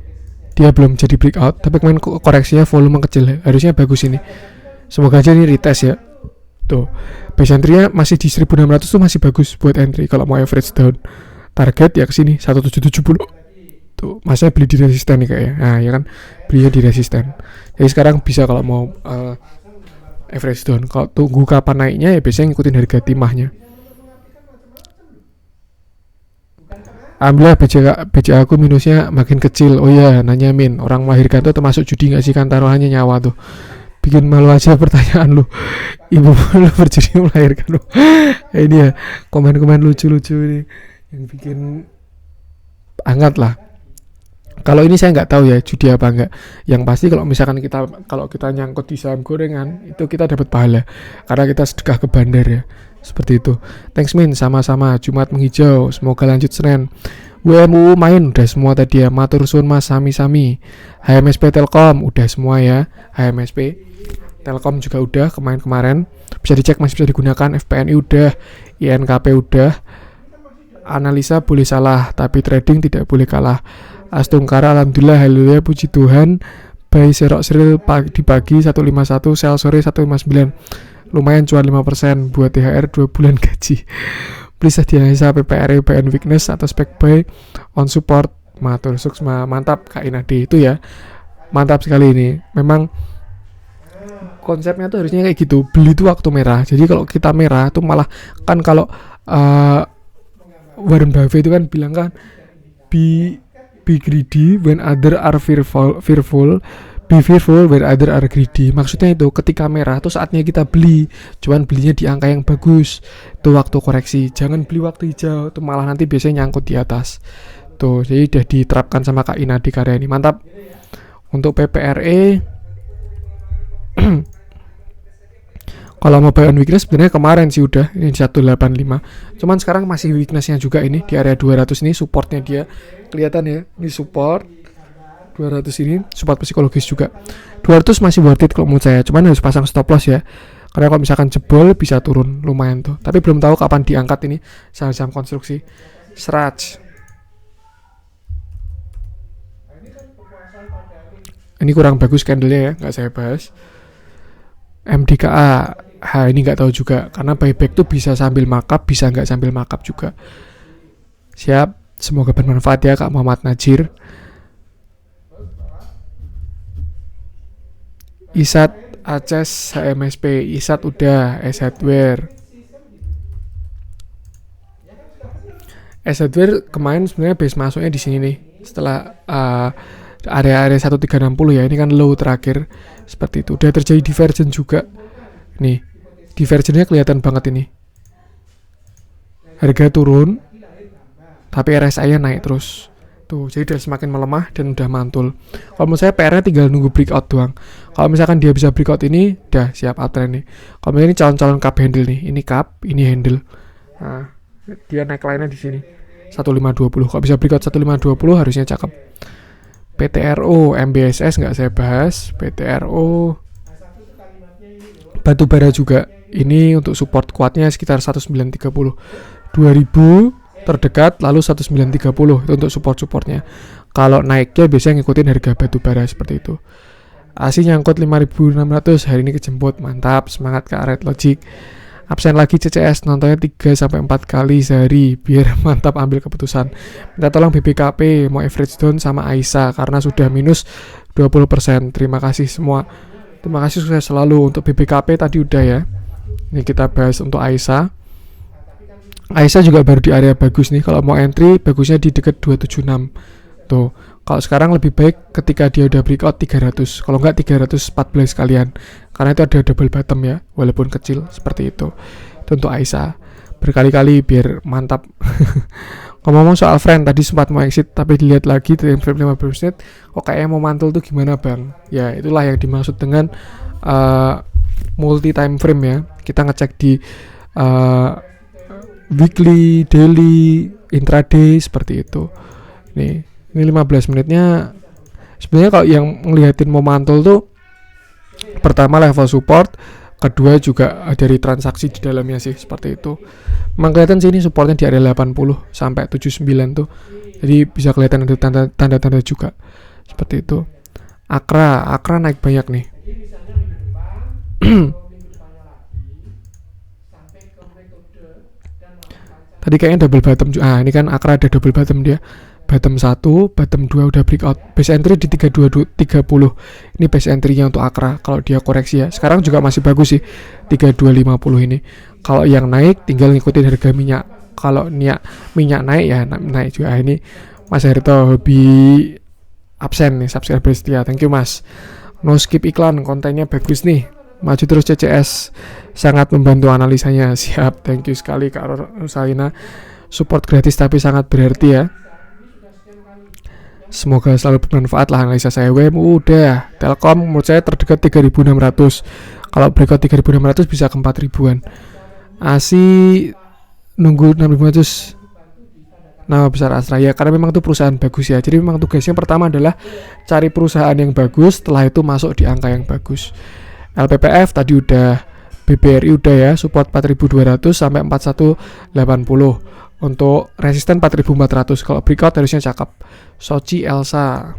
dia belum jadi breakout, tapi kemarin koreksinya volume kecil, harusnya bagus ini. Semoga aja ini retest ya. Tuh, base entry-nya masih di 1600 tuh masih bagus buat entry kalau mau average down. Target ya kesini 1770. Tuh, masa beli di resisten nih kayaknya. Nah, ya kan, belinya di resisten. Jadi sekarang bisa kalau mau average down. Kalau tunggu kapan naiknya ya biasanya ngikutin harga timahnya. Alhamdulillah BCA aku minusnya makin kecil. Oh iya, nanya Min, orang melahirkan tuh termasuk judi gak sih? Kan taruhannya nyawa tuh. Bikin malu aja pertanyaan lu. Ibu lu berjudi melahirkan lu. Ini ya komen-komen lucu-lucu ini yang bikin hangat lah. Kalau ini saya nggak tahu ya judi apa enggak. Yang pasti kalau misalkan kita nyangkut di saham gorengan itu kita dapat pahala karena kita sedekah ke bandar ya. Seperti itu. Thanks Min, sama-sama. Jumat menghijau, semoga lanjut Senin. WMU main udah semua tadi ya. Matur suwun Mas, sami-sami. HMSP Telkom udah semua ya. HMSP Telkom juga udah kemarin. Bisa dicek masih bisa digunakan. FPNI udah, INKP udah. Analisa boleh salah, tapi trading tidak boleh kalah. Astungkara alhamdulillah, haleluya, puji Tuhan. Buy serok seril di pagi 151, sell sore 159. Lumayan cuan 5% buat THR 2 bulan gaji. Please dianalisa PPR PN weakness atau spec buy on support. Matur suksma, mantap Kak Inadi itu ya. Mantap sekali ini. Memang konsepnya tuh harusnya kayak gitu. Beli tuh waktu merah. Jadi kalau kita merah tuh malah kan kalau Warren Buffett itu kan bilang kan be greedy when other are fearful, be fearful when other are greedy. Maksudnya itu ketika merah tuh saatnya kita beli, cuman belinya di angka yang bagus. Itu waktu koreksi. Jangan beli waktu hijau, tuh malah nanti biasanya nyangkut di atas. Tuh, jadi udah diterapkan sama Kak Inadi karya ini. Mantap. Untuk PPRE Kalau mobile on weakness sebenarnya kemarin sih udah ini 185. Cuman sekarang masih weaknessnya juga ini di area 200 ini supportnya dia kelihatan ya. Ini support 200 ini support psikologis juga. 200 masih worth it kalau menurut saya. Cuman harus pasang stop loss ya. Karena kalau misalkan jebol bisa turun lumayan tuh. Tapi belum tahu kapan diangkat ini saham-saham konstruksi. Sraj. Ini kurang bagus candlenya ya, nggak saya bahas. MDKA, ini nggak tahu juga karena buyback tuh bisa sambil markup, bisa nggak sambil markup juga. Siap, semoga bermanfaat ya Kak Muhammad Najir. Isat, Aces, HMSP, Isat udah, S Hardware. S Hardware kemarin sebenarnya base masuknya di sini nih. Setelah area 1360 ya, ini kan low terakhir seperti itu. Udah terjadi divergence juga nih, divergennya kelihatan banget ini, harga turun tapi RSI nya naik terus tuh, jadi udah semakin melemah dan udah mantul. Kalau menurut saya PR nya tinggal nunggu breakout doang. Kalau misalkan dia bisa breakout ini udah siap uptrend nih. Kalau misalnya ini calon-calon cup handle nih, ini cup, ini handle, nah dia naik lainnya di sini 1520. Kalau bisa breakout 1520 harusnya cakep. PTRO, MBSS nggak saya bahas. PTRO, batubara juga. Ini untuk support kuatnya sekitar 1930. 2000 terdekat, lalu 1930 itu untuk support-supportnya. Kalau naiknya biasanya ngikutin harga batubara seperti itu. ASI nyangkut 5600, hari ini kejemput, mantap, semangat Kak Red Logic. Absen lagi CCS, nontonnya 3-4 kali sehari biar mantap ambil keputusan. Minta tolong BBKP mau average down sama Aisyah karena sudah minus 20%. Terima kasih semua. Terima kasih, sukses selalu. Untuk BBKP tadi udah ya. Ini kita bahas untuk Aisyah. Aisyah juga baru di area bagus nih. Kalau mau entry bagusnya di dekat 276. Tuh. Kalau sekarang lebih baik ketika dia udah breakout 300. Kalau enggak 314 sekalian. Karena itu ada double bottom ya, walaupun kecil seperti itu. Itu untuk Aisyah. Berkali-kali biar mantap. Ngomong soal friend tadi sempat mau exit tapi dilihat lagi time frame 15 menit kok kayaknya mau mantul tuh gimana Bang? Ya, itulah yang dimaksud dengan multi time frame ya. Kita ngecek di weekly, daily, intraday seperti itu. Nih, ini 15 menitnya sebenarnya kalau yang ngeliatin mau mantul tuh pertama level support, kedua juga dari transaksi di dalamnya sih seperti itu. Memang kelihatan sih ini supportnya di area 80 sampai 79 tuh. Jadi bisa kelihatan ada tanda-tanda juga seperti itu. Akra naik banyak nih. Tadi kayaknya double bottom juga. Ini kan Akra ada double bottom dia. Bottom 1, bottom 2 udah breakout. Base entry di 3230. Ini base entry-nya untuk Akra kalau dia koreksi ya. Sekarang juga masih bagus sih 3250 ini. Kalau yang naik tinggal ngikutin harga minyak. Kalau minyak naik ya naik juga. Ini Mas Herto hobi absen nih, subscriber setia. Thank you Mas. No skip iklan, kontennya bagus nih. Maju terus CCS, sangat membantu analisanya. Siap, thank you sekali Kak Rosalina. Support gratis tapi sangat berarti ya. Semoga selalu bermanfaat lah analisa saya. WM udah, Telkom menurut saya terdekat 3.600. Kalau breakout 3.600 bisa ke 4.000-an. ASI nunggu 6.500. Nama besar Astraya karena memang itu perusahaan bagus ya. Jadi memang tugasnya pertama adalah cari perusahaan yang bagus, setelah itu masuk di angka yang bagus. LPPF tadi udah, BBRI udah ya, support 4.200 sampai 4.180. Untuk resisten 4.400. Kalau breakout harusnya cakep. Sochi Elsa.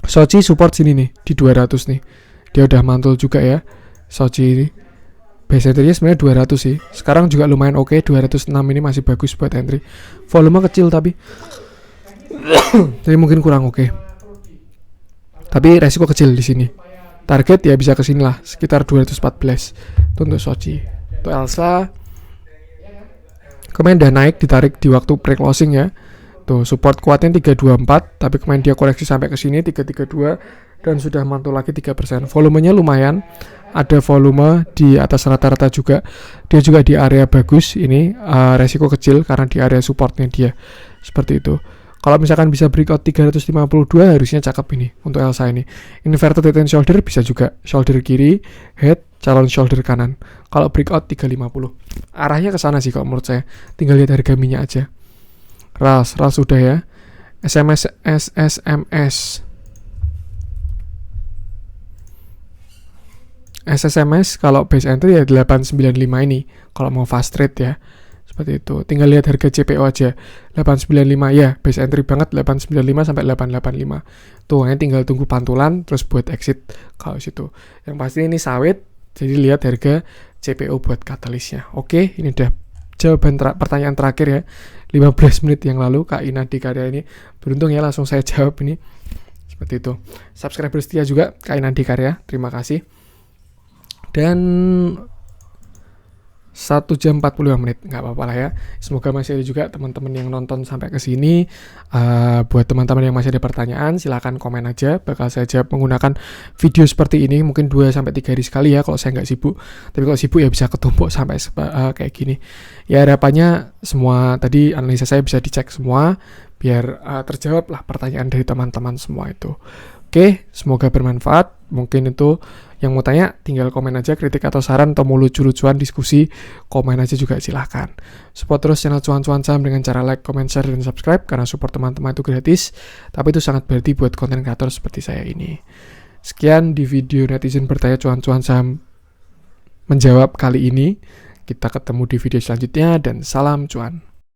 Sochi support sini nih di 200 nih. Dia udah mantul juga ya. Sochi ini. Base entry-nya sebenarnya 200 sih. Sekarang juga lumayan oke, 206 ini masih bagus buat entry. Volume kecil tapi jadi mungkin kurang oke. Tapi resiko kecil di sini. Target ya bisa ke sini lah, sekitar 214. Itu untuk Sochi. Untuk Elsa kemarin udah naik, ditarik di waktu pre-closing ya. Tuh, support kuatnya 324, tapi kemarin dia koreksi sampai ke sini 332 dan sudah mantul lagi 3%. Volumenya lumayan, ada volume di atas rata-rata juga. Dia juga di area bagus ini, resiko kecil karena di area supportnya dia. Seperti itu. Kalau misalkan bisa breakout 352 harusnya cakep ini untuk Elsa ini. Inverted head and shoulder bisa juga, shoulder kiri, head, calon shoulder kanan. Kalau breakout 350. Arahnya ke sana sih kalau menurut saya. Tinggal lihat harga minyak aja. RAS sudah ya. SSMS. SSMS kalau base entry ya 895 ini. Kalau mau fast trade ya. Seperti itu. Tinggal lihat harga CPO aja. 895 ya, base entry banget 895 sampai 885. Tuh, hanya tinggal tunggu pantulan terus buat exit kalau situ. Yang pasti ini sawit. Jadi lihat harga CPO buat katalisnya. Oke, ini udah jawaban pertanyaan terakhir ya. 15 menit yang lalu Kak Ina di karya ini. Beruntung ya langsung saya jawab ini. Seperti itu. Subscriber setia juga Kak Ina di karya. Terima kasih. Dan 1 jam 45 menit, nggak apa-apa lah ya. Semoga masih ada juga teman-teman yang nonton sampai ke sini. Buat teman-teman yang masih ada pertanyaan, silakan komen aja. Bakal saya jawab menggunakan video seperti ini, mungkin 2-3 hari sekali ya kalau saya nggak sibuk. Tapi kalau sibuk ya bisa ketumpuk sampai kayak gini. Ya harapannya semua tadi analisa saya bisa dicek semua, biar terjawab lah pertanyaan dari teman-teman semua itu. Oke, semoga bermanfaat. Mungkin itu yang mau tanya, tinggal komen aja kritik atau saran atau mau lucu-lucuan diskusi, komen aja juga silahkan. Support terus channel Cuan-Cuan Saham dengan cara like, comment, share, dan subscribe, karena support teman-teman itu gratis, tapi itu sangat berarti buat konten kreator seperti saya ini. Sekian di video netizen bertanya Cuan-Cuan Saham menjawab kali ini. Kita ketemu di video selanjutnya, dan salam cuan.